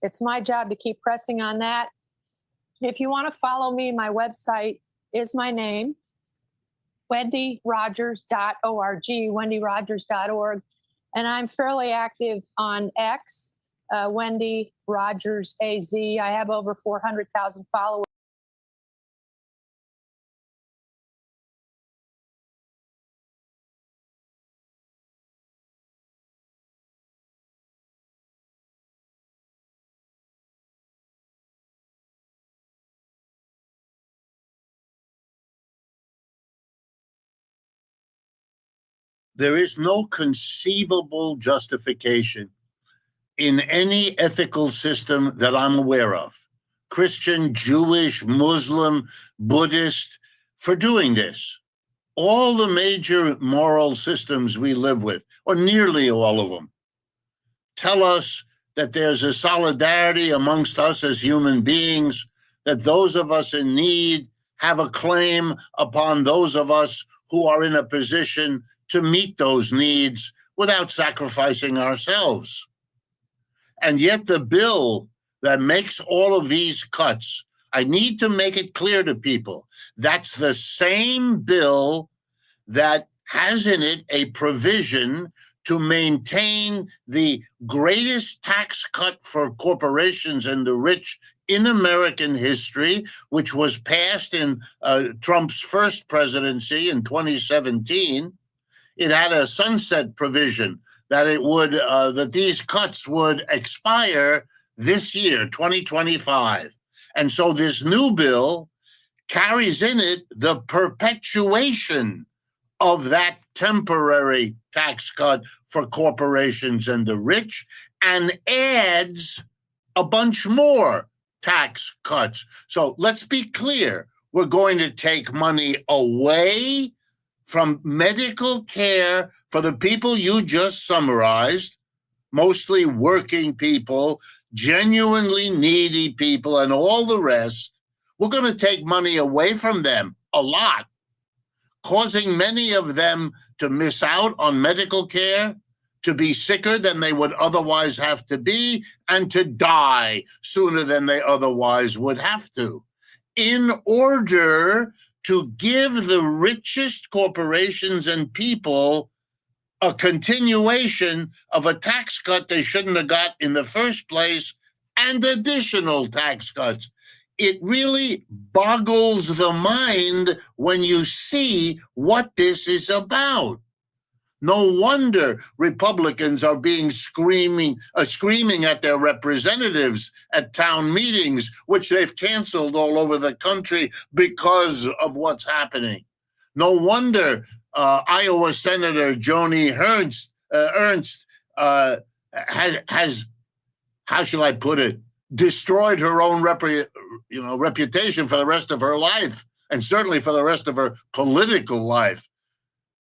It's my job to keep pressing on that. If you want to follow me, my website is my name, wendyrogers.org, wendyrogers.org. And I'm fairly active on X, Wendy Rogers AZ. I have over 400,000 followers. There is no conceivable justification in any ethical system that I'm aware of, Christian, Jewish, Muslim, Buddhist, for doing this. All the major moral systems we live with, or nearly all of them, tell us that there's a solidarity amongst us as human beings, that those of us in need have a claim upon those of us who are in a position to meet those needs without sacrificing ourselves. And yet the bill that makes all of these cuts, I need to make it clear to people, that's the same bill that has in it a provision to maintain the greatest tax cut for corporations and the rich in American history, which was passed in Trump's first presidency in 2017. It had a sunset provision that it would that these cuts would expire this year, 2025. And so this new bill carries in it the perpetuation of that temporary tax cut for corporations and the rich, and adds a bunch more tax cuts. So let's be clear. We're going to take money away from medical care for the people you just summarized, mostly working people, genuinely needy people, and all the rest. We're going to take money away from them, a lot, causing many of them to miss out on medical care, to be sicker than they would otherwise have to be, and to die sooner than they otherwise would have to, in order to give the richest corporations and people a continuation of a tax cut they shouldn't have got in the first place, and additional tax cuts. It really boggles the mind when you see what this is about. No wonder Republicans are being screaming at their representatives at town meetings, which they've canceled all over the country because of what's happening. No wonder Iowa Senator Joni Ernst has, how shall I put it, destroyed her own reputation for the rest of her life, and certainly for the rest of her political life.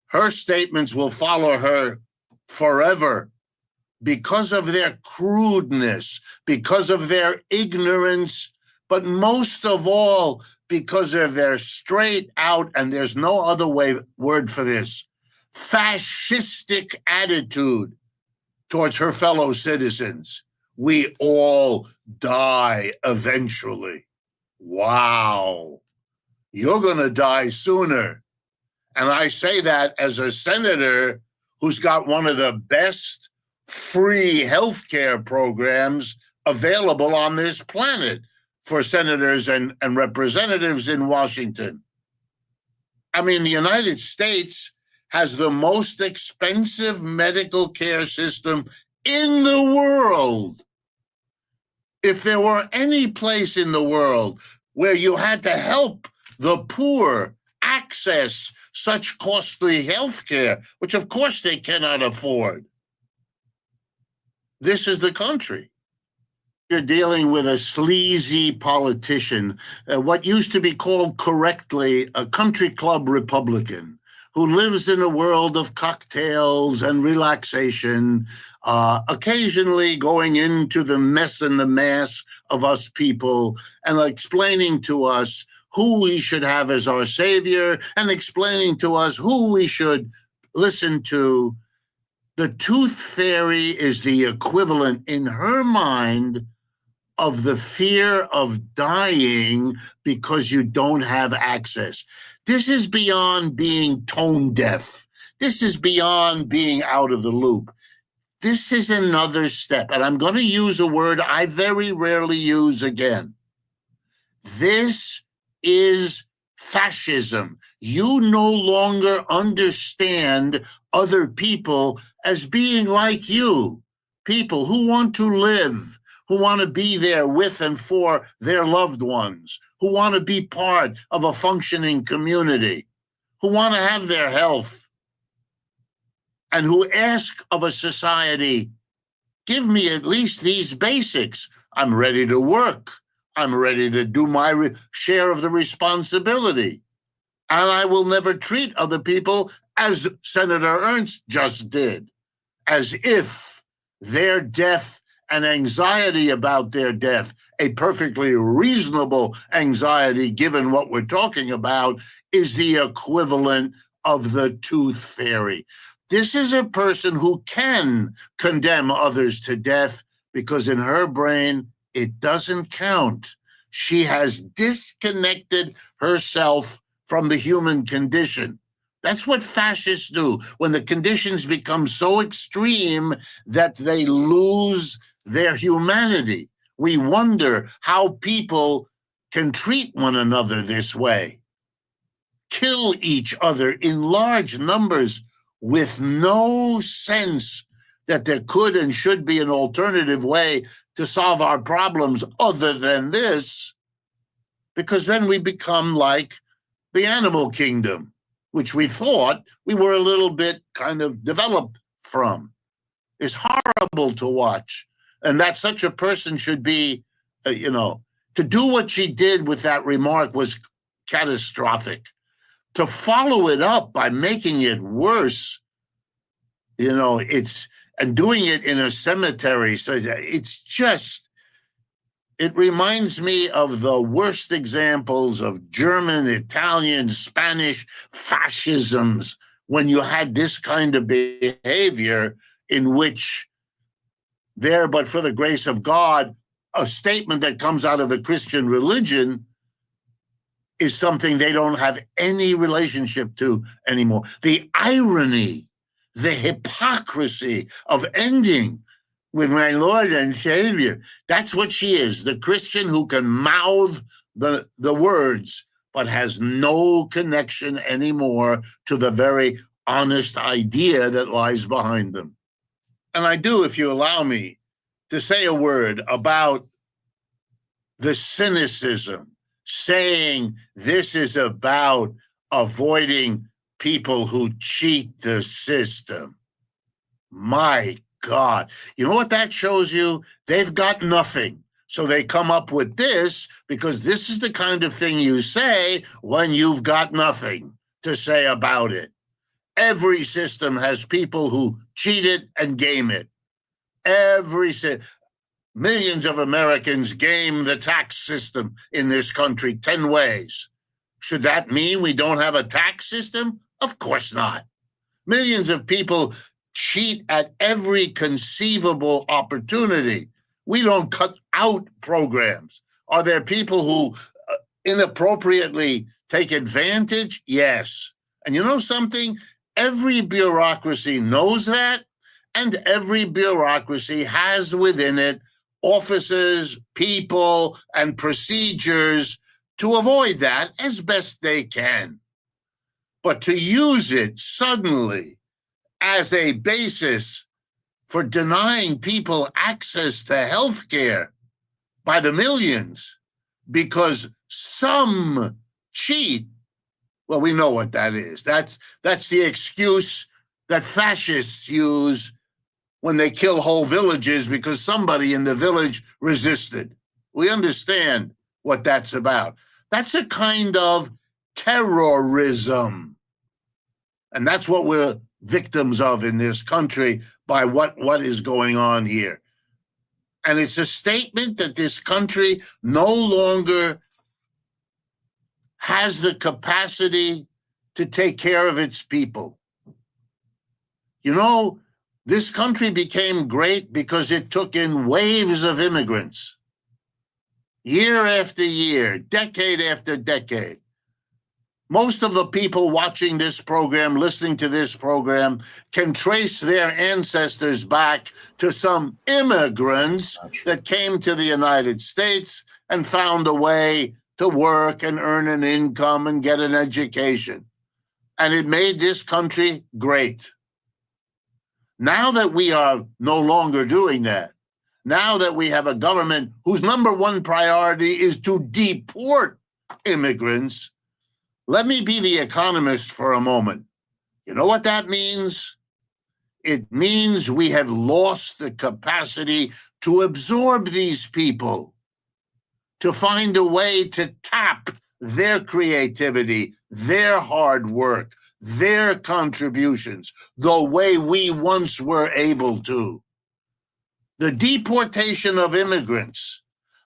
Her statements will follow her forever because of their crudeness, because of their ignorance, but most of all, because of their straight out, and there's no other word for this, fascistic attitude towards her fellow citizens. We all die eventually. Wow. You're going to die sooner. And I say that as a senator who's got one of the best free healthcare programs available on this planet for senators and representatives in Washington. I mean, the United States has the most expensive medical care system in the world. If there were any place in the world where you had to help the poor access such costly health care, which of course they cannot afford, this is the country. You're dealing with a sleazy politician, what used to be called correctly a country club Republican, who lives in a world of cocktails and relaxation, occasionally going into the mess and the mass of us people and explaining to us who we should have as our savior and explaining to us who we should listen to. The tooth fairy is the equivalent in her mind of the fear of dying because you don't have access. This is beyond being tone deaf. This is beyond being out of the loop. This is another step, and I'm going to use a word I very rarely use again. This is fascism. You no longer understand other people as being like you, people who want to live, who want to be there with and for their loved ones, who want to be part of a functioning community, who want to have their health, and who ask of a society, give me at least these basics. I'm ready to work. I'm ready to do my share of the responsibility. And I will never treat other people as Senator Ernst just did, as if their death and anxiety about their death, a perfectly reasonable anxiety given what we're talking about, is the equivalent of the tooth fairy. This is a person who can condemn others to death because in her brain, it doesn't count. She has disconnected herself from the human condition. That's what fascists do when the conditions become so extreme that they lose their humanity. We wonder how people can treat one another this way, kill each other in large numbers with no sense that there could and should be an alternative way to solve our problems other than this. because then we become like the animal kingdom, which we thought we were a little bit kind of developed from. It's horrible to watch. And that such a person should be, to do what she did with that remark was catastrophic. To follow it up by making it worse, and doing it in a cemetery. So it reminds me of the worst examples of German, Italian, Spanish fascisms, when you had this kind of behavior in which there, but for the grace of God, a statement that comes out of the Christian religion is something they don't have any relationship to anymore. The irony, the hypocrisy of ending with my Lord and Savior. That's what she is, the Christian who can mouth the words, but has no connection anymore to the very honest idea that lies behind them. And I do, if you allow me, to say a word about the cynicism, saying this is about avoiding people who cheat the system. My God. You know what that shows you? They've got nothing. So they come up with this because this is the kind of thing you say when you've got nothing to say about it. Every system has people who cheat it and game it. Millions of Americans game the tax system in this country 10 ways. Should that mean we don't have a tax system? Of course not. Millions of people cheat at every conceivable opportunity. We don't cut out programs. Are there people who inappropriately take advantage? Yes. And you know something? Every bureaucracy knows that, and every bureaucracy has within it offices, people, and procedures to avoid that as best they can. But to use it suddenly as a basis for denying people access to health care by the millions because some cheat, well, we know what that is. That's the excuse that fascists use when they kill whole villages because somebody in the village resisted. We understand what that's about. That's a kind of terrorism. And that's what we're victims of in this country by what is going on here. And it's a statement that this country no longer has the capacity to take care of its people. You know, this country became great because it took in waves of immigrants, year after year, decade after decade. Most of the people watching this program, listening to this program, can trace their ancestors back to some immigrants that came to the United States and found a way to work and earn an income and get an education. And it made this country great. Now that we are no longer doing that, now that we have a government whose number one priority is to deport immigrants, let me be the economist for a moment. You know what that means? It means we have lost the capacity to absorb these people, to find a way to tap their creativity, their hard work, their contributions, the way we once were able to. The deportation of immigrants,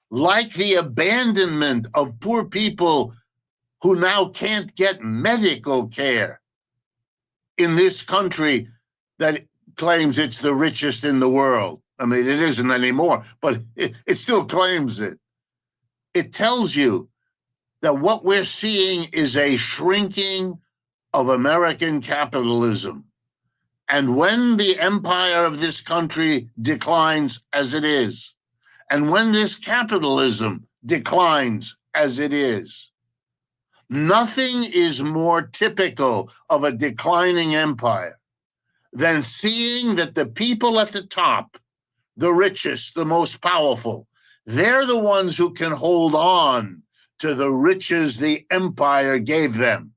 like the abandonment of poor people who now can't get medical care in this country that claims it's the richest in the world. I mean, it isn't anymore, but it still claims it. It tells you that what we're seeing is a shrinking of American capitalism. And when the empire of this country declines as it is, and when this capitalism declines as it is, nothing is more typical of a declining empire than seeing that the people at the top, the richest, the most powerful, they're the ones who can hold on to the riches the empire gave them.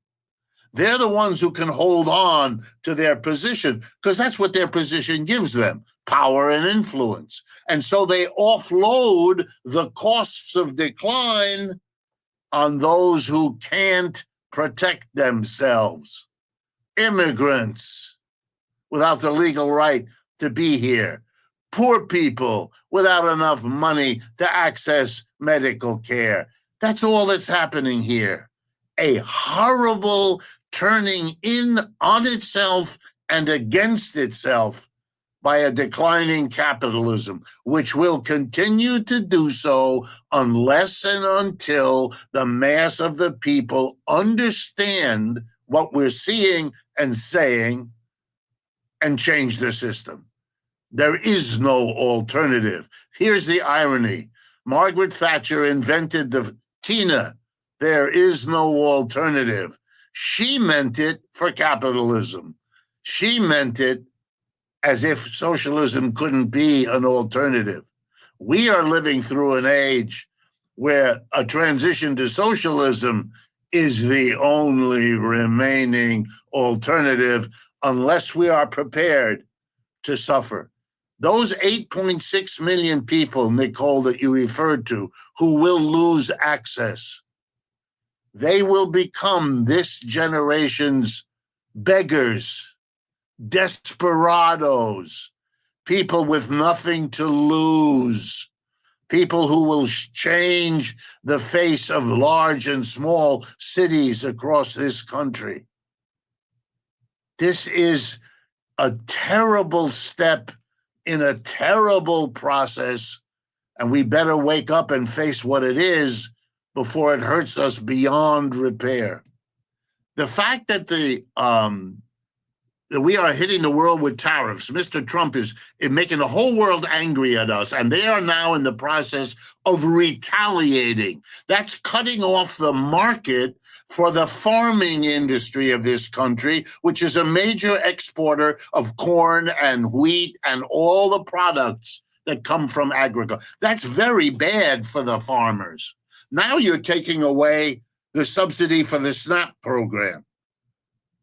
They're the ones who can hold on to their position because that's what their position gives them, power and influence. And so they offload the costs of decline on those who can't protect themselves. Immigrants without the legal right to be here. Poor people without enough money to access medical care. That's all that's happening here. A horrible turning in on itself and against itself by a declining capitalism, which will continue to do so unless and until the mass of the people understand what we're seeing and saying and change the system. There is no alternative. Here's the irony. Margaret Thatcher invented the TINA. There is no alternative. She meant it for capitalism. She meant it as if socialism couldn't be an alternative. We are living through an age where a transition to socialism is the only remaining alternative unless we are prepared to suffer. Those 8.6 million people, Nicole, that you referred to, who will lose access, they will become this generation's beggars, desperados, people with nothing to lose, people who will change the face of large and small cities across this country. This is a terrible step in a terrible process, and we better wake up and face what it is before it hurts us beyond repair. The fact that that we are hitting the world with tariffs, Mr. Trump is making the whole world angry at us, and they are now in the process of retaliating. That's cutting off the market for the farming industry of this country, which is a major exporter of corn and wheat and all the products that come from agriculture. That's very bad for the farmers. Now you're taking away the subsidy for the SNAP program.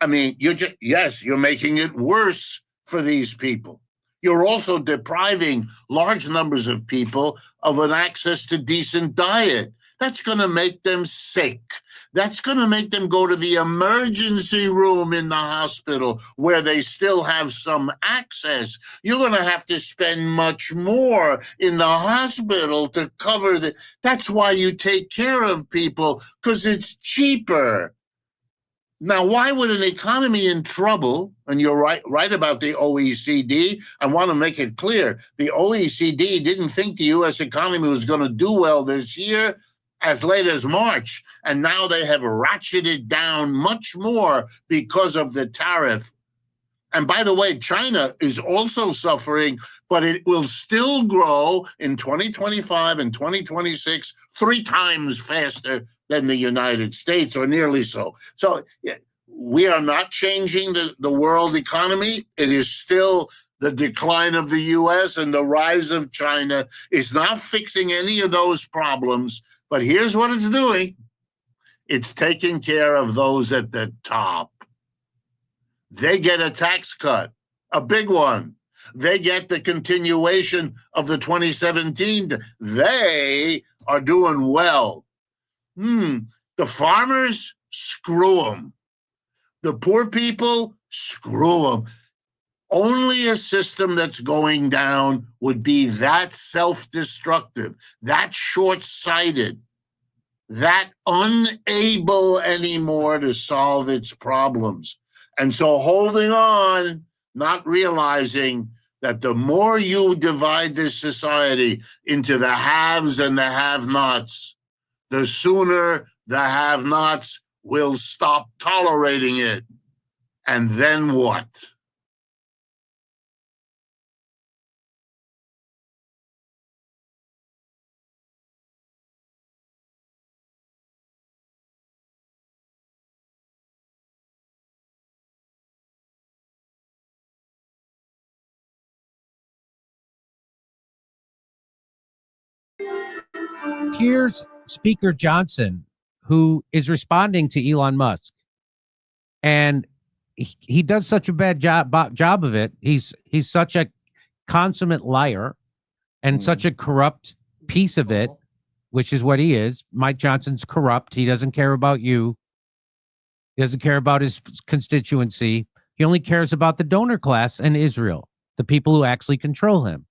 I mean, you're making it worse for these people. You're also depriving large numbers of people of an access to decent diet. That's going to make them sick. That's going to make them go to the emergency room in the hospital where they still have some access. You're going to have to spend much more in the hospital to cover the. That's why you take care of people, because it's cheaper. Now, why would an economy in trouble, and you're right about the OECD, I want to make it clear, the OECD didn't think the U.S. economy was going to do well this year as late as March, and now they have ratcheted down much more because of the tariff. And by the way, China is also suffering, but it will still grow in 2025 and 2026 3 times faster than the United States, or nearly so. So we are not changing the world economy. It is still the decline of the U.S. and the rise of China. Is not fixing any of those problems, but here's what it's doing. It's taking care of those at the top. They get a tax cut, a big one. They get the continuation of the 2017. They are doing well. The farmers, screw them. The poor people, screw them. Only a system that's going down would be that self-destructive, that short-sighted, that unable anymore to solve its problems. And so holding on, not realizing that the more you divide this society into the haves and the have-nots, the sooner the have-nots will stop tolerating it. And then what? Here's Speaker Johnson who is responding to Elon Musk. And he does such a bad job of it. He's such a consummate liar and such a corrupt piece of it, which is what he is. Mike Johnson's corrupt. He doesn't care about you. He doesn't care about his constituency. He only cares about the donor class and Israel, the people who actually control him.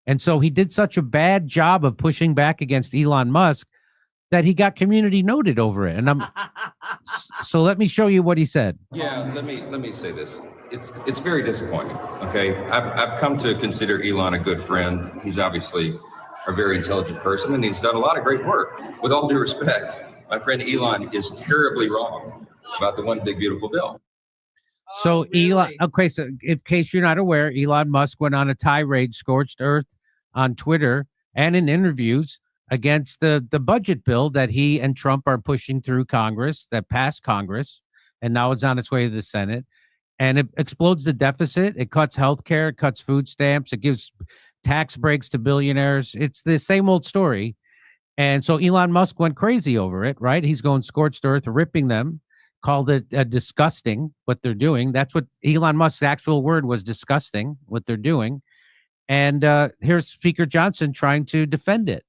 And so he did such a bad job of pushing back against Elon Musk that he got community noted over it. And so let me show you what he said. Yeah, let me say this. It's very disappointing. Okay, I've come to consider Elon a good friend. He's obviously a very intelligent person, and he's done a lot of great work. With all due respect, my friend Elon is terribly wrong about the one big beautiful bill. So Elon, okay, so in case you're not aware, Elon Musk went on a tirade, scorched earth on Twitter and in interviews against the budget bill that he and Trump are pushing through Congress, that passed Congress, and now it's on its way to the Senate. And it explodes the deficit. It cuts healthcare, it cuts food stamps, it gives tax breaks to billionaires. It's the same old story. And so Elon Musk went crazy over it, right? He's going scorched earth, ripping them, called it disgusting what they're doing. That's what Elon Musk's actual word was, disgusting what they're doing. And here's Speaker Johnson trying to defend it.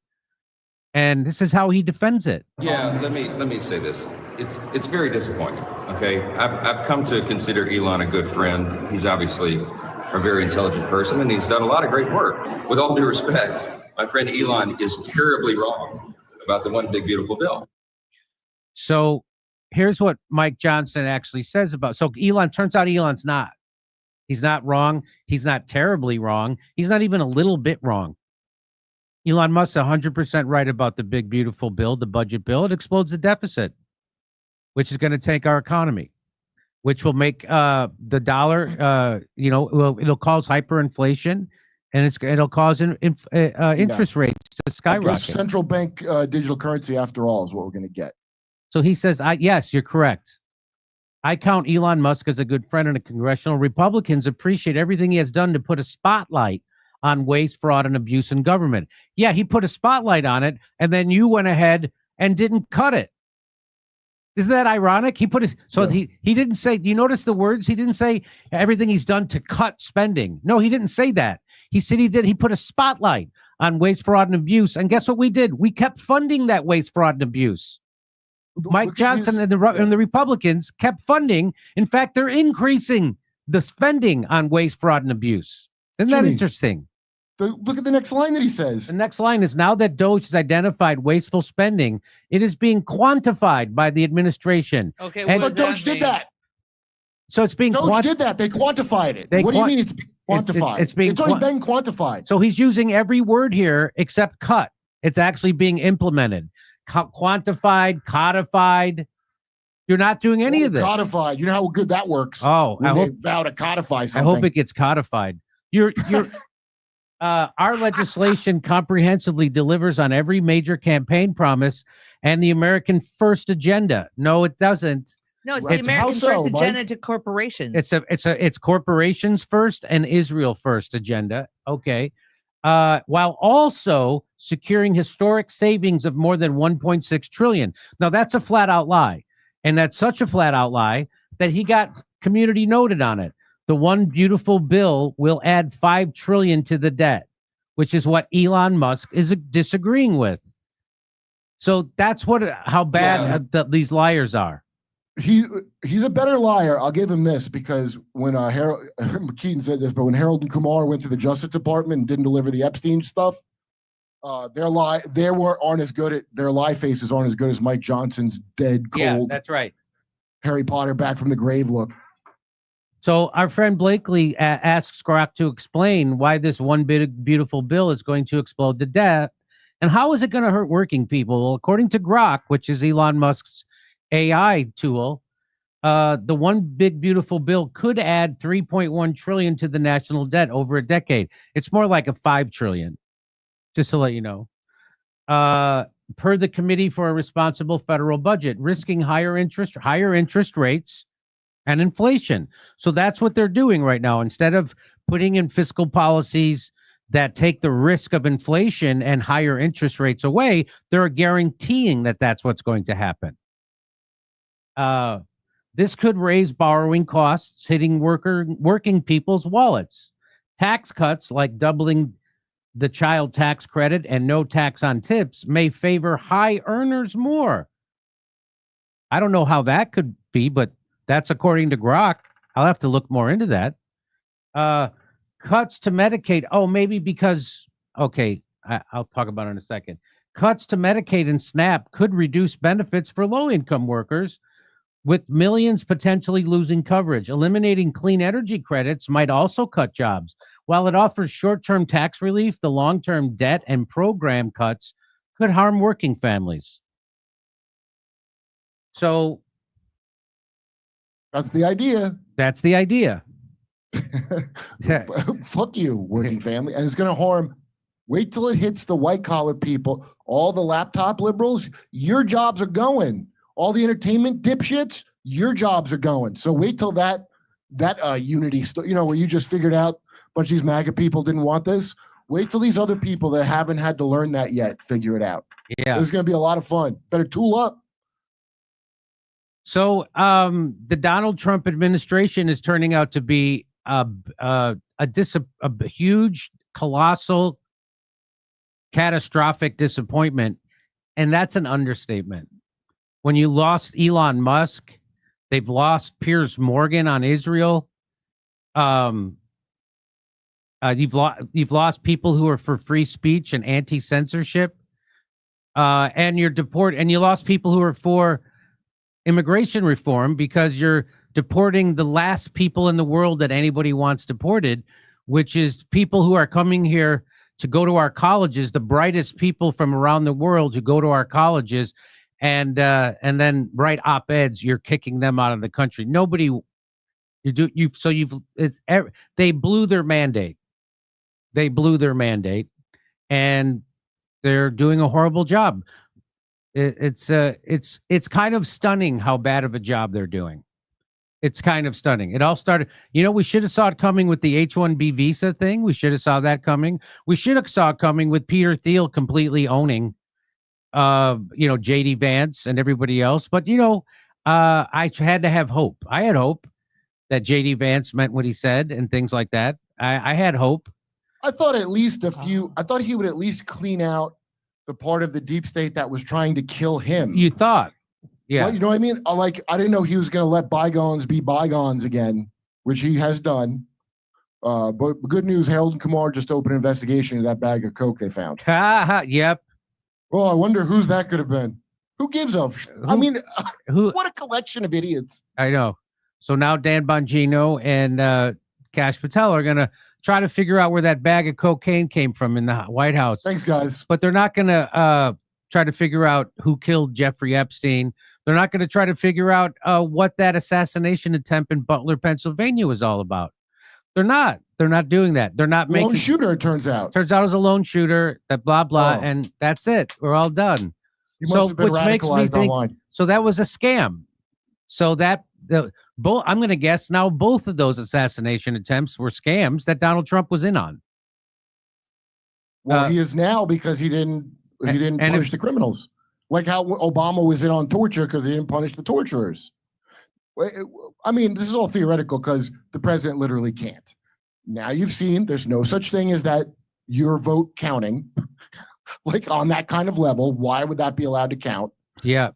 And this is how he defends it. Yeah, let me say this. It's very disappointing. Okay, I've come to consider Elon a good friend. He's obviously a very intelligent person, and he's done a lot of great work. With all due respect, my friend Elon is terribly wrong about the one big beautiful bill. So here's what Mike Johnson actually says about. So Elon, turns out Elon's not. He's not wrong. He's not terribly wrong. He's not even a little bit wrong. Elon Musk's 100% right about the big, beautiful bill, the budget bill. It explodes the deficit, which is going to tank our economy, which will make the dollar, it'll cause hyperinflation, and it'll cause interest rates to skyrocket. Central bank digital currency, after all, is what we're going to get. So he says, yes, you're correct. I count Elon Musk as a good friend and a congressional. Republicans appreciate everything he has done to put a spotlight on waste, fraud, and abuse in government. Yeah, he put a spotlight on it, and then you went ahead and didn't cut it. Isn't that ironic? He put his he didn't say. Do you notice the words? He didn't say everything he's done to cut spending. No, he didn't say that. He said he put a spotlight on waste, fraud, and abuse. And guess what we did? We kept funding that waste, fraud, and abuse. Mike Johnson and the Republicans kept funding. In fact, they're increasing the spending on waste, fraud, and abuse. Isn't that interesting? Look at the next line that he says. The next line is, now that Doge has identified wasteful spending, it is being quantified by the administration. Okay, but Doge did that. So it's being Doge did that. They quantified it. What do you mean it's being quantified? It's already been quantified. So he's using every word here except cut. It's actually being implemented. Quantified, codified. You're not doing any of this. Codified. You know how good that works. Oh, I hope vow to codify something. I hope it gets codified. Our legislation comprehensively delivers on every major campaign promise and the American First agenda. No, it doesn't. No, it's the American First agenda to corporations. It's corporations first and Israel first agenda. Okay. While also securing historic savings of more than 1.6 trillion. Now that's a flat out lie. And that's such a flat out lie that he got community noted on it. The one beautiful bill will add 5 trillion to the debt, which is what Elon Musk is disagreeing with. So that's how bad these liars are. He's a better liar. I'll give him this, because when Harold McKean said this, but when Harold and Kumar went to the Justice Department and didn't deliver the Epstein stuff, their lie faces aren't as good as Mike Johnson's dead cold. Yeah, that's right. Harry Potter back from the grave look. So our friend Blakely asks Grok to explain why this one beautiful bill is going to explode the debt, and how is it going to hurt working people? Well, according to Grok, which is Elon Musk's AI tool, the one big beautiful bill could add 3.1 trillion to the national debt over a decade. It's more like a 5 trillion, just to let you know. Per the Committee for a Responsible Federal Budget, risking higher interest rates and inflation. So that's what they're doing right now. Instead of putting in fiscal policies that take the risk of inflation and higher interest rates away, they're guaranteeing that that's what's going to happen. This could raise borrowing costs, hitting working people's wallets. Tax cuts like doubling the child tax credit and no tax on tips may favor high earners more. I don't know how that could be, but that's according to Grok. I'll have to look more into that. Cuts to Medicaid. Oh, maybe because, okay, I'll talk about it in a second. Cuts to Medicaid and SNAP could reduce benefits for low-income workers, with millions potentially losing coverage. Eliminating clean energy credits might also cut jobs. While it offers short-term tax relief, the long-term debt and program cuts could harm working families. So that's the idea. That's the idea. Fuck you, working family. And it's going to harm. Wait till it hits the white-collar people, all the laptop liberals. Your jobs are going. All the entertainment dipshits, your jobs are going. So wait till that unity, where you just figured out a bunch of these MAGA people didn't want this. Wait till these other people that haven't had to learn that yet figure it out. Yeah, it's going to be a lot of fun. Better tool up. So the Donald Trump administration is turning out to be a huge, colossal, catastrophic disappointment, and that's an understatement. When you lost Elon Musk, they've lost Piers Morgan on Israel. You've lost people who are for free speech and anti-censorship, and you lost people who are for immigration reform because you're deporting the last people in the world that anybody wants deported, which is people who are coming here to go to our colleges, the brightest people from around the world who go to our colleges. And then write op-eds. You're kicking them out of the country. They blew their mandate. They blew their mandate, and they're doing a horrible job. It's kind of stunning how bad of a job they're doing. It's kind of stunning. It all started. We should have saw it coming with the H-1B visa thing. We should have saw that coming. We should have saw it coming with Peter Thiel completely owning. JD Vance and everybody else. But, I had to have hope. I had hope that JD Vance meant what he said and things like that. I had hope. I thought at least I thought he would at least clean out the part of the deep state that was trying to kill him. You thought? Yeah. Well, you know what I mean? I didn't know he was going to let bygones be bygones again, which he has done. But good news, Harold and Kumar just opened an investigation into that bag of coke they found. Yep. Well, I wonder whose that could have been. Who gives a? What a collection of idiots. I know. So now Dan Bongino and Kash Patel are going to try to figure out where that bag of cocaine came from in the White House. Thanks, guys. But they're not going to try to figure out who killed Jeffrey Epstein. They're not going to try to figure out what that assassination attempt in Butler, Pennsylvania was all about. They're not. They're not doing that. They're not making lone shooter. It turns out. Turns out it was a lone shooter. That blah blah, and that's it. We're all done. You must have been radicalized online. So that was a scam. So that I'm going to guess now both of those assassination attempts were scams that Donald Trump was in on. Well, he is now because he didn't punish the criminals, like how Obama was in on torture because he didn't punish the torturers. I mean, this is all theoretical because the president literally can't. Now you've seen there's no such thing as that your vote counting, like on that kind of level. Why would that be allowed to count? Yeah.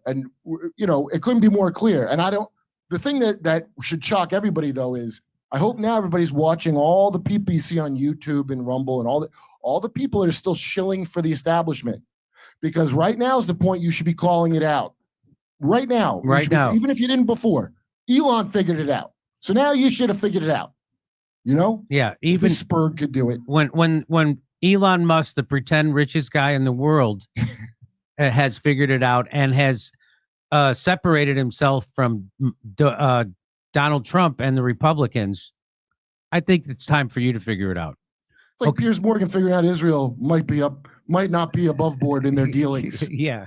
And it couldn't be more clear. And the thing that should shock everybody though is I hope now everybody's watching all the people you see on YouTube and Rumble and all the people that are still shilling for the establishment, because right now is the point you should be calling it out. Right now. Even if you didn't before. Elon figured it out. So now you should have figured it out. Yeah, even Spurg could do it. When Elon Musk, the pretend richest guy in the world, has figured it out and has separated himself from Donald Trump and the Republicans, I think it's time for you to figure it out. It's like Piers Morgan figuring out Israel might not be above board in their dealings. Yeah.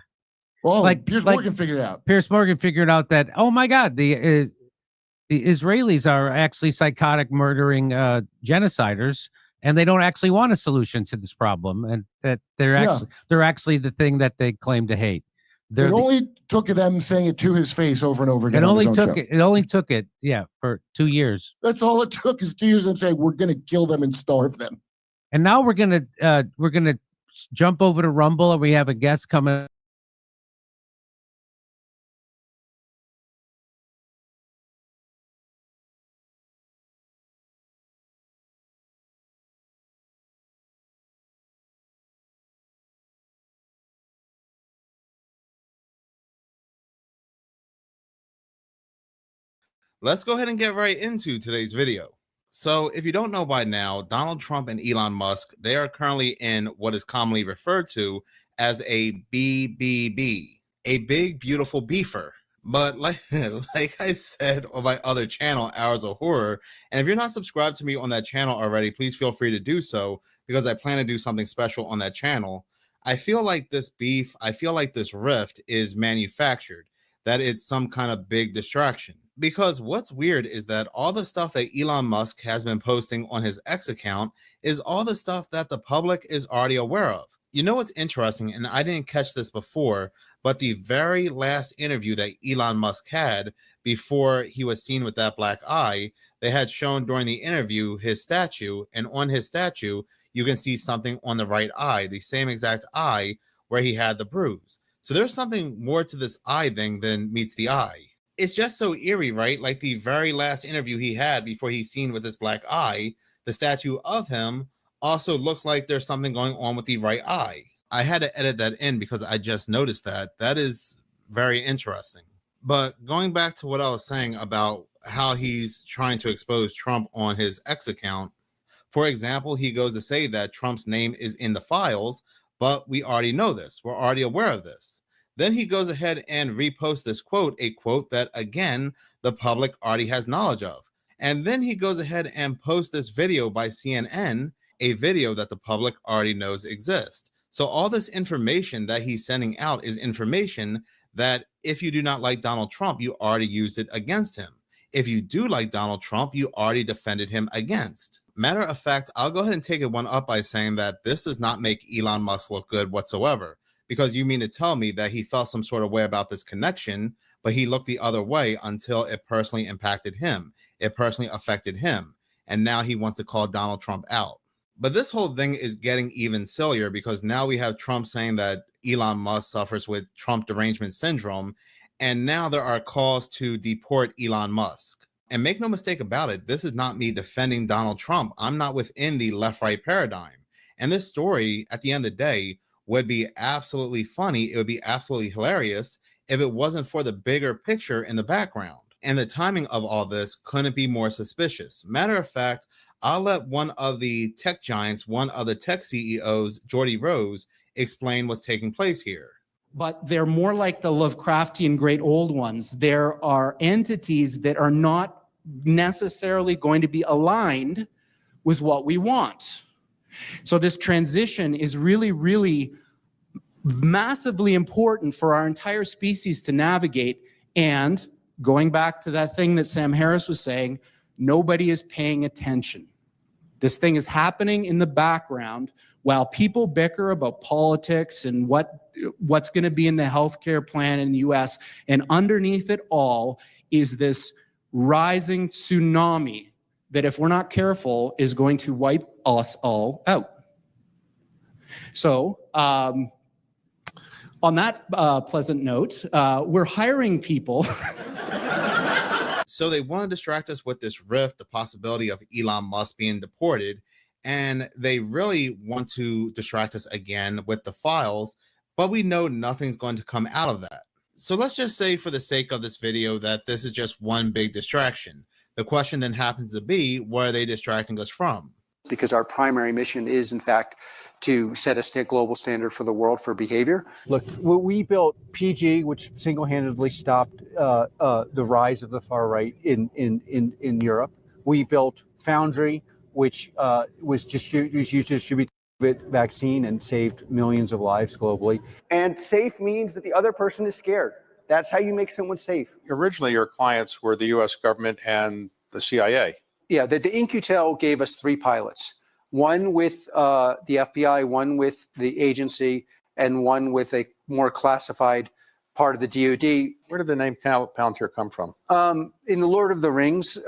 Well, Piers Morgan figured it out. Piers Morgan figured out that, oh my God, the Israelis are actually psychotic, murdering genociders, and they don't actually want a solution to this problem, and that they're actually the thing that they claim to hate. It only took them saying it to his face over and over again. It only took it, for 2 years. That's all it took, is 2 years and saying we're going to kill them and starve them. And now we're gonna jump over to Rumble, and we have a guest coming. Let's go ahead and get right into today's video. So if you don't know by now, Donald Trump and Elon Musk, they are currently in what is commonly referred to as a BBB, a big, beautiful beefer. But like I said on my other channel, Hours of Horror, and if you're not subscribed to me on that channel already, please feel free to do so, because I plan to do something special on that channel. I feel like this beef, I feel like this rift is manufactured, that it's some kind of big distraction. Because what's weird is that all the stuff that Elon Musk has been posting on his X account is all the stuff that the public is already aware of. You know what's interesting, and I didn't catch this before, but the very last interview that Elon Musk had before he was seen with that black eye, they had shown during the interview his statue, and on his statue, you can see something on the right eye, the same exact eye where he had the bruise. So there's something more to this eye thing than meets the eye. It's just so eerie, right? Like the very last interview he had before he's seen with this black eye, the statue of him also looks like there's something going on with the right eye. I had to edit that in because I just noticed that. That is very interesting. But going back to what I was saying about how he's trying to expose Trump on his X account, for example, he goes to say that Trump's name is in the files, but we already know this. We're already aware of this. Then he goes ahead and reposts this quote, a quote that, again, the public already has knowledge of. And then he goes ahead and posts this video by CNN, a video that the public already knows exists. So all this information that he's sending out is information that if you do not like Donald Trump, you already used it against him. If you do like Donald Trump, you already defended him against. Matter of fact, I'll go ahead and take it one up by saying that this does not make Elon Musk look good whatsoever. Because you mean to tell me that he felt some sort of way about this connection, but he looked the other way until it personally impacted him. It personally affected him. And now he wants to call Donald Trump out. But this whole thing is getting even sillier because now we have Trump saying that Elon Musk suffers with Trump derangement syndrome. And now there are calls to deport Elon Musk. And make no mistake about it, this is not me defending Donald Trump. I'm not within the left-right paradigm. And this story, at the end of the day, would be absolutely funny. It would be absolutely hilarious if it wasn't for the bigger picture in the background. And the timing of all this couldn't be more suspicious. Matter of fact, I'll let one of the tech giants, one of the tech CEOs, Geordie Rose, explain what's taking place here. But they're more like the Lovecraftian great old ones. There are entities that are not necessarily going to be aligned with what we want. So this transition is really, really massively important for our entire species to navigate. And going back to that thing that Sam Harris was saying, nobody is paying attention. This thing is happening in the background while people bicker about politics and what's going to be in the healthcare plan in the US. And underneath it all is this rising tsunami that, if we're not careful, is going to wipe us all out. So on that pleasant note, we're hiring people. So they want to distract us with this rift, the possibility of Elon Musk being deported, and they really want to distract us again with the files, but we know nothing's going to come out of that. So let's just say, for the sake of this video, that this is just one big distraction. The question then happens to be, what are they distracting us from? Because our primary mission is, in fact, to set a global standard for the world for behavior. Look, we built PG, which single-handedly stopped the rise of the far right in Europe. We built Foundry, which was used to distribute the vaccine and saved millions of lives globally. And safe means that the other person is scared. That's how you make someone safe. Originally, your clients were the U.S. government and the CIA. Yeah, the In-Q-Tel gave us 3 pilots. one with the FBI, one with the agency, and one with a more classified part of the DoD. Where did the name Palantir come from? In the Lord of the Rings,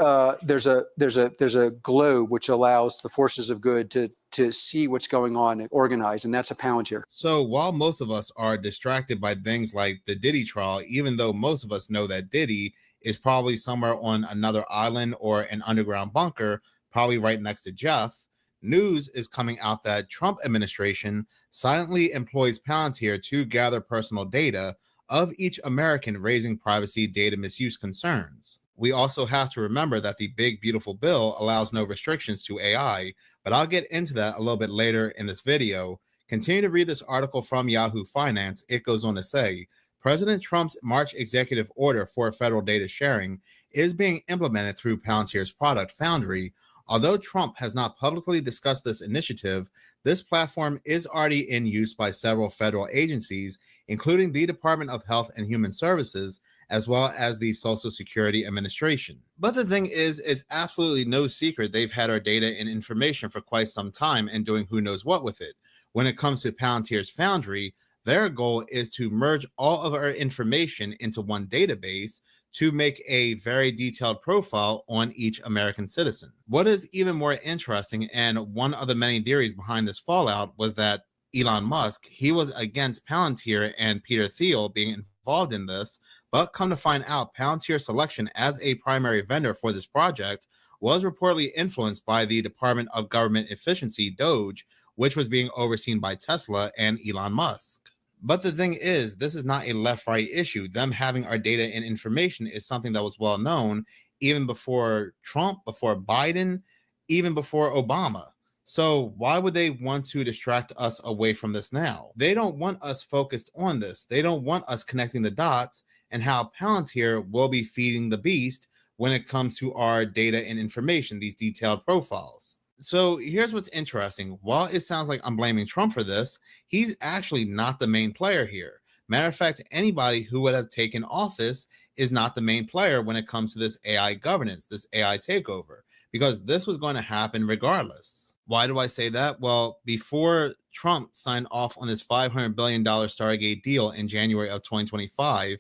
there's a globe which allows the forces of good to see what's going on and organize, and that's a Palantir. So while most of us are distracted by things like the Diddy trial, even though most of us know that Diddy is probably somewhere on another island or an underground bunker, probably right next to Jeff, news is coming out that Trump administration silently employs Palantir to gather personal data of each American, raising privacy data misuse concerns. We also have to remember that the big beautiful bill allows no restrictions to AI, but I'll get into that a little bit later in this video. Continue to read this article from Yahoo Finance. It goes on to say, President Trump's March executive order for federal data sharing is being implemented through Palantir's product Foundry. Although Trump has not publicly discussed this initiative, this platform is already in use by several federal agencies, including the Department of Health and Human Services, as well as the Social Security Administration. But the thing is, it's absolutely no secret they've had our data and information for quite some time and doing who knows what with it. When it comes to Palantir's Foundry, their goal is to merge all of our information into one database to make a very detailed profile on each American citizen. What is even more interesting, and one of the many theories behind this fallout, was that Elon Musk, he was against Palantir and Peter Thiel being involved in this, but come to find out, Palantir's selection as a primary vendor for this project was reportedly influenced by the Department of Government Efficiency, DOGE, which was being overseen by Tesla and Elon Musk. But the thing is, this is not a left-right issue. Them having our data and information is something that was well known even before Trump, before Biden, even before Obama. So why would they want to distract us away from this now? They don't want us focused on this. They don't want us connecting the dots and how Palantir will be feeding the beast when it comes to our data and information, these detailed profiles. So here's what's interesting. While it sounds like I'm blaming Trump for this, he's actually not the main player here. Matter of fact, anybody who would have taken office is not the main player when it comes to this AI governance, this AI takeover, because this was going to happen regardless. Why do I say that? Well, before Trump signed off on this $500 billion Stargate deal in January of 2025,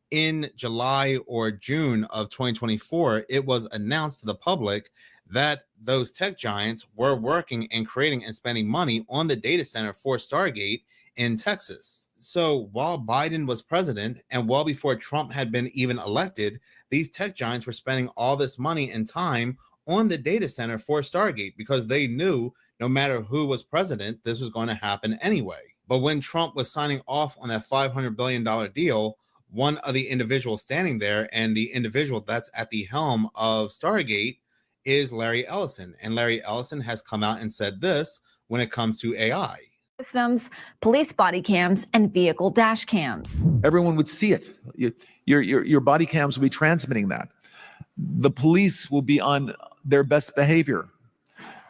in July or June of 2024, it was announced to the public that those tech giants were working and creating and spending money on the data center for Stargate in Texas. So while Biden was president and well before Trump had been even elected, these tech giants were spending all this money and time on the data center for Stargate because they knew no matter who was president, this was going to happen anyway. But when Trump was signing off on that $500 billion deal, one of the individuals standing there and the individual that's at the helm of Stargate is Larry Ellison. And Larry Ellison has come out and said this when it comes to AI. Systems, police body cams, and vehicle dash cams. Everyone would see it. Your body cams will be transmitting that. The police will be on their best behavior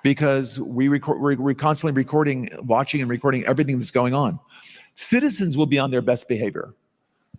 because we're constantly recording, watching and recording everything that's going on. Citizens will be on their best behavior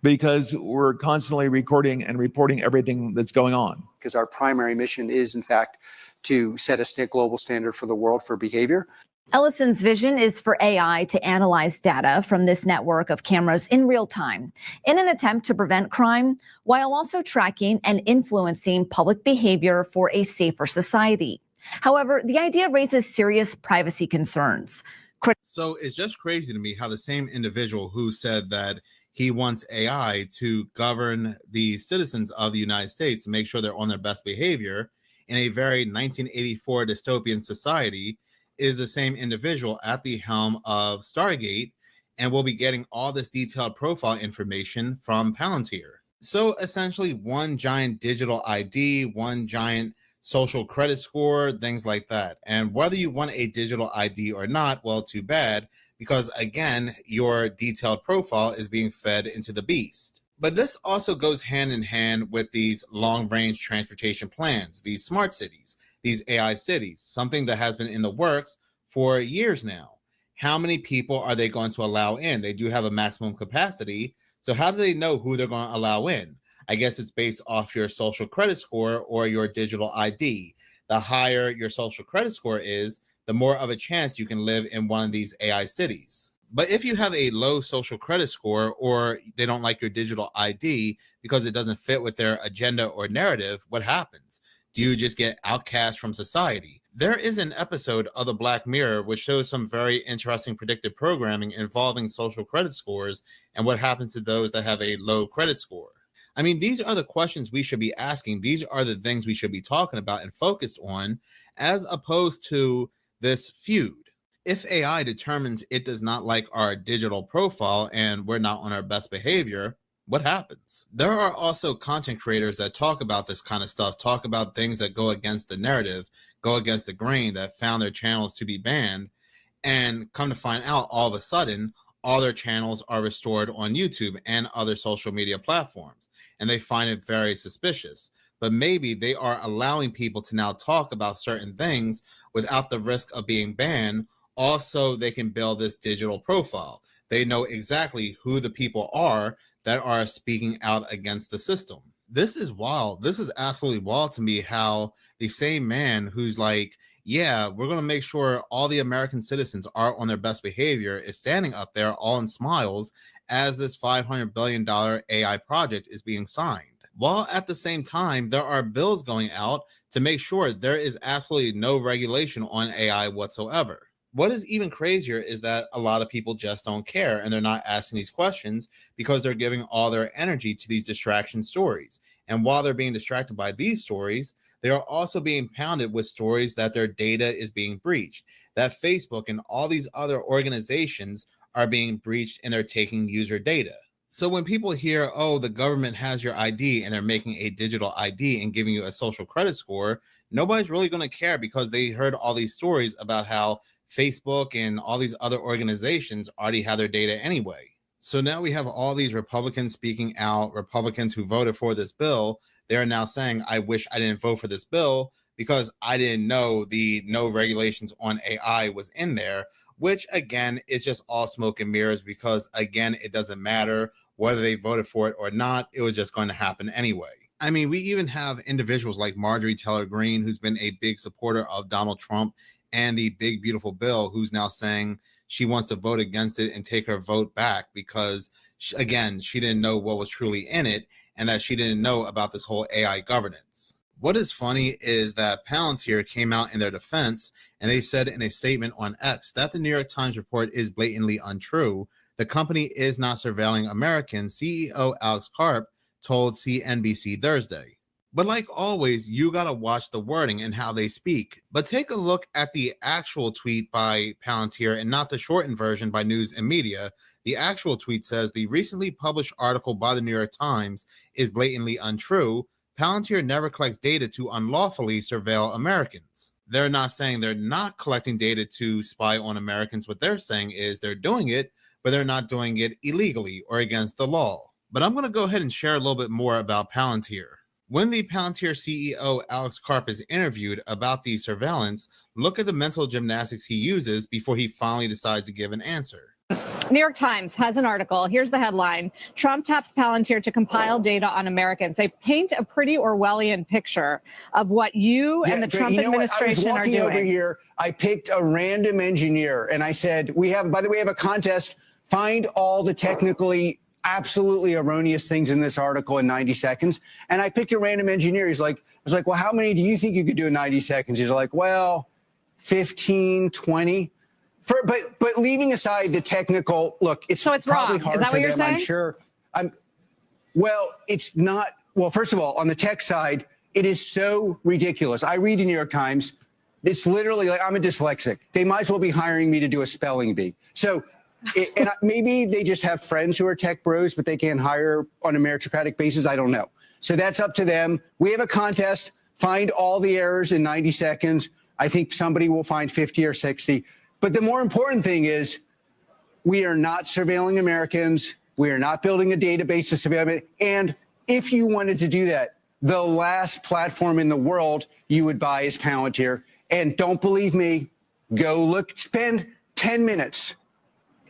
because we're constantly recording and reporting everything that's going on. Because our primary mission is, in fact, to set a global standard for the world for behavior. Ellison's vision is for AI to analyze data from this network of cameras in real time in an attempt to prevent crime while also tracking and influencing public behavior for a safer society. However, the idea raises serious privacy concerns. So it's just crazy to me how the same individual who said that he wants AI to govern the citizens of the United States to make sure they're on their best behavior in a very 1984 dystopian society is the same individual at the helm of Stargate and will be getting all this detailed profile information from Palantir. So essentially one giant digital ID, one giant social credit score, things like that. And whether you want a digital ID or not, well, too bad, because again, your detailed profile is being fed into the beast. But this also goes hand in hand with these long-range transportation plans, these smart cities, these AI cities, something that has been in the works for years now. How many people are they going to allow in? They do have a maximum capacity. So how do they know who they're going to allow in? I guess it's based off your social credit score or your digital ID. The higher your social credit score is, the more of a chance you can live in one of these AI cities. But if you have a low social credit score, or they don't like your digital ID because it doesn't fit with their agenda or narrative, what happens? Do you just get outcast from society? There is an episode of the Black Mirror which shows some very interesting predictive programming involving social credit scores and what happens to those that have a low credit score. I mean, these are the questions we should be asking. These are the things we should be talking about and focused on, as opposed to this feud. If AI determines it does not like our digital profile and we're not on our best behavior, what happens? There are also content creators that talk about this kind of stuff, talk about things that go against the narrative, go against the grain, that found their channels to be banned, and come to find out all of a sudden, all their channels are restored on YouTube and other social media platforms, and they find it very suspicious. But maybe they are allowing people to now talk about certain things without the risk of being banned. Also, they can build this digital profile. They know exactly who the people are that are speaking out against the system. This is wild. This is absolutely wild to me, how the same man who's like, yeah, we're going to make sure all the American citizens are on their best behavior, is standing up there all in smiles as this $500 billion AI project is being signed. While at the same time, there are bills going out to make sure there is absolutely no regulation on AI whatsoever. What is even crazier is that a lot of people just don't care, and they're not asking these questions because they're giving all their energy to these distraction stories. And while they're being distracted by these stories, they are also being pounded with stories that their data is being breached, that Facebook and all these other organizations are being breached and they're taking user data. So when people hear, oh, the government has your ID and they're making a digital ID and giving you a social credit score, nobody's really going to care, because they heard all these stories about how Facebook and all these other organizations already have their data anyway. So now we have all these Republicans speaking out, Republicans who voted for this bill. They're now saying, I wish I didn't vote for this bill because I didn't know the no regulations on AI was in there, which again is just all smoke and mirrors, because again, it doesn't matter whether they voted for it or not. It was just going to happen anyway. I mean, we even have individuals like Marjorie Taylor Greene, who's been a big supporter of Donald Trump and the big, beautiful bill, who's now saying she wants to vote against it and take her vote back because, again, she didn't know what was truly in it and that she didn't know about this whole AI governance. What is funny is that Palantir came out in their defense, and they said in a statement on X that the New York Times report is blatantly untrue. The company is not surveilling Americans, CEO Alex Karp told CNBC Thursday. But like always, you got to watch the wording and how they speak. But take a look at the actual tweet by Palantir and not the shortened version by News and Media. The actual tweet says the recently published article by the New York Times is blatantly untrue. Palantir never collects data to unlawfully surveil Americans. They're not saying they're not collecting data to spy on Americans. What they're saying is they're doing it, but they're not doing it illegally or against the law. But I'm going to go ahead and share a little bit more about Palantir. When the Palantir CEO Alex Karp is interviewed about the surveillance, look at the mental gymnastics he uses before he finally decides to give an answer. New York Times has an article. Here's the headline. Trump taps Palantir to compile data on Americans. They paint a pretty Orwellian picture of what you and the Trump administration are doing. Over here, I picked a random engineer and I said, by the way, we have a contest. Find all the technically absolutely erroneous things in this article in 90 seconds. And I picked a random engineer. I was like, well, how many do you think you could do in 90 seconds? He's like, well, 15, 20. But leaving aside the technical, look, it's probably wrong. hard Is that for what you're them, saying? I'm sure. Well, it's not. Well, first of all, on the tech side, it is so ridiculous. I read the New York Times. It's literally like I'm a dyslexic. They might as well be hiring me to do a spelling bee. So and maybe they just have friends who are tech bros, but they can't hire on a meritocratic basis. I don't know. So that's up to them. We have a contest. Find all the errors in 90 seconds. I think somebody will find 50 or 60. But the more important thing is we are not surveilling Americans. We are not building a database to surveil. And if you wanted to do that, the last platform in the world you would buy is Palantir. And don't believe me, go look, spend 10 minutes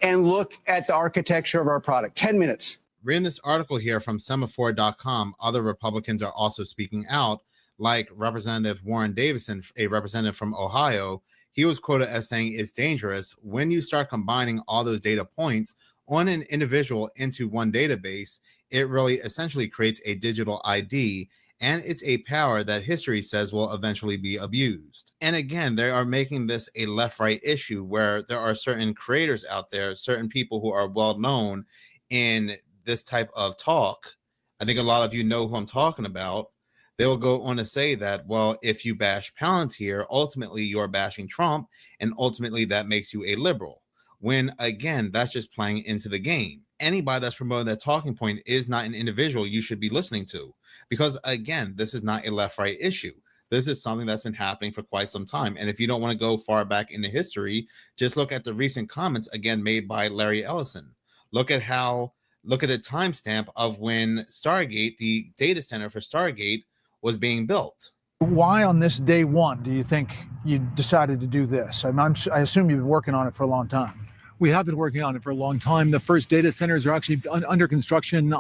and look at the architecture of our product. 10 minutes. Reading this article here from semaphore.com, other Republicans are also speaking out, like Representative Warren Davison, a representative from Ohio. He was quoted as saying it's dangerous when you start combining all those data points on an individual into one database. It really essentially creates a digital ID, and it's a power that history says will eventually be abused. And again, they are making this a left-right issue where there are certain creators out there, certain people who are well known in this type of talk. I think a lot of you know who I'm talking about. They will go on to say that, well, if you bash Palantir, ultimately you're bashing Trump, and ultimately that makes you a liberal. When again, that's just playing into the game. Anybody that's promoting that talking point is not an individual you should be listening to, because again, this is not a left-right issue. This is something that's been happening for quite some time. And if you don't want to go far back into history, just look at the recent comments again made by Larry Ellison. Look at the timestamp of when Stargate, the data center for Stargate, was being built. Why on this day one do you think you decided to do this? I assume you've been working on it for a long time. We have been working on it for a long time. The first data centers are actually under construction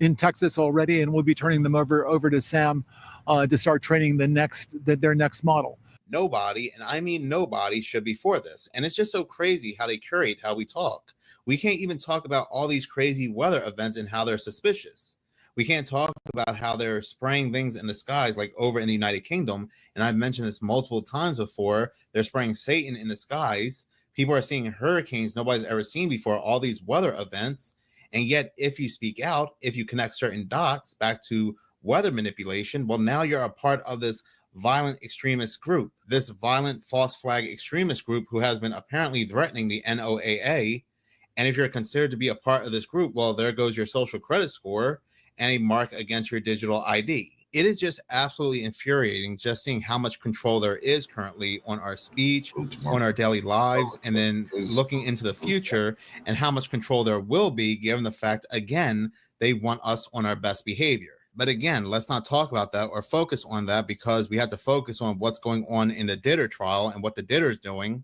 in Texas already, and we'll be turning them over to Sam to start training their next model. Nobody, and I mean nobody, should be for this. And it's just so crazy how they curate how we talk. We can't even talk about all these crazy weather events and how they're suspicious. We can't talk about how they're spraying things in the skies, like over in the United Kingdom. And I've mentioned this multiple times before. They're spraying Satan in the skies. People are seeing hurricanes nobody's ever seen before, all these weather events. And yet, if you speak out, if you connect certain dots back to weather manipulation, well, now you're a part of this violent extremist group, this violent false flag extremist group who has been apparently threatening the NOAA. And if you're considered to be a part of this group, well, there goes your social credit score and a mark against your digital ID. It is just absolutely infuriating just seeing how much control there is currently on our speech, on our daily lives, and then looking into the future and how much control there will be given the fact, again, they want us on our best behavior. But again, let's not talk about that or focus on that, because we have to focus on what's going on in the Ditter trial and what the Ditter is doing.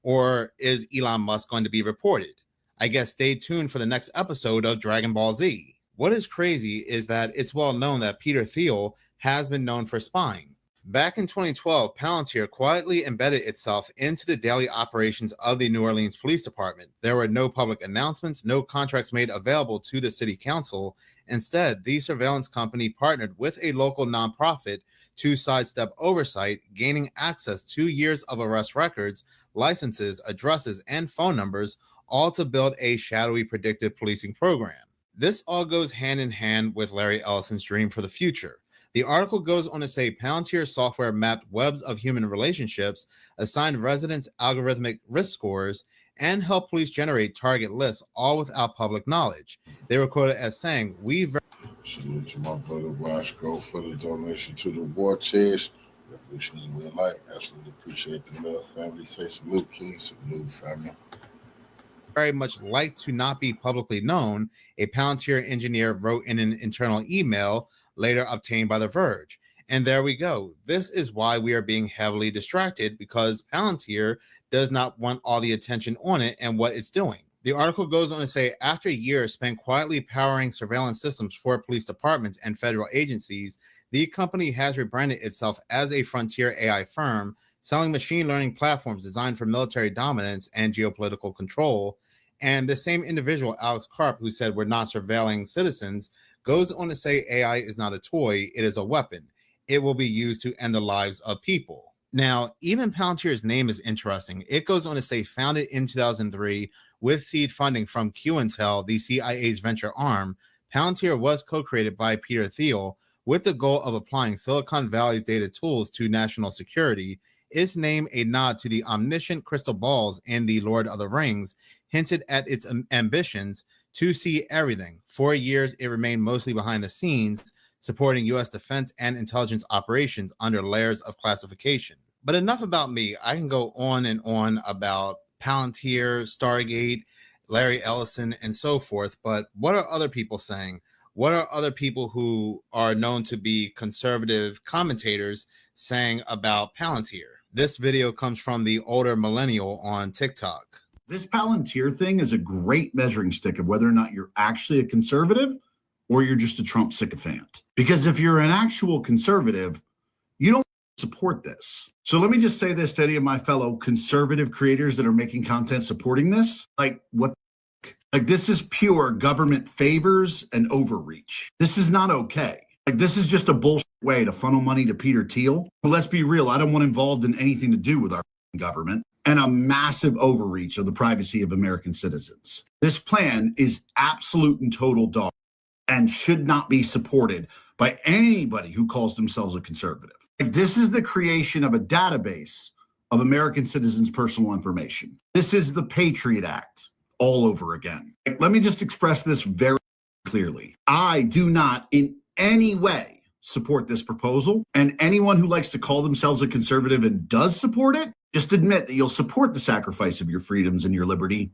Or is Elon Musk going to be reported? I guess stay tuned for the next episode of Dragon Ball Z. What is crazy is that it's well known that Peter Thiel has been known for spying. Back in 2012, Palantir quietly embedded itself into the daily operations of the New Orleans Police Department. There were no public announcements, no contracts made available to the city council. Instead, the surveillance company partnered with a local nonprofit to sidestep oversight, gaining access to years of arrest records, licenses, addresses, and phone numbers, all to build a shadowy predictive policing program. This all goes hand in hand with Larry Ellison's dream for the future. The article goes on to say Palantir software mapped webs of human relationships, assigned residents algorithmic risk scores, and helped police generate target lists, all without public knowledge. They were quoted as saying, Salute to my brother Roscoe for the donation to the war chest. Revolutionary way of life. Absolutely appreciate the love, family. Say salute, King. Salute, family. Very much like to not be publicly known, a Palantir engineer wrote in an internal email later obtained by The Verge. And there we go. This is why we are being heavily distracted, because Palantir does not want all the attention on it and what it's doing. The article goes on to say, after years spent quietly powering surveillance systems for police departments and federal agencies, the company has rebranded itself as a frontier AI firm, selling machine learning platforms designed for military dominance and geopolitical control. And the same individual, Alex Karp, who said we're not surveilling citizens, goes on to say AI is not a toy, it is a weapon. It will be used to end the lives of people. Now, even Palantir's name is interesting. It goes on to say founded in 2003 with seed funding from QIntel, the CIA's venture arm. Palantir was co-created by Peter Thiel with the goal of applying Silicon Valley's data tools to national security. Its name a nod to the omniscient crystal balls in The Lord of the Rings, hinted at its ambitions to see everything. For years, it remained mostly behind the scenes, supporting U.S. defense and intelligence operations under layers of classification. But enough about me. I can go on and on about Palantir, Stargate, Larry Ellison, and so forth. But what are other people saying? What are other people who are known to be conservative commentators saying about Palantir? This video comes from the older millennial on TikTok. This Palantir thing is a great measuring stick of whether or not you're actually a conservative or you're just a Trump sycophant. Because if you're an actual conservative, you don't support this. So let me just say this to any of my fellow conservative creators that are making content supporting this. Like, what? Like, this is pure government favors and overreach. This is not okay. Like, this is just a bullshit way to funnel money to Peter Thiel. But let's be real, I don't want involved in anything to do with our government, and a massive overreach of the privacy of American citizens. This plan is absolute and total dog and should not be supported by anybody who calls themselves a conservative. Like, this is the creation of a database of American citizens' personal information. This is the Patriot Act all over again. Like, let me just express this very clearly. I do not in any way support this proposal, and anyone who likes to call themselves a conservative and does support it, just admit that you'll support the sacrifice of your freedoms and your liberty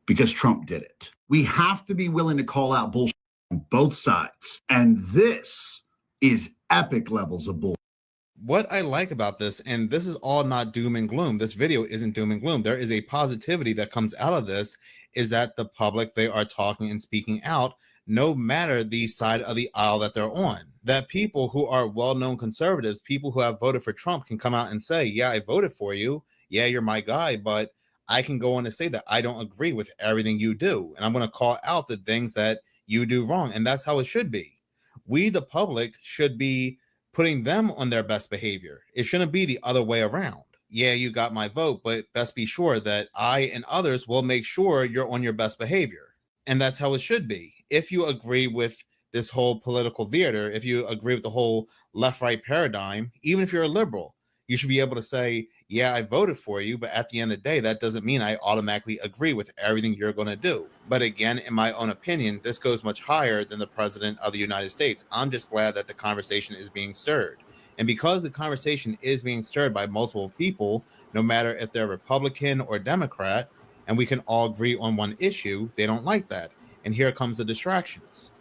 because Trump did it. We have to be willing to call out bullshit on both sides, and this is epic levels of bullshit. What I like about this, and this is all not doom and gloom, this video isn't doom and gloom. There is a positivity that comes out of this, is that the public, they are talking and speaking out, no matter the side of the aisle that they're on. That people who are well-known conservatives, people who have voted for Trump, can come out and say, yeah, I voted for you. Yeah, you're my guy, but I can go on to say that I don't agree with everything you do. And I'm going to call out the things that you do wrong. And that's how it should be. We, the public, should be putting them on their best behavior. It shouldn't be the other way around. Yeah, you got my vote, but best be sure that I and others will make sure you're on your best behavior. And that's how it should be. If you agree with this whole political theater, if you agree with the whole left-right paradigm, even if you're a liberal, you should be able to say, yeah, I voted for you, but at the end of the day, that doesn't mean I automatically agree with everything you're going to do. But again, in my own opinion, this goes much higher than the president of the United States. I'm just glad that the conversation is being stirred. And because the conversation is being stirred by multiple people, no matter if they're Republican or Democrat, and we can all agree on one issue, they don't like that. And here comes the distractions.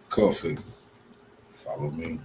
Coffee. Follow me.